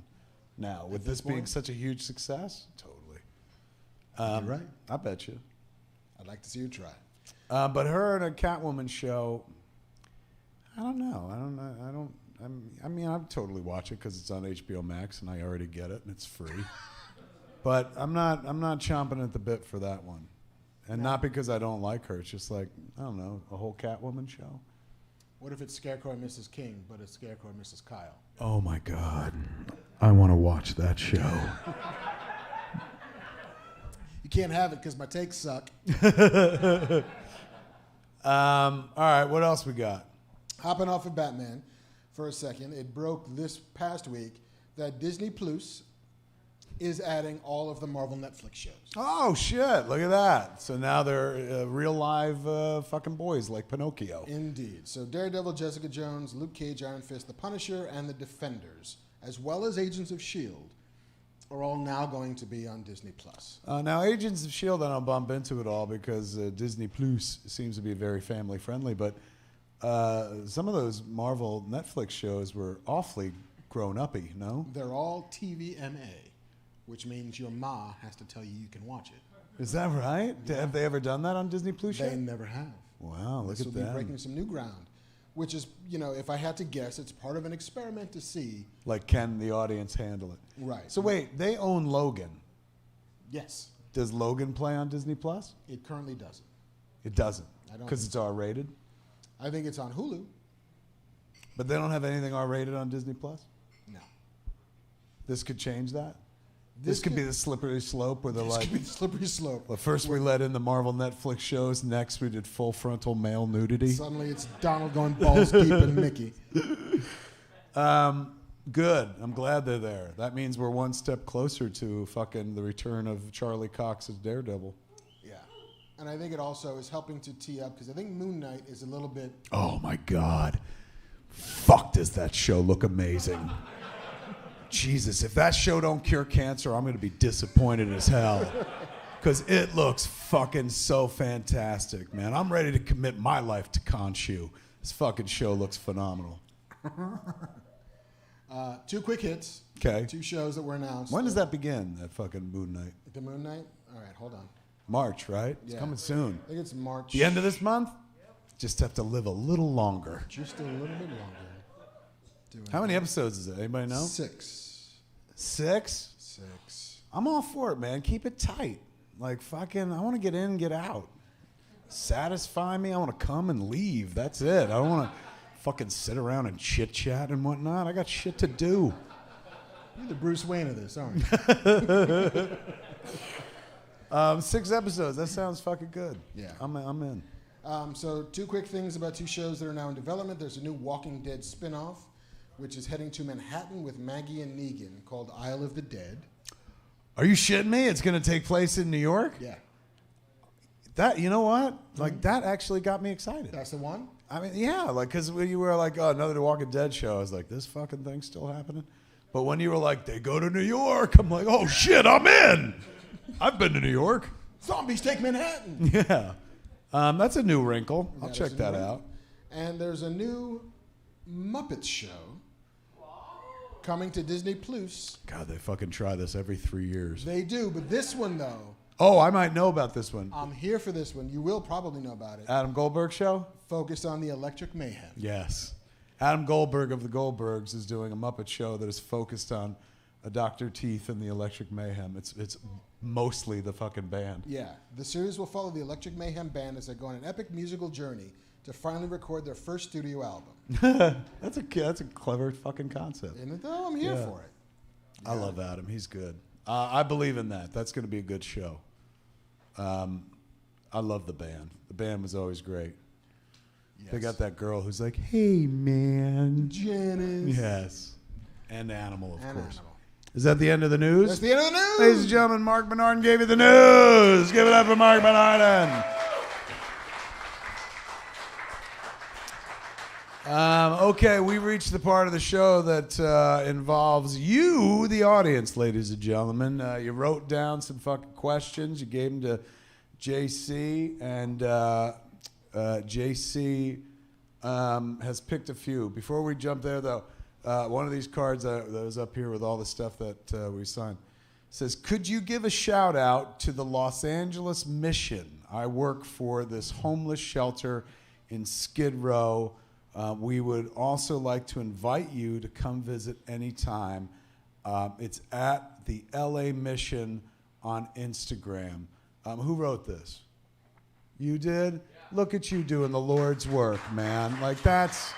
now with this being such a huge success. Totally. You're right. I bet you. I'd like to see her try. But her and a Catwoman show, I don't know. I mean, I'd totally watch it because it's on HBO Max and I already get it and it's free. But I'm not chomping at the bit for that one. And not because I don't like her. It's just like, I don't know, a whole Catwoman show. What if it's Scarecrow and Mrs. King, but it's Scarecrow and Mrs. Kyle? Oh my God. I want to watch that show. You can't have it because my takes suck. All right, what else we got? Hopping off of Batman for a second, it broke this past week that Disney Plus is adding all of the Marvel Netflix shows. Oh, shit. Look at that. So now they're real live fucking boys like Pinocchio. Indeed. So Daredevil, Jessica Jones, Luke Cage, Iron Fist, The Punisher, and The Defenders, as well as Agents of S.H.I.E.L.D., are all now going to be on Disney Plus. Now, Agents of S.H.I.E.L.D., I don't bump into it all because Disney Plus seems to be very family friendly, but some of those Marvel Netflix shows were awfully grown-uppy, no? They're all TVMA, which means your ma has to tell you you can watch it. Is that right? Yeah. Have they ever done that on Disney Plus They yet? never have. Wow, look This at will be that. breaking some new ground, which is, if I had to guess, it's part of an experiment to see. Like, can the audience handle it? Right. So wait, they own Logan. Yes, Does Logan play on Disney Plus? it currently doesn't. It doesn't. I don't Because think it's R-rated? I think it's on Hulu. But they don't have anything R-rated on Disney Plus? No. This could change that? This could be the slippery slope where they're This like, could be the slippery slope. well, first we let in the Marvel Netflix shows, next we did full frontal male nudity. Suddenly it's Donald going balls deep in Mickey. Good. I'm glad they're there. That means we're one step closer to fucking the return of Charlie Cox as Daredevil. Yeah. And I think it also is helping to tee up, because I think Moon Knight is a little bit... Oh my God. Fuck, does that show look amazing. Jesus, if that show don't cure cancer, I'm going to be disappointed as hell. Because it looks fucking so fantastic, man. I'm ready to commit my life to Khonshu. This fucking show looks phenomenal. 2 quick hits. Okay. 2 shows that were announced. When does that begin, that fucking Moon Knight? The Moon Knight? All right, hold on. March, right? It's Yeah. coming soon. I think it's March. The end of this month? Just have to live a little longer. Just a little bit longer. How many episodes is it? Anybody know? 6. 6? 6. I'm all for it, man. Keep it tight. Like, fucking, I want to get in and get out. Satisfy me. I want to come and leave. That's it. I don't want to fucking sit around and chit-chat and whatnot. I got shit to do. You're the Bruce Wayne of this, aren't you? 6 episodes. That sounds fucking good. Yeah. I'm in. So 2 quick things about 2 shows that are now in development. There's a new Walking Dead spin-off, which is heading to Manhattan with Maggie and Negan, called Isle of the Dead. Are you shitting me? It's going to take place in New York? Yeah. That, you know what? Like, that actually got me excited. That's the one? I mean, yeah, like, because when you were like, oh, another Walking Dead show, I was like, this fucking thing's still happening? But when you were like, they go to New York, I'm like, oh, shit, I'm in. I've been to New York. Zombies take Manhattan! Yeah. That's a new wrinkle. I'll That check is a that new one. out. And there's a new Muppets show coming to Disney Plus. God, they fucking try this every 3 years. They do, but this one, though, Oh, I might know about this one. I'm here for this one. You will probably know about it. Adam Goldberg show? Focused on the Electric Mayhem. Yes. Adam Goldberg of the Goldbergs is doing a Muppet show that is focused on a Dr. Teeth and the Electric Mayhem. It's mostly the fucking band. Yeah. The series will follow the Electric Mayhem band as they go on an epic musical journey to finally record their first studio album. That's a clever fucking concept. Isn't it though? I'm here Yeah. for it. I love Adam. He's good. I believe in that. That's going to be a good show. I love the band. The band was always great. They got that girl who's like, hey, man. Janice. Yes. And Animal, of And course. Animal. Is that the end of the news? That's the end of the news. Ladies and gentlemen, Marc Bernardin gave you the news. Give it up for Marc Bernardin. Okay, we reached the part of the show that involves you, the audience, ladies and gentlemen. You wrote down some fucking questions. You gave them to JC, and JC has picked a few. Before we jump there, though, one of these cards that was up here with all the stuff that we signed says, could you give a shout out to the Los Angeles Mission? I work for this homeless shelter in Skid Row. We would also like to invite you to come visit anytime. It's at the LA Mission on Instagram. Who wrote this? You did? Yeah. Look at you doing the Lord's work, man. Like that's...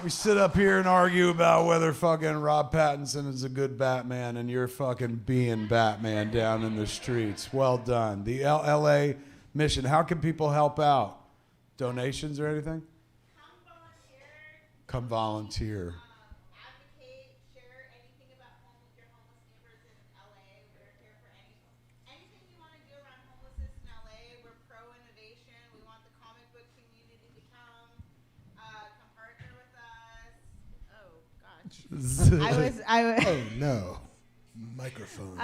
We sit up here and argue about whether fucking Rob Pattinson is a good Batman and you're fucking being Batman down in the streets. Well done. The LA Mission. How can people help out? Donations or anything? Come volunteer. Advocate, share anything about your homeless neighbors in LA. We're here for anything you want to do around homelessness in LA. We're pro-innovation. We want the comic book community to come partner with us. Oh, gosh. Oh, no. Microphones.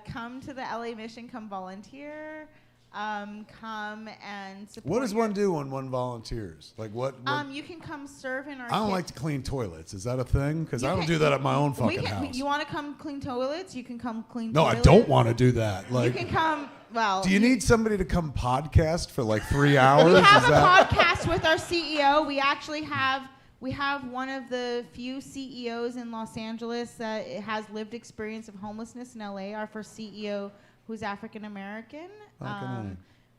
Come to the LA Mission, come volunteer, come and support. What does one do when one volunteers? Like what? You can come serve in our. I don't like to clean toilets. Is that a thing? Because I don't do that at my own fucking house. You want to come clean toilets? You can come clean. No, toilets. I don't want to do that. Like, you can come. Well, do you need somebody to come podcast for like 3 hours? We have a podcast with our CEO. We actually have. We have one of the few CEOs in Los Angeles that has lived experience of homelessness in LA. Our first CEO, who's African American,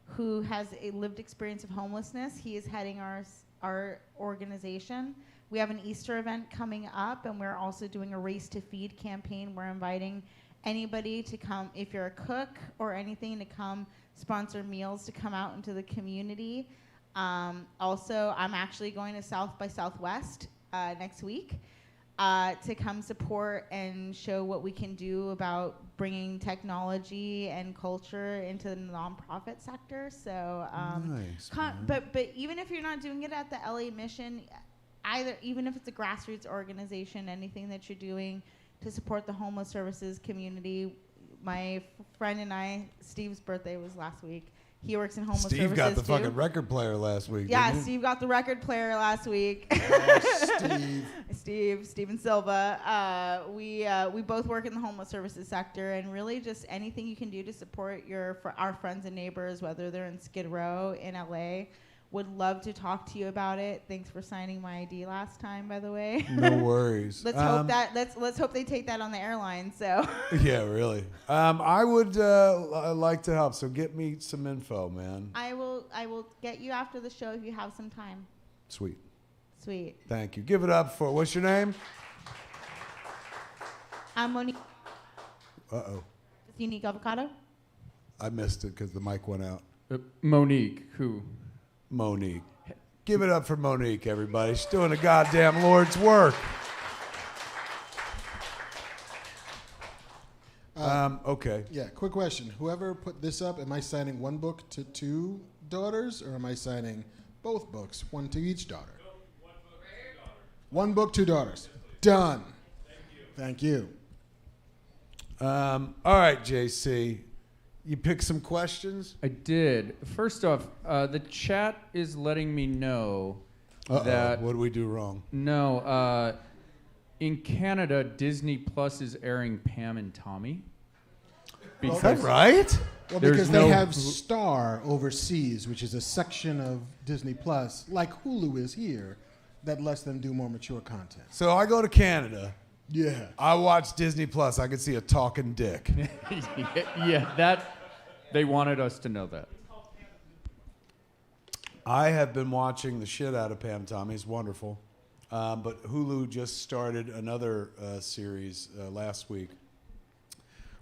who has a lived experience of homelessness. He is heading our organization. We have an Easter event coming up, and we're also doing a Race to Feed campaign. We're inviting anybody to come, if you're a cook or anything, to come sponsor meals to come out into the community. Also, I'm actually going to South by Southwest next week to come support and show what we can do about bringing technology and culture into the nonprofit sector. So, nice, but even if you're not doing it at the LA Mission, even if it's a grassroots organization, anything that you're doing to support the homeless services community. My friend and I, Steve's birthday was last week. He works in homeless services. Steve got the too. fucking record player last week. Yeah, didn't he? Steve got the record player last week. Steven Silva. We both work in the homeless services sector, and really just anything you can do to support our friends and neighbors, whether they're in Skid Row, in LA. Would love to talk to you about it. Thanks for signing my ID last time, by the way. No worries. Let's hope they take that on the airline. So. Yeah, really. I would like to help. So get me some info, man. I will get you after the show if you have some time. Sweet. Thank you. Give it up for what's your name? I'm Monique. Uh-oh. Unique Avocado. I missed it because the mic went out. Monique, who? Monique. Give it up for Monique, everybody. She's doing the goddamn Lord's work. Okay. Yeah, quick question. Whoever put this up, am I signing one book to 2 daughters, or am I signing both books, 1 to each daughter? One book, 2 daughters. Done. Thank you. All right, JC. You pick some questions? I did. First off, the chat is letting me know that... What did we do wrong? No, In Canada, Disney Plus is airing Pam and Tommy. Is that right? Well, There's because no- they have Star overseas, which is a section of Disney Plus, like Hulu is here, that lets them do more mature content. So I go to Canada. Yeah. I watch Disney Plus. I could see a talking dick. Yeah, that they wanted us to know that. I have been watching the shit out of Pam Tommy. It's wonderful. But Hulu just started another series last week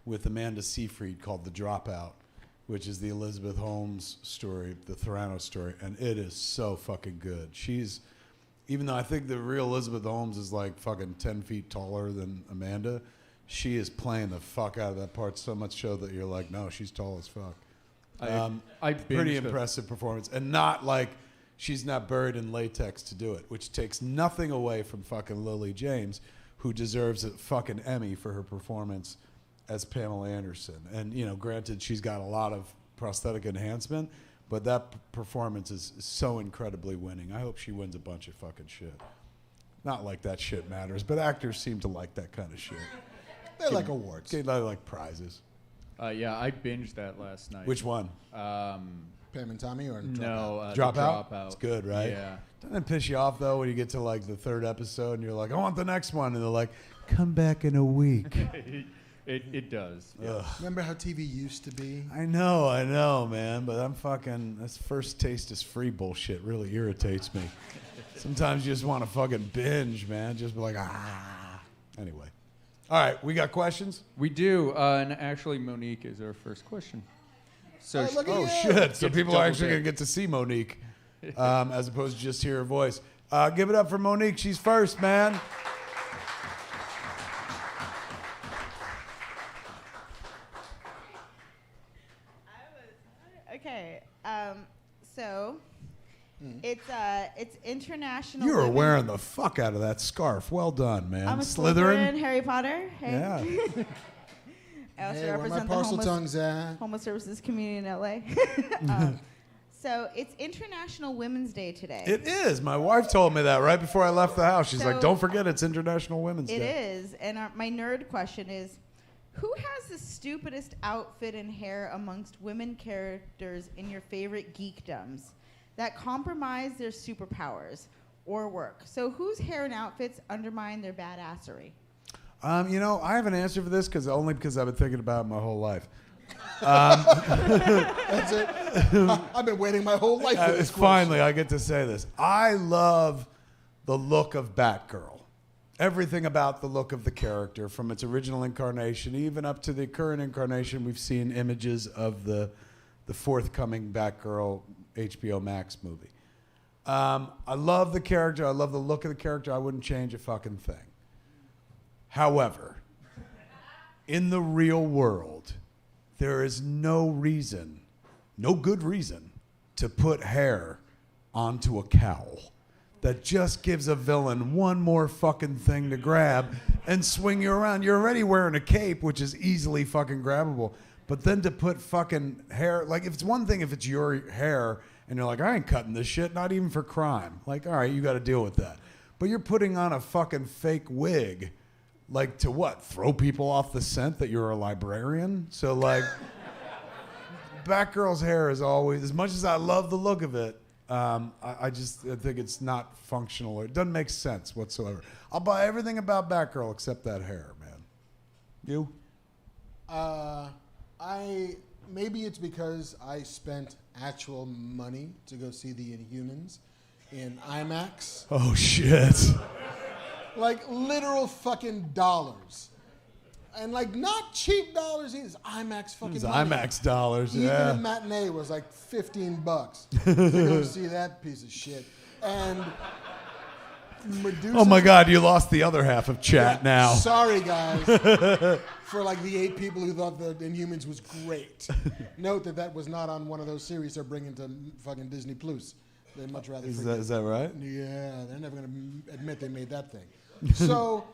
with Amanda Seyfried called The Dropout, which is the Elizabeth Holmes story, the Theranos story, and it is so fucking good. She's, even though I think the real Elizabeth Holmes is like fucking 10 feet taller than Amanda, she is playing the fuck out of that part so much so that you're like, no, she's tall as fuck. I Pretty binged impressive performance, and not like she's not buried in latex to do it, which takes nothing away from fucking Lily James, who deserves a fucking Emmy for her performance as Pamela Anderson. And you know, granted, she's got a lot of prosthetic enhancement, but that performance is so incredibly winning. I hope she wins a bunch of fucking shit. Not like that shit matters, but actors seem to like that kind of shit. They like awards. They like prizes. Yeah, I binged that last night. Which one? Pam and Tommy or No, Dropout? The Dropout. It's good, right? Yeah. Doesn't it piss you off, though, when you get to, like, the third episode and you're like, I want the next one, and they're like, come back in a week. It does. Yeah. Ugh. Remember how TV used to be? I know, man, but I'm fucking, this first taste is free bullshit really irritates me. Sometimes you just want to fucking binge, man. Just be like, ah. Anyway. All right, we got questions? We do, and actually Monique is our first question. So Oh, look at Oh, you. shit. So Gets people are double actually going to dick. get to see Monique as opposed to just hear her voice. Give it up for Monique. She's first, man. Okay. So it's international. You were Women- wearing the fuck out of that scarf. Well done, man. I'm a Slytherin, Harry Potter. Hey. Yeah. I also Hey, where my represent the parcel homeless, tongues at? homeless services community in LA. So it's International Women's Day today. It is. My wife told me that right before I left the house. She's like, So- don't forget it's International Women's It Day. is. And my nerd question is, who has the stupidest outfit and hair amongst women characters in your favorite geekdoms that compromise their superpowers or work? So whose hair and outfits undermine their badassery? You know, I have an answer for this only because I've been thinking about it my whole life. That's it. I've been waiting my whole life for this question. Finally, I get to say this. I love the look of Batgirl. Everything about the look of the character, from its original incarnation, even up to the current incarnation. We've seen images of the forthcoming Batgirl HBO Max movie. I love the character. I love the look of the character. I wouldn't change a fucking thing. However, in the real world, there is no reason, no good reason, to put hair onto a cowl. That just gives a villain one more fucking thing to grab and swing you around. You're already wearing a cape, which is easily fucking grabbable. But then to put fucking hair, like if it's one thing if it's your hair and you're like, I ain't cutting this shit, not even for crime. Like, all right, you got to deal with that. But you're putting on a fucking fake wig, like to what? Throw people off the scent that you're a librarian? So like, Batgirl's hair is always, as much as I love the look of it, I think it's not functional or it doesn't make sense whatsoever. I'll buy everything about Batgirl except that hair, man. You? Maybe it's because I spent actual money to go see the Inhumans in IMAX. Oh shit. Like literal fucking dollars. And like not cheap dollars either. It's IMAX fucking It's money. IMAX dollars, Even yeah. a matinee was like $15 to go see that piece of shit. And Medusa. Oh my God, you lost the other half of chat now. Sorry, guys, for like the 8 people who thought the Inhumans was great. Note that was not on one of those series they're bringing to fucking Disney Plus. They'd much rather. Is that right? Yeah, they're never gonna admit they made that thing. So,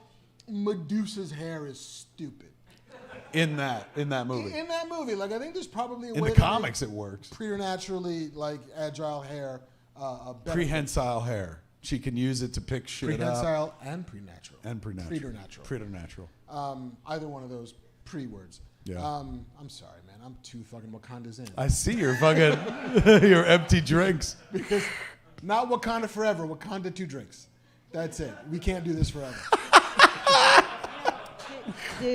Medusa's hair is stupid. In that movie. In that movie, like I think there's probably a In way the to comics, it works. make preternaturally like agile hair. Better. Prehensile hair. She can use it to pick shit up. Prehensile and prenatural. And preternatural. Preternatural. Preternatural. Either one of those pre-words. Yeah. I'm sorry, man. I'm too fucking Wakanda's in. I see your fucking your empty drinks. Because not Wakanda forever. Wakanda 2 drinks. That's it. We can't do this forever.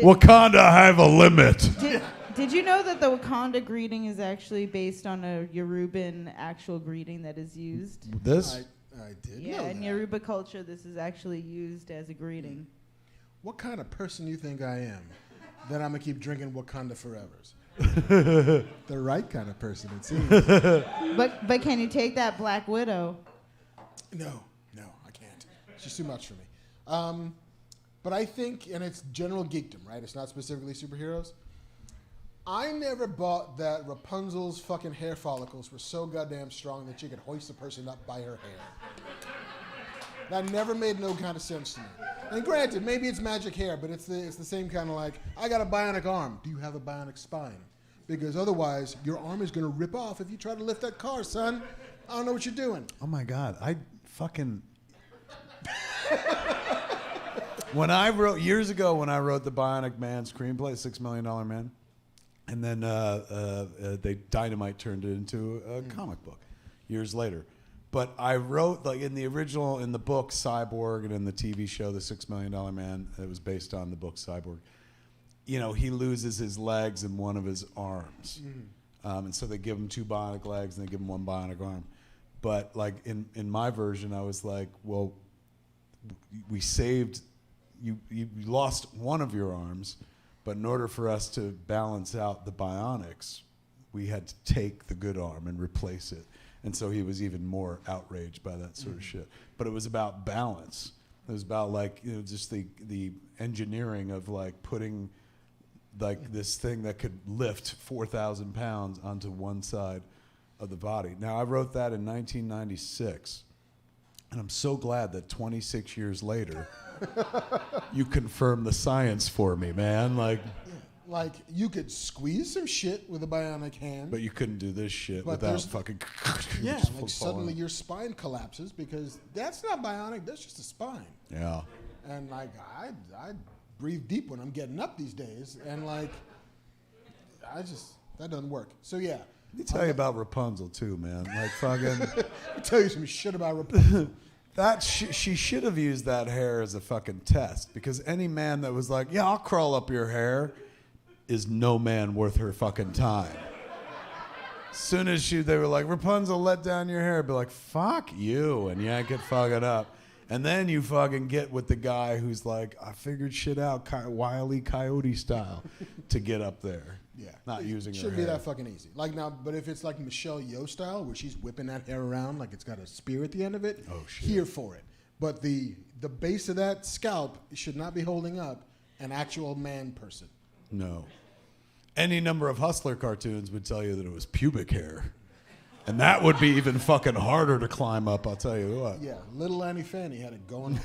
Wakanda have a limit. Did you know that the Wakanda greeting is actually based on a Yoruban actual greeting that is used? This? I did know Yeah, in that. Yoruba culture, this is actually used as a greeting. What kind of person you think I am that I'm going to keep drinking Wakanda forevers? The right kind of person, it seems. But can you take that Black Widow? No, I can't. It's just too much for me. But I think, and it's general geekdom, right? It's not specifically superheroes. I never bought that Rapunzel's fucking hair follicles were so goddamn strong that she could hoist a person up by her hair. That never made no kind of sense to me. And granted, maybe it's magic hair, but it's the same kind of like, I got a bionic arm. Do you have a bionic spine? Because otherwise, your arm is going to rip off if you try to lift that car, son. I don't know what you're doing. Oh my God, I fucking. When I wrote years ago, when I wrote the Bionic Man screenplay, $6 Million Man, and then Dynamite turned it into a comic book years later. But I wrote, like, in the original, in the book Cyborg, and in the TV show The $6 Million Man, it was based on the book Cyborg. You know, he loses his legs and one of his arms. And so they give him 2 bionic legs and they give him 1 bionic arm. But, like, in my version, I was like, well, we saved, you lost one of your arms, but in order for us to balance out the bionics, we had to take the good arm and replace it. And so he was even more outraged by that sort of shit. But it was about balance. It was about, like, you know, just the engineering of, like, putting, like, this thing that could lift 4,000 pounds onto one side of the body. Now, I wrote that in 1996. And I'm so glad that 26 years later, you confirmed the science for me, man. Like, you could squeeze some shit with a bionic hand. But you couldn't do this shit But without there's- fucking. Yeah, just like suddenly your spine collapses because that's not bionic, that's just a spine. Yeah. And like I breathe deep when I'm getting up these days, and like that doesn't work. So yeah. Let me tell you about Rapunzel too, man. Like fucking. I'll tell you some shit about Rapunzel. She should have used that hair as a fucking test, because any man that was like, yeah, I'll crawl up your hair, is no man worth her fucking time. As soon as they were like, Rapunzel, let down your hair, I'd be like, fuck you, and yank it fucking up. And then you fucking get with the guy who's like, I figured shit out, Wile E. Coyote style, to get up there. Yeah, Not using her Shouldn't hair. be that fucking easy. Like now, but if it's like Michelle Yeoh style, where she's whipping that hair around like it's got a spear at the end of it, Oh, shit. here for it. But the base of that scalp should not be holding up an actual man person. No. Any number of Hustler cartoons would tell you that it was pubic hair. And that would be even fucking harder to climb up, I'll tell you what. Yeah, little Annie Fanny had it going.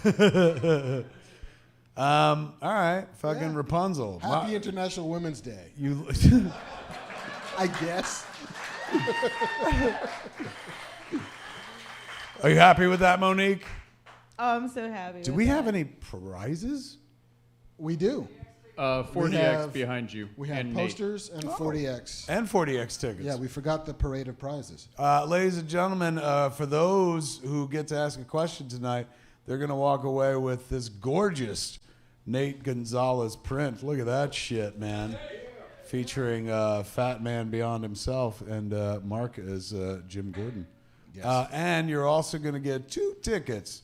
All right, fucking Yeah. Rapunzel. Happy International Women's Day. You I guess. Are you happy with that, Monique? Oh, I'm so happy. Do with we that. have any prizes? We do. 40X have- behind you. We have and Nate. posters and 40X. And 40X tickets. Yeah, we forgot the parade of prizes. Ladies and gentlemen, for those who get to ask a question tonight, they're going to walk away with this gorgeous Nate Gonzalez print. Look at that shit, man. Featuring Fat Man Beyond Himself and Mark as Jim Gordon. Yes. And you're also going to get 2 tickets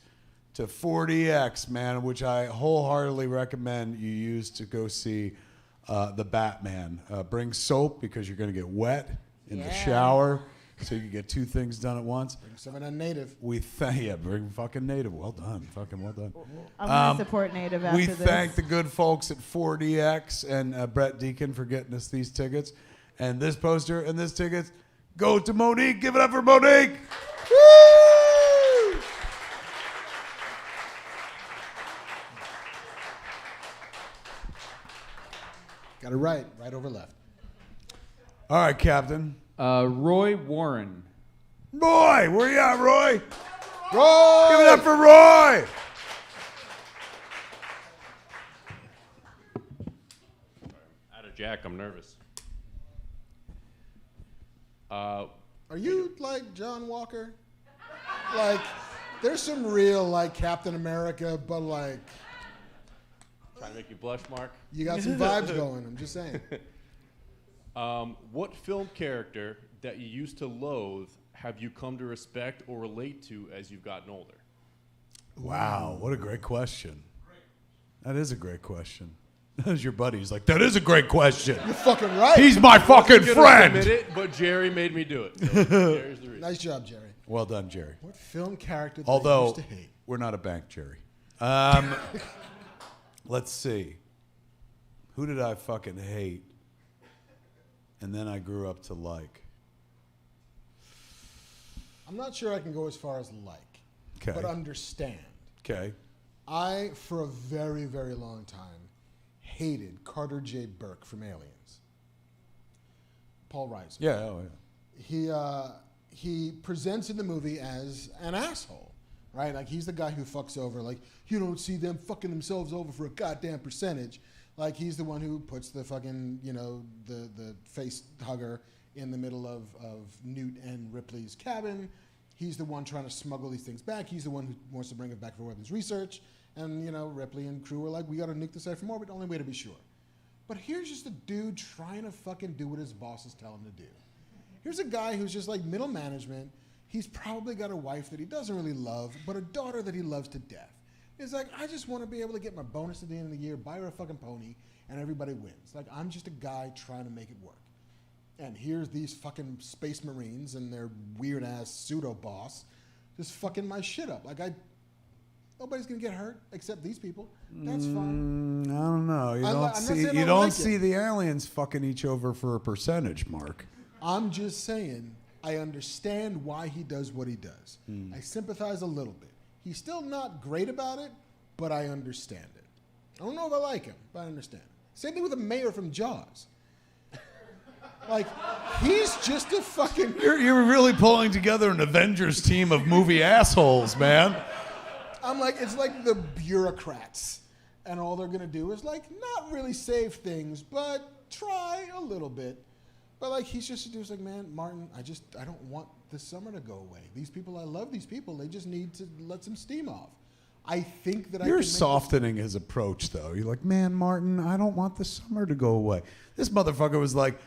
to 40X, man, which I wholeheartedly recommend you use to go see the Batman. Bring soap because you're going to get wet in the Yeah. shower, so you can get 2 things done at once. Bring some of that native. Bring fucking Native. Well done. Fucking well done. I'm going to support Native after We this. thank the good folks at 40X and Brett Deacon for getting us these tickets. And this poster and this tickets go to Monique. Give it up for Monique. Woo! Got it right over left. All right, Captain. Roy Warren. Boy, where you at, Roy? Roy! Give it up for Roy! Out of Jack, I'm nervous. Are you like John Walker? Like, there's some real like Captain America, but like Trying to make you blush, Mark. you got some vibes going. I'm just saying. What film character that you used to loathe have you come to respect or relate to as you've gotten older? Wow, what a great question. That is a great question. That was your buddy. He's like, that is a great question. You're fucking right. He's my fucking Couldn't friend. admit it, but Jerry made me do it. So Jerry's the reason. Nice job, Jerry. Well done, Jerry. What film character that I Although, used to hate? we're not a bank, Jerry. Let's see. Who did I fucking hate? And then I grew up to like. I'm not sure I can go as far as like, Okay. but understand. Okay. I, for a very, very long time, hated Carter J. Burke from Aliens. Paul Reiser. Yeah, oh yeah. He presents in the movie as an asshole, right? Like he's the guy who fucks over. Like you don't see them fucking themselves over for a goddamn percentage. Like he's the one who puts the fucking the face hugger in the middle of Newt and Ripley's cabin. He's the one trying to smuggle these things back. He's the one who wants to bring it back for weapons research. And Ripley and crew are like, we got to nuke the site from orbit. Only way to be sure. But here's just a dude trying to fucking do what his bosses tell him to do. Here's a guy who's just like middle management. He's probably got a wife that he doesn't really love, but a daughter that he loves to death. He's like, I just want to be able to get my bonus at the end of the year, buy her a fucking pony, and everybody wins. Like, I'm just a guy trying to make it work. And here's these fucking space marines and their weird ass pseudo boss just fucking my shit up. Like, nobody's gonna get hurt except these people. That's fine. I don't know. You don't see the aliens fucking each over for a percentage, Mark. I'm just saying, I understand why he does what he does. I sympathize a little bit. He's still not great about it, but I understand it. I don't know if I like him, but I understand it. Same thing with the mayor from Jaws. Like, he's just a fucking... You're really pulling together an Avengers team of movie assholes, man. I'm like, it's like the bureaucrats. And all they're going to do is, like, not really save things, but try a little bit. But, like, he's just a dude who's like, man, Martin, I don't want this summer to go away. These people, I love these people. They just need to let some steam off. I think that You're softening his approach, though. You're like, man, Martin, I don't want the summer to go away. This motherfucker was like,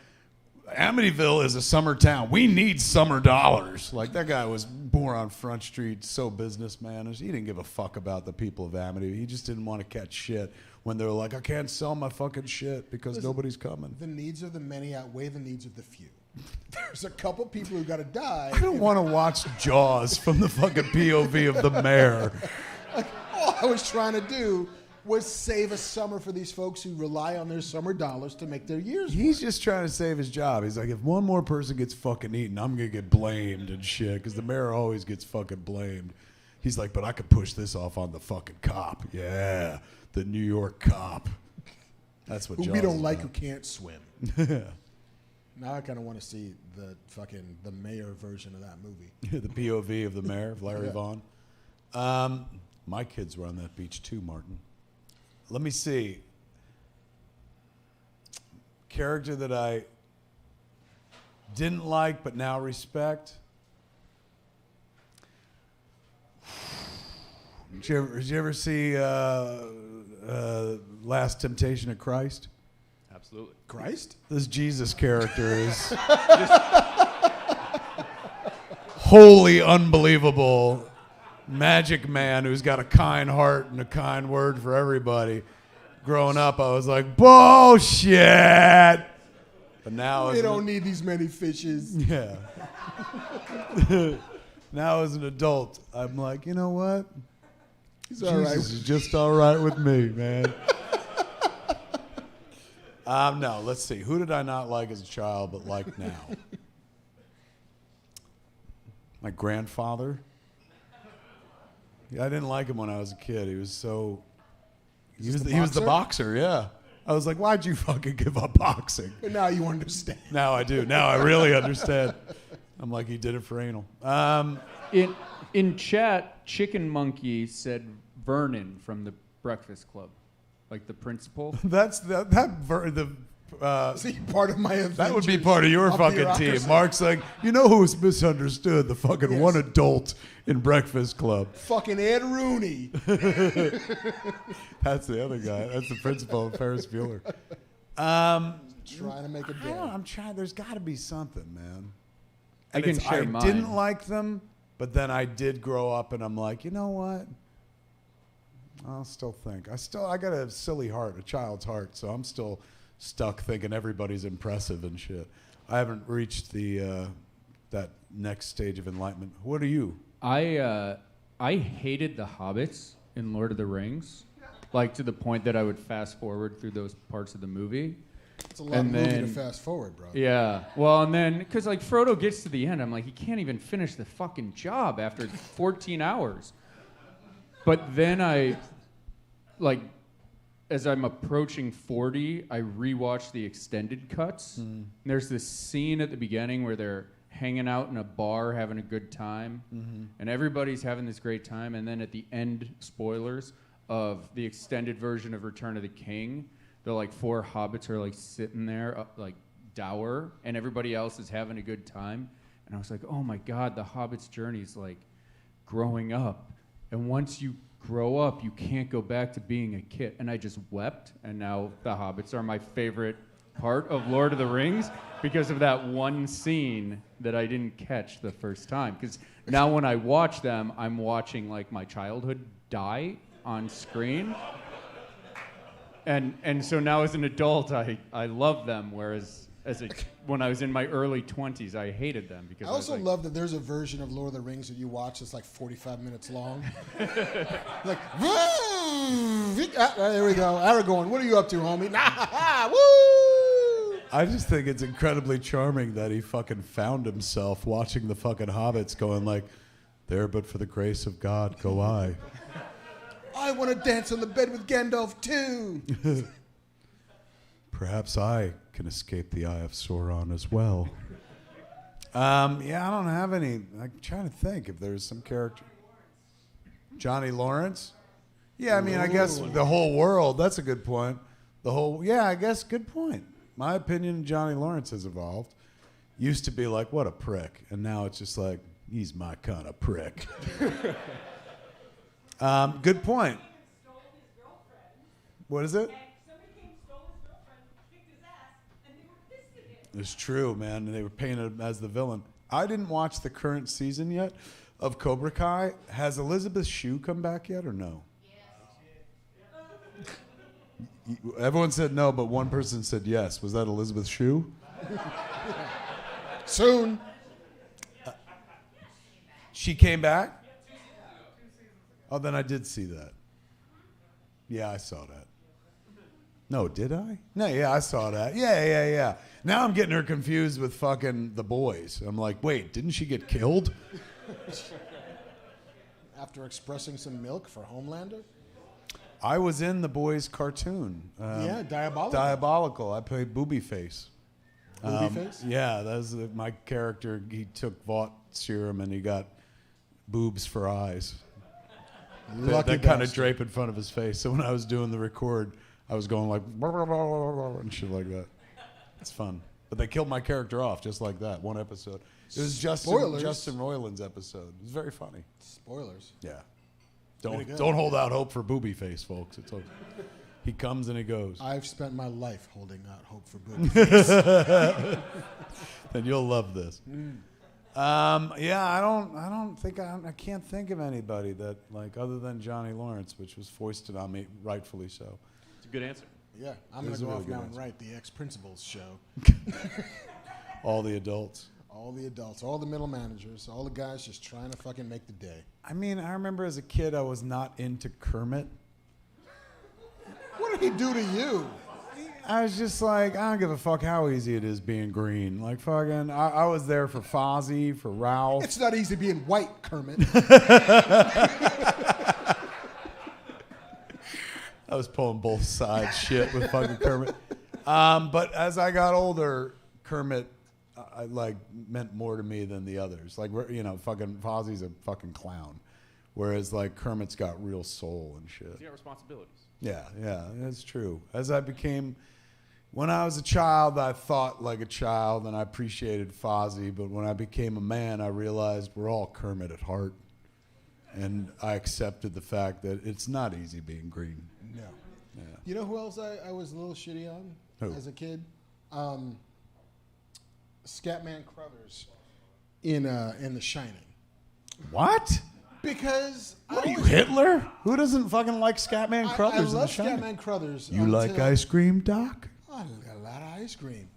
Amityville is a summer town. We need summer dollars. Like, that guy was born on Front Street, so businessman. He didn't give a fuck about the people of Amityville. He just didn't want to catch shit when they were like, I can't sell my fucking shit because nobody's coming. The needs of the many outweigh the needs of the few. There's a couple people who got to die. I don't want to watch Jaws from the fucking POV of the mayor. Like, all I was trying to do was save a summer for these folks who rely on their summer dollars to make their years. He's just trying to save his job. He's like, if one more person gets fucking eaten, I'm going to get blamed and shit, because the mayor always gets fucking blamed. He's like, but I could push this off on the fucking cop. Yeah, the New York cop. That's what who Jaws we don't is like, about. who can't swim. Now I kind of want to see the mayor version of that movie. The POV of the mayor, of Larry Vaughn. My kids were on that beach too, Martin. Let me see. Character that I didn't like but now respect. Did you ever see Last Temptation of Christ? Absolutely. Christ? This Jesus character is wholly unbelievable. Magic man who's got a kind heart and a kind word for everybody. Growing up, I was like, bullshit. But now They don't need these many fishes. Yeah. Now as an adult, I'm like, you know what? He's Jesus all right. is just all right with me, man. No, let's see. Who did I not like as a child but like now? My grandfather. Yeah, I didn't like him when I was a kid. He was so... He was the boxer, yeah. I was like, why'd you fucking give up boxing? But now you understand. Now I do. Now I really understand. I'm like, he did it for anal. In chat, Chicken Monkey said Vernon from the Breakfast Club, like the principal. That's See, part of my that would be part of your fucking bureaucracy. team. Mark's like, you know who's misunderstood? The fucking Yes. one adult in Breakfast Club. Fucking Ed Rooney. That's the other guy. That's the principal of Ferris Bueller. Trying to make a I don't know, dent. I'm trying. There's got to be something, man. I can share I mine. didn't like them, but then I did grow up, and I'm like, you know what? I'll still think. I got a silly heart, a child's heart, so I'm still stuck thinking everybody's impressive and shit. I haven't reached the that next stage of enlightenment. What are you? I hated the Hobbits in Lord of the Rings, like to the point that I would fast forward through those parts of the movie. It's a lot And of movie to then- fast forward, bro. Yeah. Well, and then because like Frodo gets to the end, I'm like, he can't even finish the fucking job after 14 hours. But then as I'm approaching 40, I rewatched the extended cuts. And there's this scene at the beginning where they're hanging out in a bar having a good time, and everybody's having this great time. And then at the end, spoilers of the extended version of Return of the King, the like 4 hobbits are like sitting there like dour, and everybody else is having a good time. And I was like, oh my God, the hobbit's journey is like growing up. And once you grow up, you can't go back to being a kid. And I just wept. And now the hobbits are my favorite part of Lord of the Rings because of that one scene that I didn't catch the first time. Because now when I watch them, I'm watching like my childhood die on screen. And so now as an adult, I love them, whereas when I was in my early 20s, I hated them because I also was like, love that there's a version of Lord of the Rings that you watch that's like 45 minutes long. Like, there we go. Aragorn, what are you up to, homie? Woo! I just think it's incredibly charming that he fucking found himself watching the fucking hobbits going like, there but for the grace of God go I. I want to dance on the bed with Gandalf too. Perhaps I can escape the Eye of Sauron as well. Yeah, I don't have any. I'm trying to think if there's some character. Johnny Lawrence? Yeah, I mean, I guess the whole world. That's a good point. I guess good point. My opinion of Johnny Lawrence has evolved. Used to be like, what a prick. And now it's just like, he's my kind of prick. Good point. Stole his girlfriend, What is it? and somebody came, stole his girlfriend, kicked his ass, and they were pissed at him. It's true, man. And they were painted him as the villain. I didn't watch the current season yet of Cobra Kai. Has Elizabeth Shue come back yet or no? Everyone said no, but one person said yes. Was that Elizabeth Shue? Soon. She came back? Oh, then I did see that. Yeah, I saw that. No, did I? No, yeah, I saw that. Yeah. Now I'm getting her confused with fucking The Boys. I'm like, wait, didn't she get killed? After expressing some milk for Homelander? I was in The Boys cartoon. Yeah, Diabolical. Diabolical. I played Booby Face. Booby Face? Yeah, that was my character. He took Vought serum and he got boobs for eyes. Lucky That kind of bastard. drape in front of his face. So when I was doing the record, I was going like and shit like that. It's fun. But they killed my character off just like that. One episode. It was Justin Roiland's episode. It was very funny. Spoilers. Yeah. Way to go. Don't hold out hope for Booby Face, folks. It's okay. He comes and he goes. I've spent my life holding out hope for Booby Face. Then you'll love this. Yeah, I can't think of anybody that like other than Johnny Lawrence, which was foisted on me, rightfully so. It's a good answer. Yeah, I'm It going was to a go really off good now and answer. write the ex-principals show. All the adults. All the adults, all the middle managers, all the guys just trying to fucking make the day. I mean, I remember as a kid, I was not into Kermit. What did he do to you? I was just like, I don't give a fuck how easy it is being green. Like fucking, I was there for Fozzie, for Ralph. It's not easy being white, Kermit. I was pulling both sides shit with fucking Kermit. But as I got older, Kermit, I like meant more to me than the others. Like, you know, fucking Fozzie's a fucking clown, whereas like Kermit's got real soul and shit. You got responsibilities. Yeah, that's true. When I was a child, I thought like a child and I appreciated Fozzie, but when I became a man, I realized we're all Kermit at heart. And I accepted the fact that it's not easy being green. No. Yeah. You know who else I was a little shitty on Who? as a kid? Scatman Crothers in The Shining. What? Because What are you, Hitler? Who doesn't fucking like Scatman Crothers I in The love Shining? Scatman Crothers. You like ice cream, Doc? Oh, I like a lot of ice cream.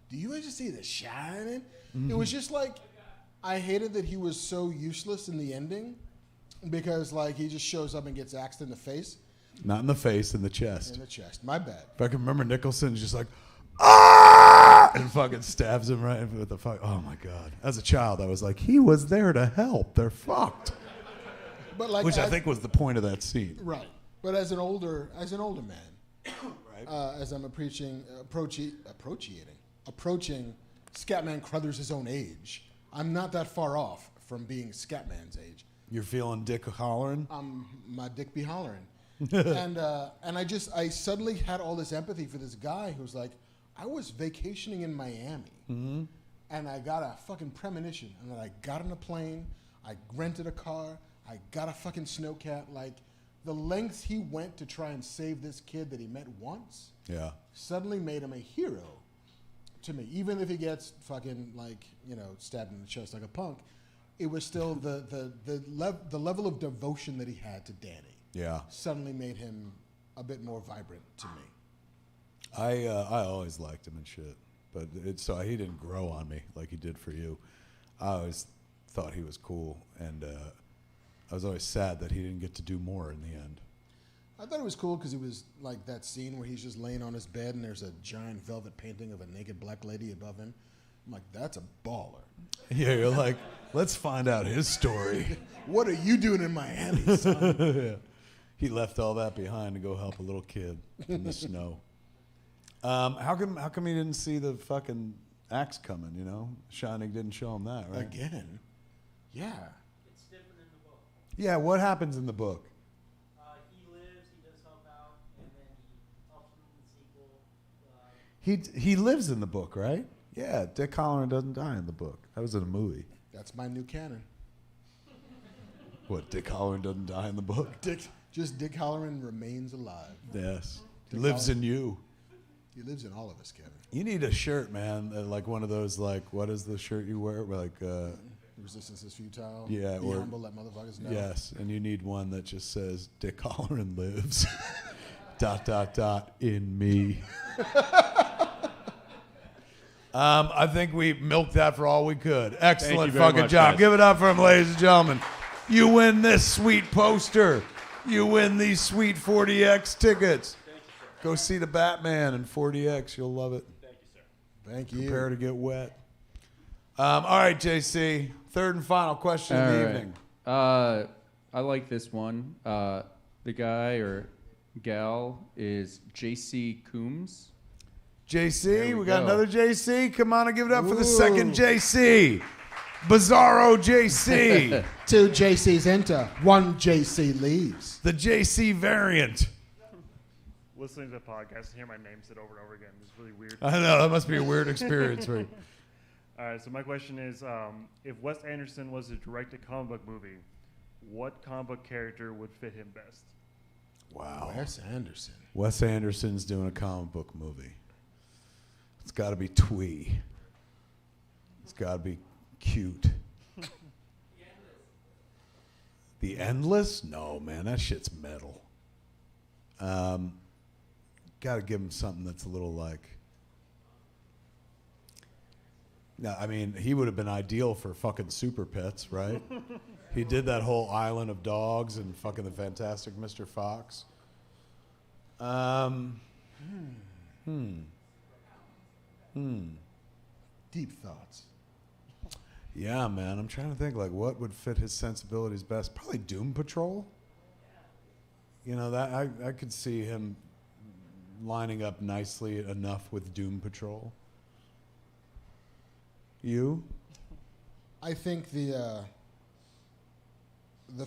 Do you ever see The Shining? It was just like, I hated that he was so useless in the ending because like he just shows up and gets axed in the face. Not in the face, in the chest. In the chest. My bad. If I can remember, Nicholson's just like, ah, and fucking stabs him right with the fuck. Oh my god! As a child, I was like, he was there to help. They're fucked. But like, Which I think was the point of that scene. right. But as an older man, as I'm approaching Scatman Crothers' own age, I'm not that far off from being Scatman's age. You're feeling dick hollering? My dick be hollering. and I suddenly had all this empathy for this guy who's like, I was vacationing in Miami, and I got a fucking premonition, and then I got on a plane, I rented a car, I got a fucking snowcat. Like, the lengths he went to try and save this kid that he met once, Yeah. suddenly made him a hero to me. Even if he gets fucking like, you know, stabbed in the chest like a punk, it was still the level of devotion that he had to Danny. Yeah. Suddenly made him a bit more vibrant to me. I always liked him and shit, but so he didn't grow on me like he did for you. I always thought he was cool, and I was always sad that he didn't get to do more in the end. I thought it was cool because it was like that scene where he's just laying on his bed and there's a giant velvet painting of a naked black lady above him. I'm like, that's a baller. Yeah, you're like, let's find out his story. What are you doing in Miami, son? Yeah. He left all that behind to go help a little kid in the snow. How come he didn't see the fucking axe coming, you know? Shining didn't show him that, right? Again? Yeah. It's different in the book. Yeah, what happens in the book? He lives, he does help out, and then he helps him in the sequel. He lives in the book, right? Yeah, Dick Halloran doesn't die in the book. That was in a movie. That's my new canon. What, Dick Halloran doesn't die in the book? Dick Halloran remains alive. Yes. He Dick lives Halloran. in you. He lives in all of us, Kevin. You need a shirt, man. Like one of those, like, what is the shirt you wear? Like, Resistance is futile. Yeah, Be or- humble, let motherfuckers know. yes, and you need one that just says, Dick Halloran lives. ... in me. I think we milked that for all we could. Excellent very fucking much, job. guys. Give it up for him, ladies and gentlemen. You win this sweet poster. You win these sweet 40X tickets. Go see the Batman in 40X. You'll love it. Thank you. Prepare to get wet. All right, JC. Third and final question of the evening. I like this one. The guy or gal is JC Coombs. JC, we got go. another JC. Come on and give it up for the second JC. Bizarro JC. 2 JCs enter, 1 JC leaves. The JC variant. Listening to the podcast and hear my name said over and over again is really weird. I know, that must be a weird experience for you. All right, so my question is, if Wes Anderson was to direct a comic book movie, what comic book character would fit him best? Wow. Wes Anderson. Wes Anderson's doing a comic book movie. It's got to be twee. It's got to be cute. The Endless? No, man, that shit's metal. Got to give him something that's a little like. No, I mean, he would have been ideal for fucking Super Pets, right? He did that whole Island of Dogs and fucking the Fantastic Mr. Fox. Deep thoughts. Yeah, man. I'm trying to think, like, what would fit his sensibilities best? Probably Doom Patrol. You know, that I could see him lining up nicely enough with Doom Patrol. You? I think the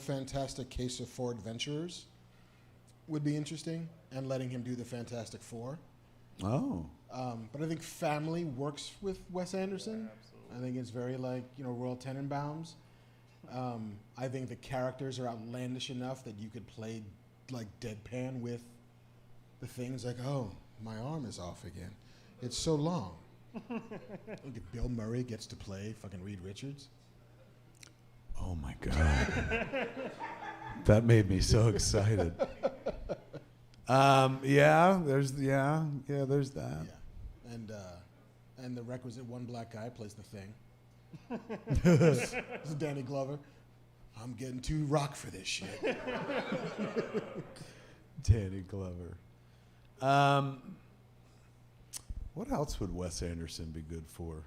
Fantastic Case of Four Adventurers would be interesting, and letting him do the Fantastic Four. Oh. But I think family works with Wes Anderson. I think it's very like, Royal Tenenbaums. I think the characters are outlandish enough that you could play like deadpan with the things like, oh, my arm is off again. It's so long. Look at Bill Murray gets to play fucking Reed Richards. Oh my God. That made me so excited. There's that. Yeah. And the requisite one black guy plays the Thing. This is Danny Glover. I'm getting too rock for this shit. Danny Glover. What else would Wes Anderson be good for?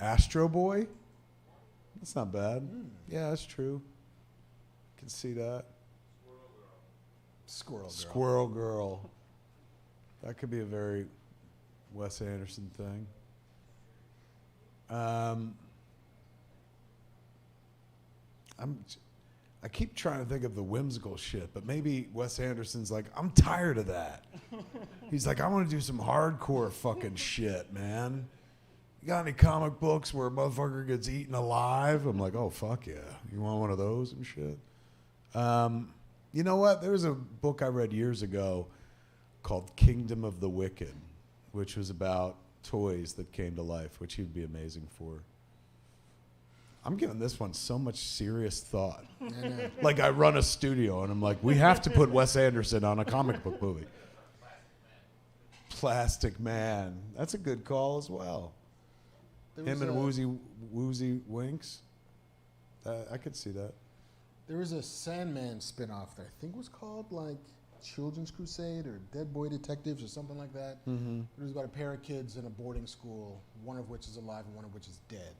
Astro Boy? That's not bad. Yeah, that's true. Can see that. Squirrel Girl. That could be a very Wes Anderson thing. I keep trying to think of the whimsical shit, but maybe Wes Anderson's like, I'm tired of that. He's like, I want to do some hardcore fucking shit, man. You got any comic books where a motherfucker gets eaten alive? I'm like, oh, fuck yeah. You want one of those and shit? You know what? There was a book I read years ago called Kingdom of the Wicked, which was about toys that came to life, which he'd be amazing for. I'm giving this one so much serious thought. Like I run a studio and I'm like, we have to put Wes Anderson on a comic book movie. Plastic Man. That's a good call as well. Him and Woozy Winks. I could see that. There was a Sandman spinoff that I think was called like Children's Crusade or Dead Boy Detectives or something like that. Mm-hmm. It was about a pair of kids in a boarding school, one of which is alive and one of which is dead.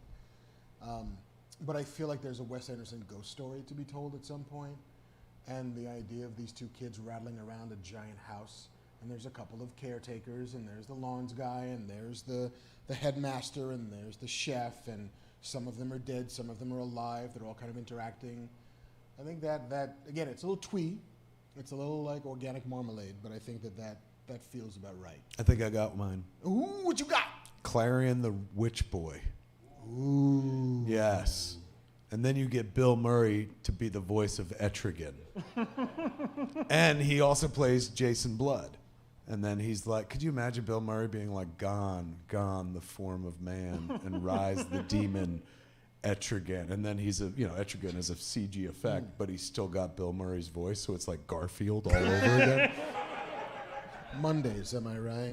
But I feel like there's a Wes Anderson ghost story to be told at some point, and the idea of these two kids rattling around a giant house, and there's a couple of caretakers, and there's the lawns guy, and there's the headmaster, and there's the chef, and some of them are dead, some of them are alive, they're all kind of interacting. I think that again, it's a little twee, it's a little like organic marmalade, but I think that feels about right. I think I got mine. Ooh, what you got? Clarion the Witch Boy. Ooh. Yes. And then you get Bill Murray to be the voice of Etrigan. And he also plays Jason Blood. And then he's like, could you imagine Bill Murray being like, gone the form of man, and rise the demon Etrigan. And then Etrigan is a CG effect, but he's still got Bill Murray's voice, so it's like Garfield all over again. Mondays, am I right?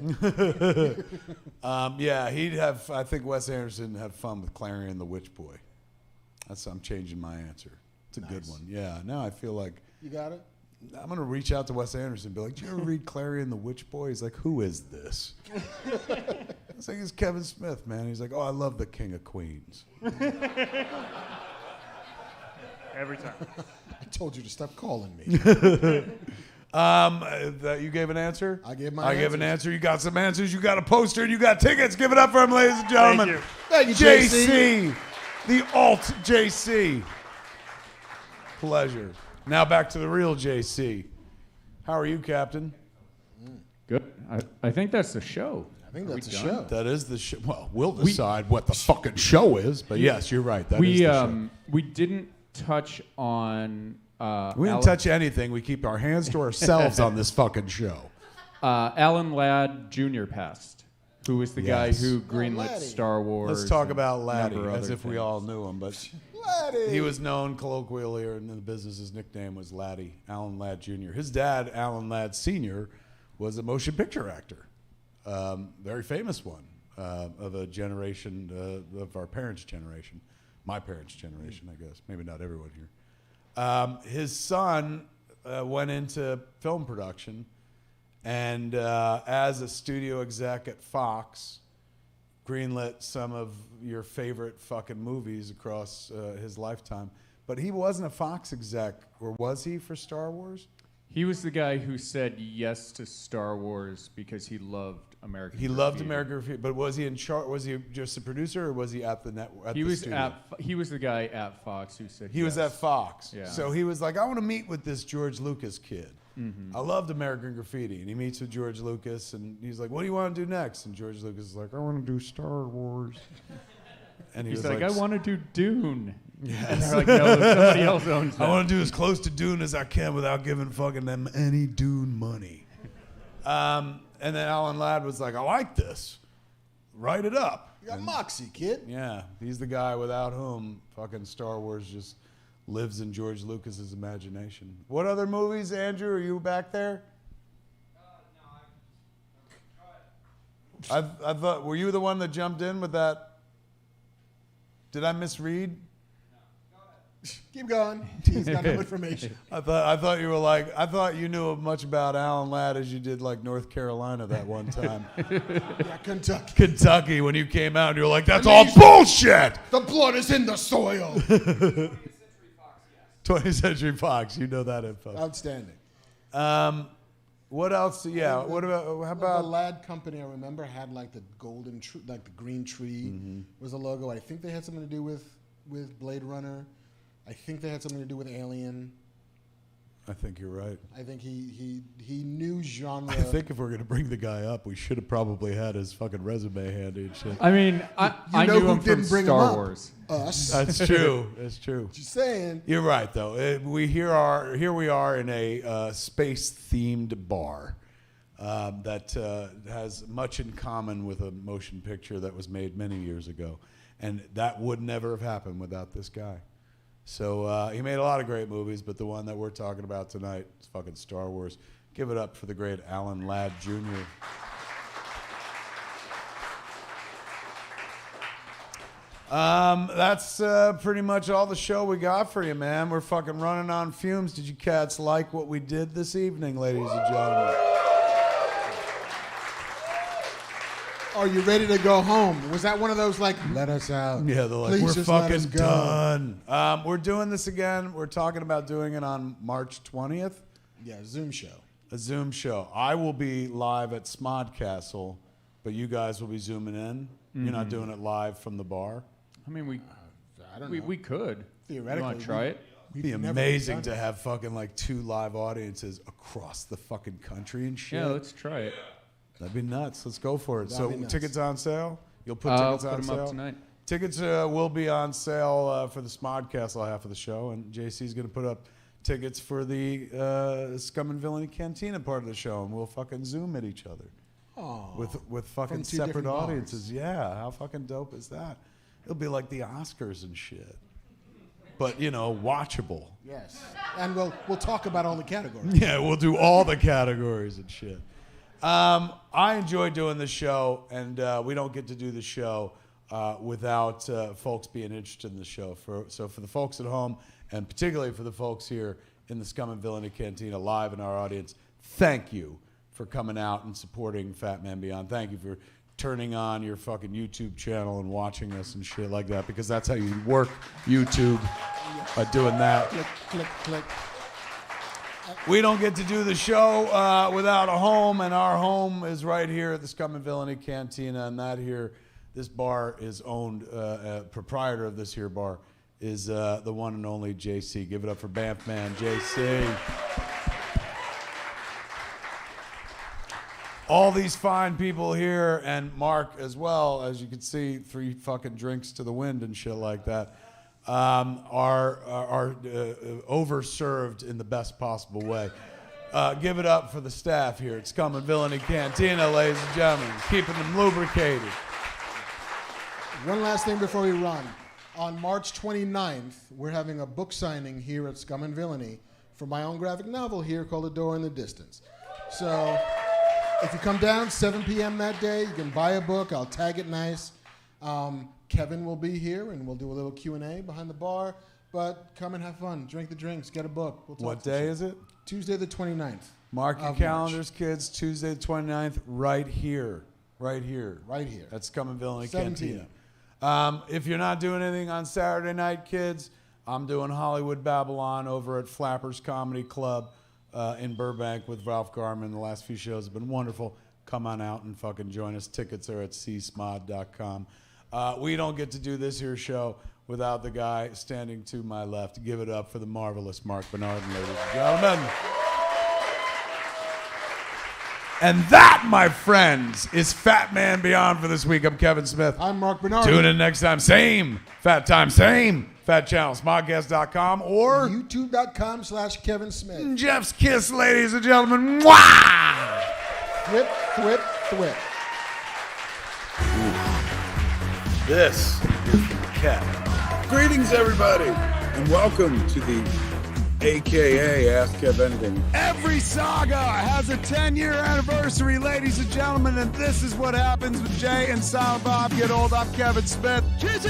I think Wes Anderson would have fun with Clarion the Witch Boy. I'm changing my answer. It's a good one. Yeah, now I feel like... You got it? I'm going to reach out to Wes Anderson and be like, did you ever read Clarion the Witch Boy? He's like, who is this? I was like, it's Kevin Smith, man. He's like, oh, I love the King of Queens. Every time. I told you to stop calling me. You gave an answer? I gave my I answers. gave an answer. You got some answers. You got a poster. And you got tickets. Give it up for him, ladies and gentlemen. Thank you, JC. The alt JC. Pleasure. Now back to the real JC. How are you, Captain? Good. I think that's the show. I think that's the done? show. That is the show. Well, we'll decide what the fucking show is. But yes, you're right. That is the show. We didn't touch on... we didn't touch anything. We keep our hands to ourselves on this fucking show. Alan Ladd Jr. passed, who was the guy who greenlit Laddie. Star Wars. Let's talk about Laddie, number of as other if we things. all knew him. But Laddie. he was known colloquially or in the business, his nickname was Laddie, Alan Ladd Jr. His dad, Alan Ladd Sr., was a motion picture actor, very famous one of a generation, of our parents' generation, my parents' generation, I guess. Maybe not everyone here. His son went into film production, and as a studio exec at Fox, greenlit some of your favorite fucking movies across his lifetime. But he wasn't a Fox exec, or was he, for Star Wars? He was the guy who said yes to Star Wars because he loved American. He loved Graffiti. American Graffiti, but was he in charge? Was he just a producer, or was he at the network? He was he was the guy at Fox who said He was yes. at Fox. Yeah. So he was like, I want to meet with this George Lucas kid. I loved American Graffiti. And he meets with George Lucas, and he's like, what do you want to do next? And George Lucas is like, I want to do Star Wars. And He's was like, I want to do Dune. Yes. And they're like, no, somebody else owns that. I want to do as close to Dune as I can without giving fucking them any Dune money. And then Alan Ladd was like, I like this. Write it up. You got moxie, kid. Yeah, he's the guy without whom fucking Star Wars just lives in George Lucas's imagination. What other movies, Andrew? Are you back there? No, I thought, were you the one that jumped in with that? Did I misread? Keep going. He's got no information. I thought you were like, I thought you knew as much about Alan Ladd as you did like North Carolina that one time. Yeah, Kentucky. Kentucky, when you came out and you were like, that's all bullshit! The blood is in the soil. 20th Century Fox, you know that info. Outstanding. What else? Yeah, what about, how The about... Ladd Company, I remember, had like the golden tree, like the green tree was the logo. I think they had something to do with Blade Runner. I think they had something to do with Alien. I think you're right. I think he knew genre. I think if we're going to bring the guy up, we should have probably had his fucking resume handy and shit. I mean, I know knew who him from didn't bring him Star up? Wars. Us. That's true. That's true. Just saying. You're right, though. Here we are in a space-themed bar that has much in common with a motion picture that was made many years ago, and that would never have happened without this guy. So he made a lot of great movies, but the one that we're talking about tonight is fucking Star Wars. Give it up for the great Alan Ladd Jr. That's pretty much all the show we got for you, man. We're fucking running on fumes. Did you cats like what we did this evening, ladies and gentlemen? Are you ready to go home? Was that one of those like, let us out? Yeah, they're like, Please we're just let us fucking go." done. We're doing this again. We're talking about doing it on March 20th. Yeah, Zoom show. A Zoom show. I will be live at Smodcastle, but you guys will be zooming in. You're not doing it live from the bar. I mean, I don't know. we could. Theoretically, You want to try it? It'd be We've never amazing done to it. have fucking like 2 live audiences across the fucking country and shit. Yeah, let's try it. That'd be nuts. Let's go for it. That'd So be nuts. tickets on sale? You'll put I'll tickets put on them sale? up tonight. Tickets will be on sale for the Smodcastle half of the show, and JC's going to put up tickets for the Scum and Villainy Cantina part of the show, and we'll fucking Zoom at each other Aw. with fucking From 2 separate different bars. audiences. Yeah, how fucking dope is that? It'll be like the Oscars and shit, but you know, watchable. Yes. And we'll talk about all the categories. Yeah, we'll do all the categories and shit. I enjoy doing the show, and we don't get to do the show without folks being interested in the show. So for the folks at home, and particularly for the folks here in the Scum and Villainy Cantina live in our audience, thank you for coming out and supporting Fat Man Beyond. Thank you for turning on your fucking YouTube channel and watching us and shit like that, because that's how you work YouTube, by doing that. Click, click, click. We don't get to do the show without a home, and our home is right here at the Scum and Villainy Cantina, and this bar is owned, proprietor of this here bar is the one and only JC. Give it up for Banff Man, JC. All these fine people here, and Mark as well, as you can see, 3 fucking drinks to the wind and shit like that, are overserved in the best possible way. Give it up for the staff here at Scum and Villainy Cantina, ladies and gentlemen, keeping them lubricated. One last thing before we run. On March 29th, we're having a book signing here at Scum and Villainy for my own graphic novel here called A Door in the Distance. So if you come down 7 p.m. that day, you can buy a book. I'll tag it nice. Kevin will be here, and we'll do a little Q&A behind the bar. But come and have fun. Drink the drinks. Get a book. We'll talk What some day shit. is it? Tuesday the 29th. Mark your of calendars, kids. Tuesday the 29th, right here. Right here. Right here. At Scum and Villainy 7 Cantina. p.m. If you're not doing anything on Saturday night, kids, I'm doing Hollywood Babylon over at Flappers Comedy Club in Burbank with Ralph Garman. The last few shows have been wonderful. come on out and fucking join us. Tickets are at csmod.com. We don't get to do this here show without the guy standing to my left. Give it up for the marvelous Marc Bernardin, ladies and gentlemen. And that, my friends, is Fat Man Beyond for this week. I'm Kevin Smith. I'm Marc Bernardin. Tune in next time. Same fat time, same fat channel. Smodcast.com or YouTube.com/Kevin Smith. Jeff's Kiss, ladies and gentlemen. Mwah! Thwip, thwip, thwip. This is Cat. Greetings, everybody, and welcome to the AKA Ask Kev Anything. Every saga has a 10-year anniversary, ladies and gentlemen, and this is what happens when Jay and Silent Bob get old. I'm Kevin Smith. Cheers,